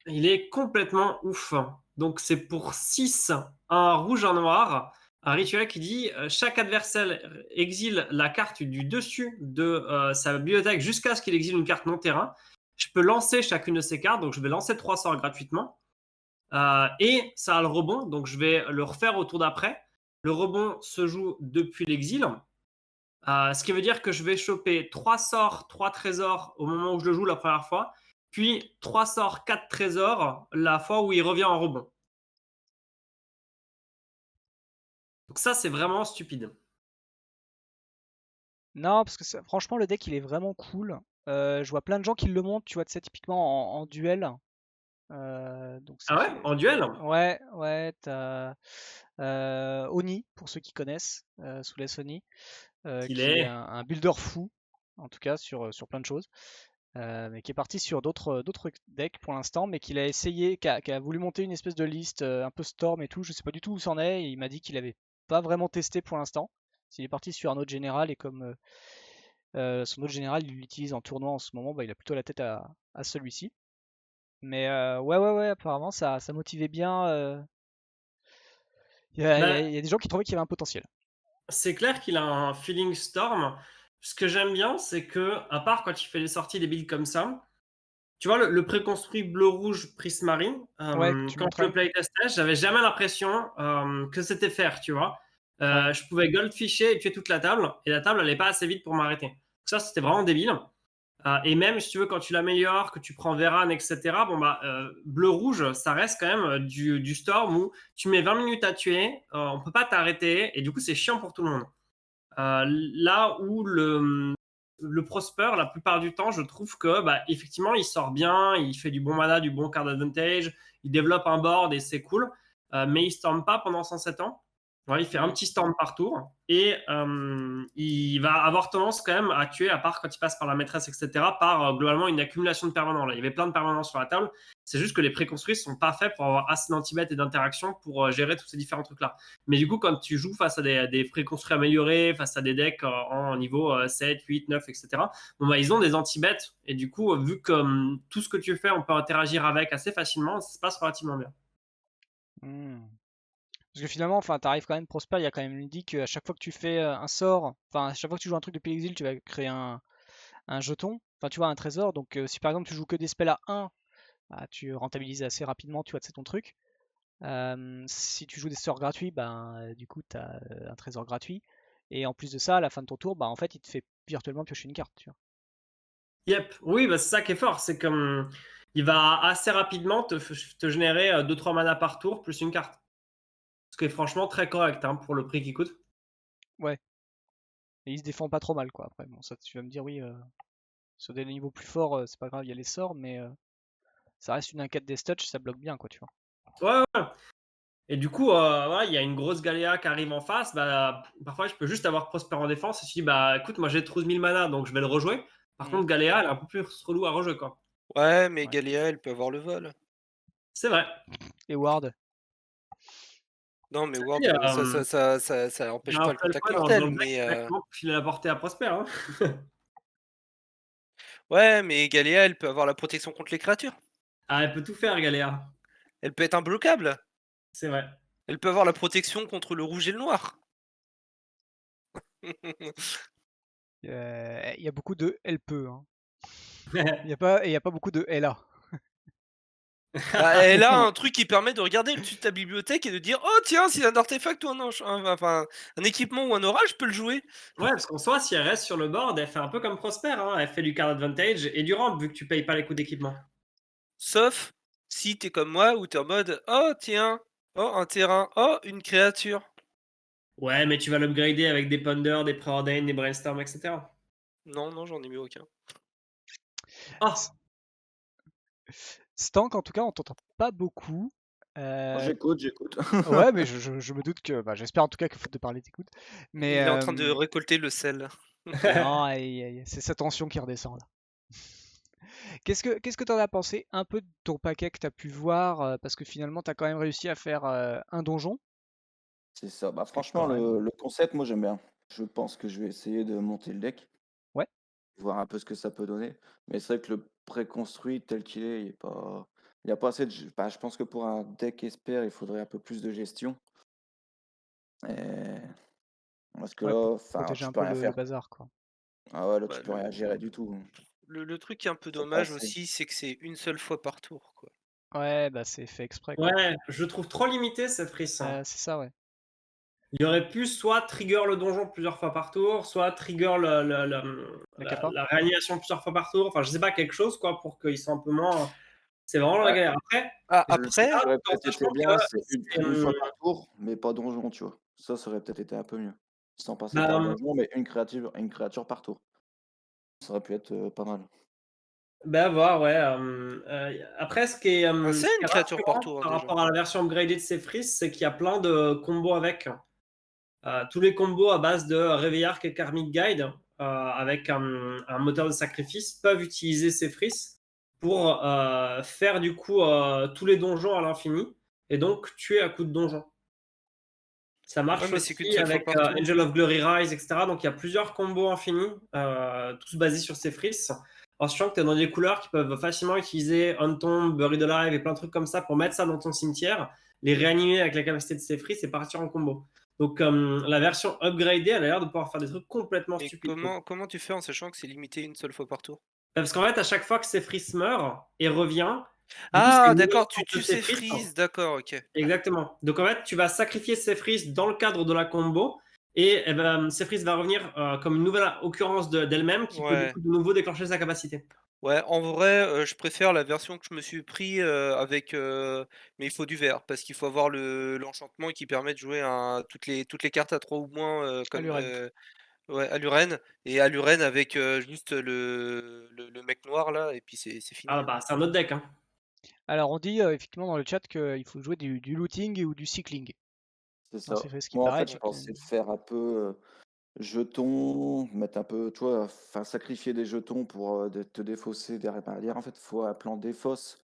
Speaker 3: Il est complètement ouf. Donc, c'est pour 6, un rouge, un noir. Un rituel qui dit chaque adversaire exile la carte du dessus de sa bibliothèque jusqu'à ce qu'il exile une carte non terrain. Je peux lancer chacune de ces cartes, donc je vais lancer 3 sorts gratuitement. Et ça a le rebond, donc je vais le refaire au tour d'après. Le rebond se joue depuis l'exil. Ce qui veut dire que je vais choper 3 sorts, 3 trésors au moment où je le joue la première fois, puis 3 sorts, 4 trésors la fois où il revient en rebond. Donc ça, c'est vraiment stupide.
Speaker 1: Non, parce que franchement, le deck, il est vraiment cool. Je vois plein de gens qui le montent, tu vois, c'est typiquement en duel. Donc
Speaker 3: Ah ouais, en duel?
Speaker 1: Ouais, t'as Oni, pour ceux qui connaissent, sous les Oni,
Speaker 3: Qu'il
Speaker 1: qui est
Speaker 3: est.
Speaker 1: un builder fou, en tout cas sur plein de choses, mais qui est parti sur d'autres decks pour l'instant, mais qu'il a essayé, qui a voulu monter une espèce de liste un peu Storm et tout, je sais pas du tout où c'en est, et il m'a dit qu'il avait pas vraiment testé pour l'instant. S'il est parti sur un autre général, et comme son autre général, il l'utilise en tournoi en ce moment, bah, il a plutôt la tête à celui-ci. Mais ouais, apparemment ça motivait bien.
Speaker 3: Bah,
Speaker 1: Il y a des gens qui trouvaient qu'il y avait un potentiel.
Speaker 3: c'est clair qu'il a un feeling Storm. Ce que j'aime bien, c'est que, à part quand il fait les sorties des builds comme ça, tu vois, le préconstruit bleu-rouge Prismarine,
Speaker 1: Ouais, tu
Speaker 3: quand je le
Speaker 1: montrais.
Speaker 3: playtestais, j'avais jamais l'impression que c'était faire, tu vois.
Speaker 1: Ouais.
Speaker 3: Je pouvais goldfisher et tuer toute la table, et la table allait pas assez vite pour m'arrêter. Ça, c'était vraiment débile. Et même, si tu veux, quand tu l'améliores, que tu prends Veran, etc., bon, bah, bleu-rouge, ça reste quand même du Storm où tu mets 20 minutes à tuer, on peut pas t'arrêter, et du coup, c'est chiant pour tout le monde. Là où le Prosper, la plupart du temps, je trouve que bah, effectivement, il sort bien, il fait du bon mana, du bon card advantage, il développe un board et c'est cool, mais il storm pas pendant 107 ans. Ouais, il fait un petit storm par tour et il va avoir tendance quand même à tuer, à part quand il passe par la maîtresse, etc., par globalement une accumulation de permanents. Là, il y avait plein de permanents sur la table. C'est juste que les préconstruits sont pas faits pour avoir assez d'anti-bet et d'interaction pour gérer tous ces différents trucs-là. Mais du coup, quand tu joues face à des préconstruits améliorés, face à des decks en niveau 7, 8, 9, etc., bon, bah, ils ont des anti-bets. Et du coup, vu que tout ce que tu fais, on peut interagir avec assez facilement, ça se passe relativement bien.
Speaker 1: Hmm. Parce que finalement, enfin, t'arrives quand même Prosper, il y a quand même une dit qu'à chaque fois que tu fais un sort, enfin, à chaque fois que tu joues un truc depuis l'exil, tu vas créer un jeton, enfin, tu vois, un trésor. Donc, si par exemple tu joues que des spells à 1, bah, tu rentabilises assez rapidement, tu vois, c'est ton truc. Si tu joues des sorts gratuits, ben, du coup, tu as un trésor gratuit. Et en plus de ça, à la fin de ton tour, bah, en fait, il te fait virtuellement piocher une carte. Tu vois.
Speaker 3: Yep, oui, bah, c'est ça qui est fort. C'est comme il va assez rapidement te générer 2-3 mana par tour plus une carte. Ce qui est franchement très correct hein, pour le prix qu'il coûte.
Speaker 1: Ouais. Et il se défend pas trop mal, quoi. Après, bon, ça, tu vas me dire, oui, sur des niveaux plus forts, c'est pas grave, il y a les sorts, mais ça reste une inquête des touch, ça bloque bien, quoi, tu vois.
Speaker 3: Ouais. Et du coup, voilà, il y a une grosse Galéa qui arrive en face. Bah, parfois, je peux juste avoir Prosper en défense et je dis, bah écoute, moi j'ai 12 000 mana, donc je vais le rejouer. Par contre, Galéa, elle est un peu plus relou à rejouer, quoi.
Speaker 2: Ouais, mais
Speaker 1: Ouais.
Speaker 2: Galéa, elle peut avoir le vol.
Speaker 3: C'est vrai.
Speaker 1: Et Ward.
Speaker 2: Non, mais
Speaker 3: Et,
Speaker 2: Ward, ça
Speaker 3: j'ai
Speaker 2: empêche
Speaker 3: un
Speaker 2: pas le contact
Speaker 3: Felcon en
Speaker 2: mortel,
Speaker 3: Joe Black
Speaker 2: mais
Speaker 3: directement pour filer la portée à Prosper. Hein.
Speaker 2: ouais, mais Galéa, elle peut avoir la protection contre les créatures.
Speaker 3: Ah, elle peut tout faire, Galéa.
Speaker 2: Elle peut être imbloquable.
Speaker 3: C'est vrai.
Speaker 2: Elle peut avoir la protection contre le rouge et le noir.
Speaker 1: Il y a beaucoup de elle peut. Hein. Il y a pas beaucoup de LA.
Speaker 2: Bah, elle a un truc qui permet de regarder le dessus de ta bibliothèque et de dire: «Oh tiens, s'il y a un artefact ou un équipement ou un aura, je peux le jouer».
Speaker 3: Ouais, parce qu'en soi, si elle reste sur le board, elle fait un peu comme Prosper, hein. Elle fait du card advantage et du ramp vu que tu payes pas les coûts d'équipement.
Speaker 2: Sauf si t'es comme moi où t'es en mode: «Oh tiens, oh un terrain, oh une créature».
Speaker 3: Ouais, mais tu vas l'upgrader avec des Ponder, des Preordain, des Brainstorm, etc.
Speaker 2: Non, non, j'en ai mis aucun.
Speaker 3: Ah,
Speaker 1: Stank, en tout cas, on t'entend pas beaucoup. Euh,
Speaker 4: J'écoute.
Speaker 1: ouais, mais je me doute que, bah, j'espère en tout cas que faute de parler, t'écoutes. Mais
Speaker 2: Il est en train de récolter le sel.
Speaker 1: non, c'est sa tension qui redescend là. Qu'est-ce que t'en as pensé un peu de ton paquet que t'as pu voir, parce que finalement t'as quand même réussi à faire un donjon,
Speaker 4: C'est ça. Bah,
Speaker 1: ce qui est
Speaker 4: franchement,
Speaker 1: quand même.
Speaker 4: le concept, moi, j'aime bien. Je pense que je vais essayer de monter le deck,
Speaker 1: Ouais,
Speaker 4: voir un peu ce que ça peut donner. Mais c'est vrai que le préconstruit tel qu'il est, il y a pas assez bah, je pense que pour un deck Esper, il faudrait un peu plus de gestion. Et parce que
Speaker 1: ouais, pour
Speaker 4: là, enfin,
Speaker 1: protéger
Speaker 4: tu
Speaker 1: un
Speaker 4: peux
Speaker 1: peu
Speaker 4: rien
Speaker 1: le
Speaker 4: faire.
Speaker 1: bazar, quoi.
Speaker 4: Ah ouais, là, tu
Speaker 2: Bah,
Speaker 4: peux rien gérer du tout.
Speaker 2: le truc qui est un peu
Speaker 4: C'est pas
Speaker 2: dommage
Speaker 4: assez.
Speaker 2: aussi, c'est que c'est une seule fois par tour, quoi.
Speaker 1: Ouais, bah c'est fait exprès, quoi.
Speaker 3: ouais, je trouve trop limité cette frise.
Speaker 1: C'est ça, ouais.
Speaker 3: Il y aurait pu soit trigger le donjon plusieurs fois par tour, soit trigger
Speaker 1: La capa.
Speaker 3: la réanimation plusieurs fois par tour. Enfin, je sais pas, quelque chose quoi pour qu'ils soient un peu moins. C'est vraiment la
Speaker 4: Ouais,
Speaker 3: galère. Après,
Speaker 2: Ah
Speaker 3: je sais
Speaker 4: ce
Speaker 3: pas,
Speaker 2: après
Speaker 4: qui aurait
Speaker 3: tout en
Speaker 4: peut-être été
Speaker 3: sachant
Speaker 4: bien,
Speaker 3: que
Speaker 4: c'est
Speaker 3: c'est,
Speaker 4: une fois par tour, mais pas donjon, tu vois? Ça aurait peut-être été un peu mieux. Sans passer
Speaker 3: bah,
Speaker 4: par donjon, mais une créature par tour. Ça aurait pu être, pas mal.
Speaker 3: bah, à voir, ouais. Après,
Speaker 2: c'est
Speaker 3: ce qui
Speaker 2: une
Speaker 3: est
Speaker 2: créature par
Speaker 3: rassurant
Speaker 2: tour, hein,
Speaker 3: par
Speaker 2: déjà.
Speaker 3: rapport à la version upgradée de Sephiroth, c'est qu'il y a plein de combos avec. Tous les combos à base de Réveillark et Karmic Guide avec un moteur de sacrifice peuvent utiliser Sephiroth pour faire du coup tous les donjons à l'infini et donc tuer à coups de donjon. Ça
Speaker 2: Ouais,
Speaker 3: marche
Speaker 2: mais c'est qu'une
Speaker 3: aussi
Speaker 2: seule fois
Speaker 3: avec
Speaker 2: par tour.
Speaker 3: Angel of Glory Rise, etc. Donc il y a plusieurs combos infinis, tous basés sur Sephiroth. En sachant que tu es dans des couleurs qui peuvent facilement utiliser Untomb, Buried Alive et plein de trucs comme ça pour mettre ça dans ton cimetière, les réanimer avec la capacité de Sephiroth et partir en combo. Donc la version upgradée, elle a l'air de pouvoir faire des trucs complètement
Speaker 2: Et
Speaker 3: stupides, quoi.
Speaker 2: comment tu fais en sachant que c'est limité une seule fois par tour?
Speaker 3: Parce qu'en fait, à chaque fois que Sephiroth meurt et revient, du coup, c'est
Speaker 2: Ah
Speaker 3: une nouvelle
Speaker 2: d'accord, tu
Speaker 3: chance de
Speaker 2: tues ces
Speaker 3: Sephiroth.
Speaker 2: frises, d'accord, OK.
Speaker 3: Exactement. Donc en fait, tu vas sacrifier Sephiroth dans le cadre de la combo et eh ben, Sephiroth va revenir comme une nouvelle occurrence d'elle-même qui peut du
Speaker 2: Ouais.
Speaker 3: coup de nouveau déclencher sa capacité.
Speaker 2: Ouais, en vrai, je préfère la version que je me suis pris, avec, mais il faut du vert parce qu'il faut avoir l'enchantement qui permet de jouer toutes les cartes à 3 ou moins, comme,
Speaker 1: Aluren.
Speaker 2: ouais, Aluren et Aluren avec, juste le mec noir là et puis c'est
Speaker 3: Ah
Speaker 2: fini, hein.
Speaker 3: bah, c'est un autre deck, hein.
Speaker 1: Alors on dit effectivement dans le chat qu'il faut jouer du looting ou du cycling.
Speaker 4: C'est
Speaker 1: Non,
Speaker 4: ça.
Speaker 1: c'est ce qui
Speaker 4: Moi, en
Speaker 1: paraît,
Speaker 4: fait, je
Speaker 1: donc
Speaker 4: pensais faire un peu, jetons, mettre un peu, tu vois, enfin, sacrifier des jetons pour, te défausser derrière une barrière. En fait, il faut un plan défausse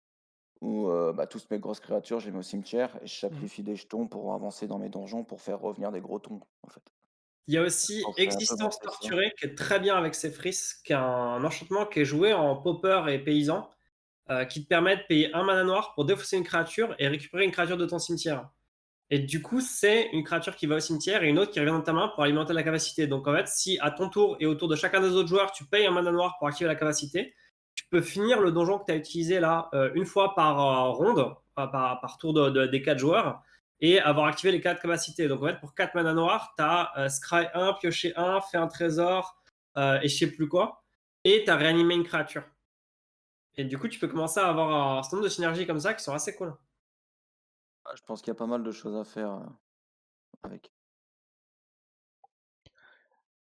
Speaker 4: où, bah, toutes mes grosses créatures, je les mets au cimetière et je
Speaker 1: mhm.
Speaker 4: sacrifie des jetons pour avancer dans mes donjons pour faire revenir des gros tons, en fait.
Speaker 3: Il y a
Speaker 4: Je
Speaker 3: aussi
Speaker 4: penserais un peu
Speaker 3: Existence
Speaker 4: monter ça.
Speaker 3: Torturée qui est très bien avec Sephiroth, qui est un enchantement qui est joué en popper et paysan, qui te permet de payer un mana noir pour défausser une créature et récupérer une créature de ton cimetière. Et du coup, c'est une créature qui va au cimetière et une autre qui revient dans ta main pour alimenter la capacité. Donc en fait, si à ton tour et au tour de chacun des autres joueurs, tu payes un mana noir pour activer la capacité, tu peux finir le donjon que tu as utilisé là une fois par ronde, par tour des 4 joueurs, et avoir activé les 4 capacités. Donc en fait, pour 4 mana noirs, tu as scry 1, piocher 1, fait un trésor et je sais plus quoi, et tu as réanimé une créature. Et du coup, tu peux commencer à avoir un certain nombre de synergies comme ça qui sont assez cool.
Speaker 4: Ah, je pense qu'il y a pas mal de choses à faire, avec.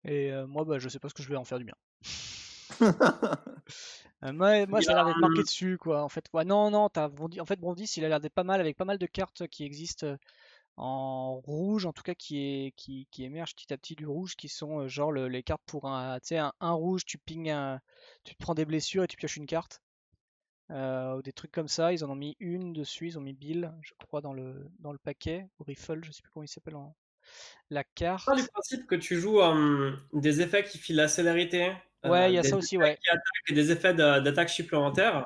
Speaker 1: Et moi, bah, je sais pas ce que je vais en faire du bien. Moi,
Speaker 3: Il y
Speaker 1: ça a
Speaker 3: a,
Speaker 1: l'air d'être marqué dessus, quoi. En fait, ouais, non, non, t'as Bondi. En fait, Brondis, il a l'air d'être pas mal avec pas mal de cartes qui existent en rouge, en tout cas qui émergent petit à petit du rouge, qui sont genre les cartes pour tu sais, un rouge, tu te prends des blessures et tu pioches une carte. Ou des trucs comme ça. Ils en ont mis une dessus, ils ont mis Bill, je crois, dans le paquet, ou Riffle, je sais plus comment il s'appelle la
Speaker 3: pars du
Speaker 1: carte.
Speaker 3: principe que tu joues des effets qui filent la célérité,
Speaker 1: Ouais, il y a
Speaker 3: des
Speaker 1: ça aussi,
Speaker 3: effets
Speaker 1: ouais.
Speaker 3: qui attaquent et des effets d'attaque supplémentaires.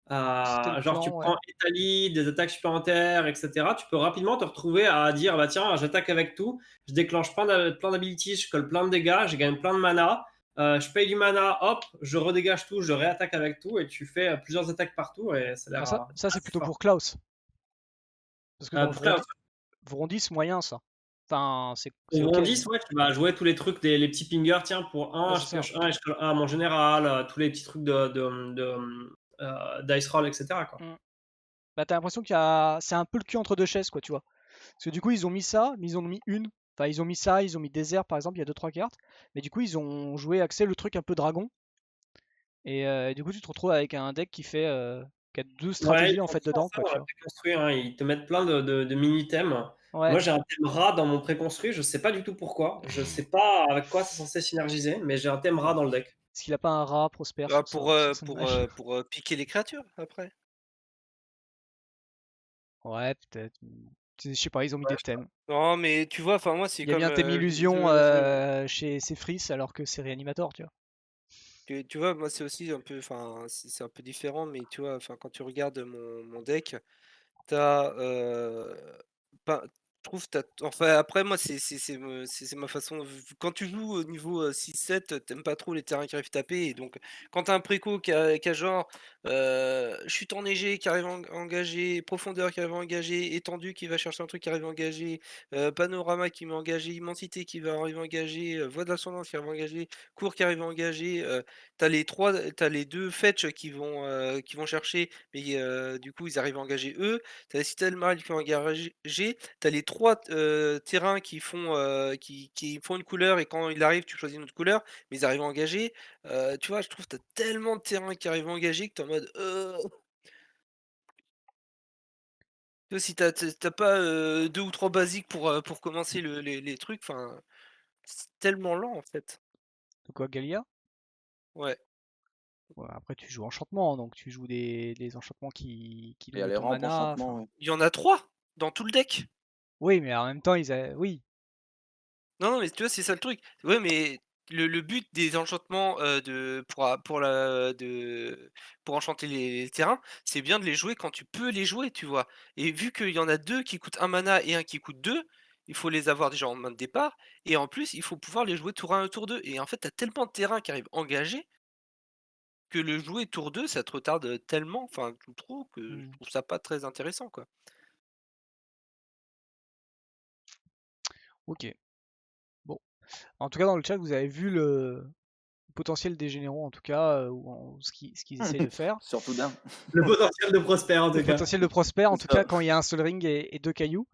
Speaker 1: C'était le
Speaker 3: Genre, tu
Speaker 1: plan, ouais.
Speaker 3: prends Italie, des attaques supplémentaires, etc. Tu peux rapidement te retrouver à dire bah tiens, j'attaque avec tout, je déclenche plein d'abilities, je colle plein de dégâts, je gagne plein de mana. je paye du mana, hop, je redégage tout, je réattaque avec tout, et tu fais plusieurs attaques par tour, et ça a
Speaker 1: Ah,
Speaker 3: l'air
Speaker 1: ça c'est
Speaker 3: assez
Speaker 1: plutôt
Speaker 3: fort.
Speaker 1: pour Klaus. Parce que dans
Speaker 3: Pour Klaus,
Speaker 1: Vrondis, moyen ça. Enfin, c'est
Speaker 3: au
Speaker 1: ok.
Speaker 3: rang
Speaker 1: Mais...
Speaker 3: 10, ouais, tu vas jouer tous les trucs, les petits pingers, tiens, pour
Speaker 1: Ouais,
Speaker 3: 1,
Speaker 1: c'est
Speaker 3: je
Speaker 1: ça.
Speaker 3: pioche 1 et je colle 1 à mon général, tous les petits trucs dice roll, etc., quoi.
Speaker 1: Mm. Bah, t'as l'impression c'est un peu le cul entre deux chaises, quoi, tu vois. Parce que du coup, ils ont mis ça, mais ils ont mis une. Enfin, ils ont mis ça, ils ont mis désert, par exemple, il y a deux trois cartes. Mais du coup, ils ont joué accès le truc un peu dragon. Et du coup, tu te retrouves avec un deck qui a deux
Speaker 3: Ouais,
Speaker 1: stratégies en
Speaker 3: ils font
Speaker 1: fait
Speaker 3: souvent
Speaker 1: dedans,
Speaker 3: ça
Speaker 1: quoi,
Speaker 3: dans
Speaker 1: tu
Speaker 3: les
Speaker 1: vois.
Speaker 3: préconstruits, hein. Ils te mettent plein de mini-thèmes.
Speaker 1: Ouais.
Speaker 3: Moi, j'ai un thème rat dans mon préconstruit, je sais pas du tout pourquoi. Je sais pas avec quoi c'est censé synergiser, mais j'ai un thème rat dans le deck.
Speaker 1: Parce qu'il a pas un rat prospère
Speaker 2: Ah,
Speaker 1: sur son image.
Speaker 2: pour piquer les créatures après.
Speaker 1: Ouais, peut-être. Je sais pas, ils ont mis
Speaker 3: Ouais,
Speaker 1: des thèmes.
Speaker 2: Non, mais tu vois, enfin moi c'est
Speaker 1: Il y a mis
Speaker 2: comme
Speaker 1: un thème illusion chez Fris alors que c'est réanimator, tu vois.
Speaker 2: tu vois, moi c'est aussi un peu, enfin c'est un peu différent, mais tu vois, enfin quand tu regardes mon deck, t'as pas, je trouve enfin après moi c'est ma façon. Quand tu joues au niveau 6-7, t'aimes pas trop les terrains qui arrivent taper, et donc quand t'as un préco qui a genre chute enneigée qui arrive engagé, profondeur qui arrive engagé, étendue qui va chercher un truc qui arrive engagé, panorama qui met engagé, immensité qui va arriver engagé, voie de l'ascendance qui arrive engagé, cours qui arrive engagé, t'as les deux fetch qui vont chercher, mais du coup ils arrivent à engager eux. T'as les citadelles marines qui vont engager, t'as les 3 terrains qui font une couleur, et quand il arrive, tu choisis une autre couleur, mais ils arrivent à engager. Tu vois, je trouve que tu tellement de terrains qui arrivent à engager que tu en mode, tu vois, si tu pas, 2 ou 3 basiques pour commencer les trucs, enfin, c'est tellement lent, en fait.
Speaker 1: De quoi, Galia?
Speaker 2: Ouais.
Speaker 1: Ouais, après, tu joues enchantement, donc tu joues des enchantements qui
Speaker 4: Il y a
Speaker 1: doublent
Speaker 4: les
Speaker 1: ton
Speaker 4: rampes
Speaker 1: mana.
Speaker 4: enchantement,
Speaker 1: Enfin,
Speaker 4: ouais.
Speaker 2: Il y en a 3 dans tout le deck.
Speaker 1: oui, mais en même temps, oui.
Speaker 2: Non, non, mais tu vois, c'est ça le truc. Ouais, mais le but des enchantements, pour enchanter les terrains, c'est bien de les jouer quand tu peux les jouer, tu vois? Et vu qu'il y en a 2 qui coûtent un mana et un qui coûte 2, il faut les avoir déjà en main de départ, et en plus, il faut pouvoir les jouer tour 1 et tour 2, et en fait, tu as tellement de terrains qui arrivent engagés que le jouer tour 2 ça te retarde tellement, enfin, je trouve que je
Speaker 1: Hmm.
Speaker 2: trouve ça pas très intéressant, quoi.
Speaker 1: Ok. Bon. En tout cas, dans le chat, vous avez vu le potentiel des généraux, en tout cas, ce qu'ils essayent de faire.
Speaker 4: Surtout d'un.
Speaker 3: Le potentiel de Prosper, en
Speaker 1: Le
Speaker 3: tout cas.
Speaker 1: potentiel de Prosper, en
Speaker 4: C'est
Speaker 1: tout
Speaker 4: ça.
Speaker 1: cas, quand il y a un Sol Ring et deux cailloux.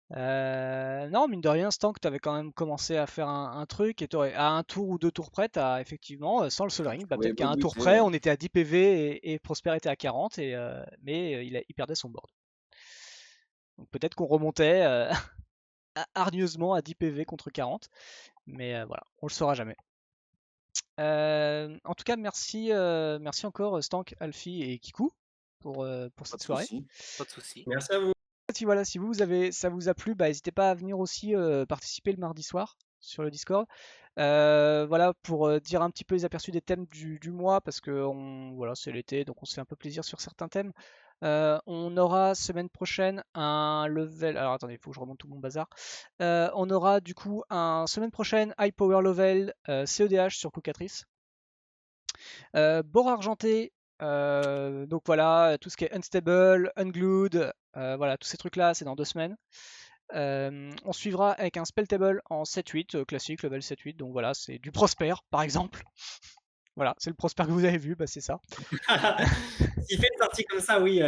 Speaker 1: Non, mine de rien, Stank, tu avais quand même commencé à faire un truc, et à un tour ou deux tours près, t'as effectivement, sans le Sol Ring,
Speaker 4: Je
Speaker 1: bah,
Speaker 4: pouvais
Speaker 1: peut-être qu'à un tour
Speaker 4: booster,
Speaker 1: près,
Speaker 4: ouais.
Speaker 1: on était à 10 PV et Prosper était à 40, mais il perdait son board. Donc peut-être qu'on remontait hargneusement à 10 PV contre 40, mais voilà, on le saura jamais. En tout cas, merci encore Stank, Alfie et Kiku pour
Speaker 4: Pas
Speaker 1: cette
Speaker 4: de
Speaker 1: soirée.
Speaker 4: souci.
Speaker 2: Pas de souci.
Speaker 3: Merci à vous.
Speaker 1: Si voilà, si ça vous a plu, bah, n'hésitez pas à venir aussi participer le mardi soir sur le Discord. Voilà, pour dire un petit peu les aperçus des thèmes du mois, parce que voilà, c'est l'été, donc on se fait un peu plaisir sur certains thèmes. On aura semaine prochaine un level. Alors attendez, il faut que je remonte tout mon bazar. On aura du coup semaine prochaine High Power Level CEDH sur Cocatrice. Bord argenté, donc voilà, tout ce qui est unstable, unglued, voilà, tous ces trucs-là, c'est dans 2 semaines. On suivra avec un spell table en 7-8, classique, level 7-8, donc voilà, c'est du Prosper, par exemple. Voilà, c'est le Prosper que vous avez vu, bah c'est ça.
Speaker 3: S'il fait une sortie comme ça, oui.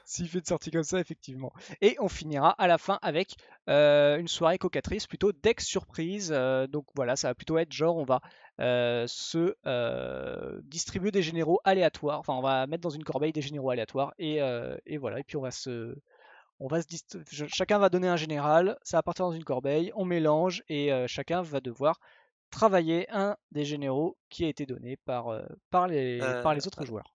Speaker 1: S'il fait de sortie comme ça, effectivement. Et on finira à la fin avec une soirée cocatrice, plutôt deck surprise. Donc voilà, ça va plutôt être genre, on va se distribuer des généraux aléatoires. Enfin, on va mettre dans une corbeille des généraux aléatoires. Et voilà, et puis chacun va donner un général, ça va partir dans une corbeille, on mélange, et chacun va devoir travailler un des généraux qui a été donné par les autres joueurs.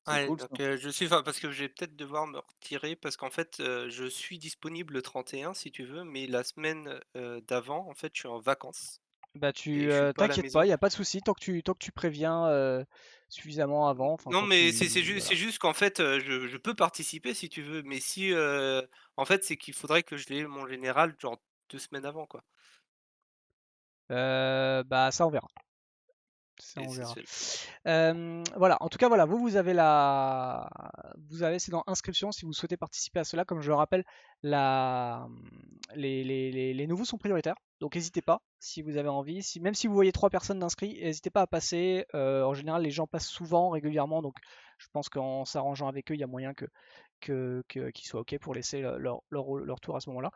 Speaker 4: C'est
Speaker 2: Ouais,
Speaker 4: cool ça.
Speaker 2: donc je suis, enfin, parce que je vais peut-être devoir me retirer, parce qu'en fait, je suis disponible le 31 si tu veux, mais la semaine, d'avant, en fait, je suis en vacances
Speaker 1: Bah
Speaker 2: et
Speaker 1: tu
Speaker 2: je suis pas à la
Speaker 1: t'inquiètes pas, il
Speaker 2: maison.
Speaker 1: n'y a pas de souci tant que tu préviens suffisamment avant, enfin
Speaker 2: Non,
Speaker 1: tant que
Speaker 2: mais
Speaker 1: tu voilà.
Speaker 2: c'est juste qu'en fait, je peux participer si tu veux, mais si, en fait, c'est qu'il faudrait que je l'ai mon général genre 2 semaines avant, quoi.
Speaker 1: Bah ça on verra. Ça,
Speaker 2: Et
Speaker 1: on
Speaker 2: c'est
Speaker 1: verra.
Speaker 2: celui-là.
Speaker 1: Voilà, en tout cas, voilà, vous avez c'est dans inscription si vous souhaitez participer à cela. Comme je le rappelle, les nouveaux sont prioritaires, donc n'hésitez pas si vous avez envie. Même si vous voyez 3 personnes d'inscrits, n'hésitez pas à passer. En général, les gens passent souvent, régulièrement, donc je pense qu'en s'arrangeant avec eux, il y a moyen qu'ils soient OK pour laisser leur tour à ce moment-là.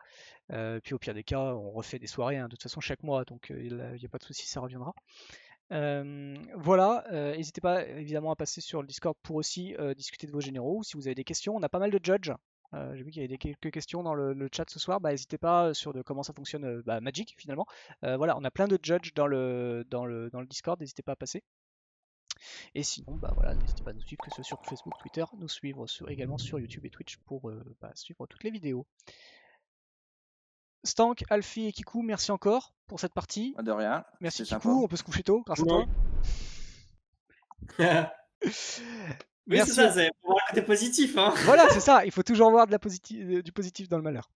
Speaker 1: Puis au pire des cas, on refait des soirées, hein, de toute façon chaque mois, donc il n'y a pas de souci, ça reviendra. Voilà, n'hésitez pas évidemment à passer sur le Discord pour aussi discuter de vos généraux. Si vous avez des questions, on a pas mal de judges. J'ai vu qu'il y avait quelques questions dans le chat ce soir. Bah, n'hésitez pas sur comment ça fonctionne Magic finalement. Voilà, on a plein de judges dans le Discord, n'hésitez pas à passer. Et sinon, bah voilà, n'hésitez pas à nous suivre que ce soit sur Facebook, Twitter, nous suivre également sur YouTube et Twitch pour suivre toutes les vidéos. Stank, Alfie et Kikou, merci encore pour cette partie.
Speaker 4: De rien.
Speaker 1: Merci
Speaker 4: C'était
Speaker 1: Kikou,
Speaker 4: sympa.
Speaker 1: on peut se coucher tôt grâce à
Speaker 3: Ouais.
Speaker 1: toi.
Speaker 3: Oui, c'est ça, c'est pour voir le côté positif. Hein.
Speaker 1: Voilà, c'est ça, il faut toujours voir du positif dans le malheur.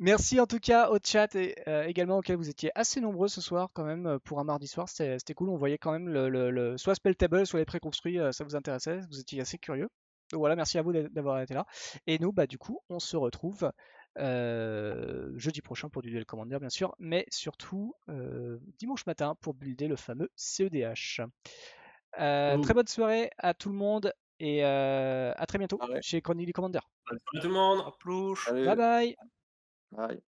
Speaker 1: Merci en tout cas au chat et également auquel vous étiez assez nombreux ce soir quand même pour un mardi soir, c'était cool, on voyait quand même soit Spelltable, soit les préconstruits, ça vous intéressait, vous étiez assez curieux. Donc voilà, merci à vous d'avoir été là. Et nous, bah du coup, on se retrouve jeudi prochain pour du Duel Commander bien sûr, mais surtout dimanche matin pour builder le fameux CEDH. Très bonne soirée à tout le monde et à très bientôt
Speaker 4: Ouais.
Speaker 1: chez Chronicle Commander.
Speaker 3: Bonne soirée tout le monde.
Speaker 2: À plus.
Speaker 4: Salut.
Speaker 1: Bye bye.
Speaker 4: Bye.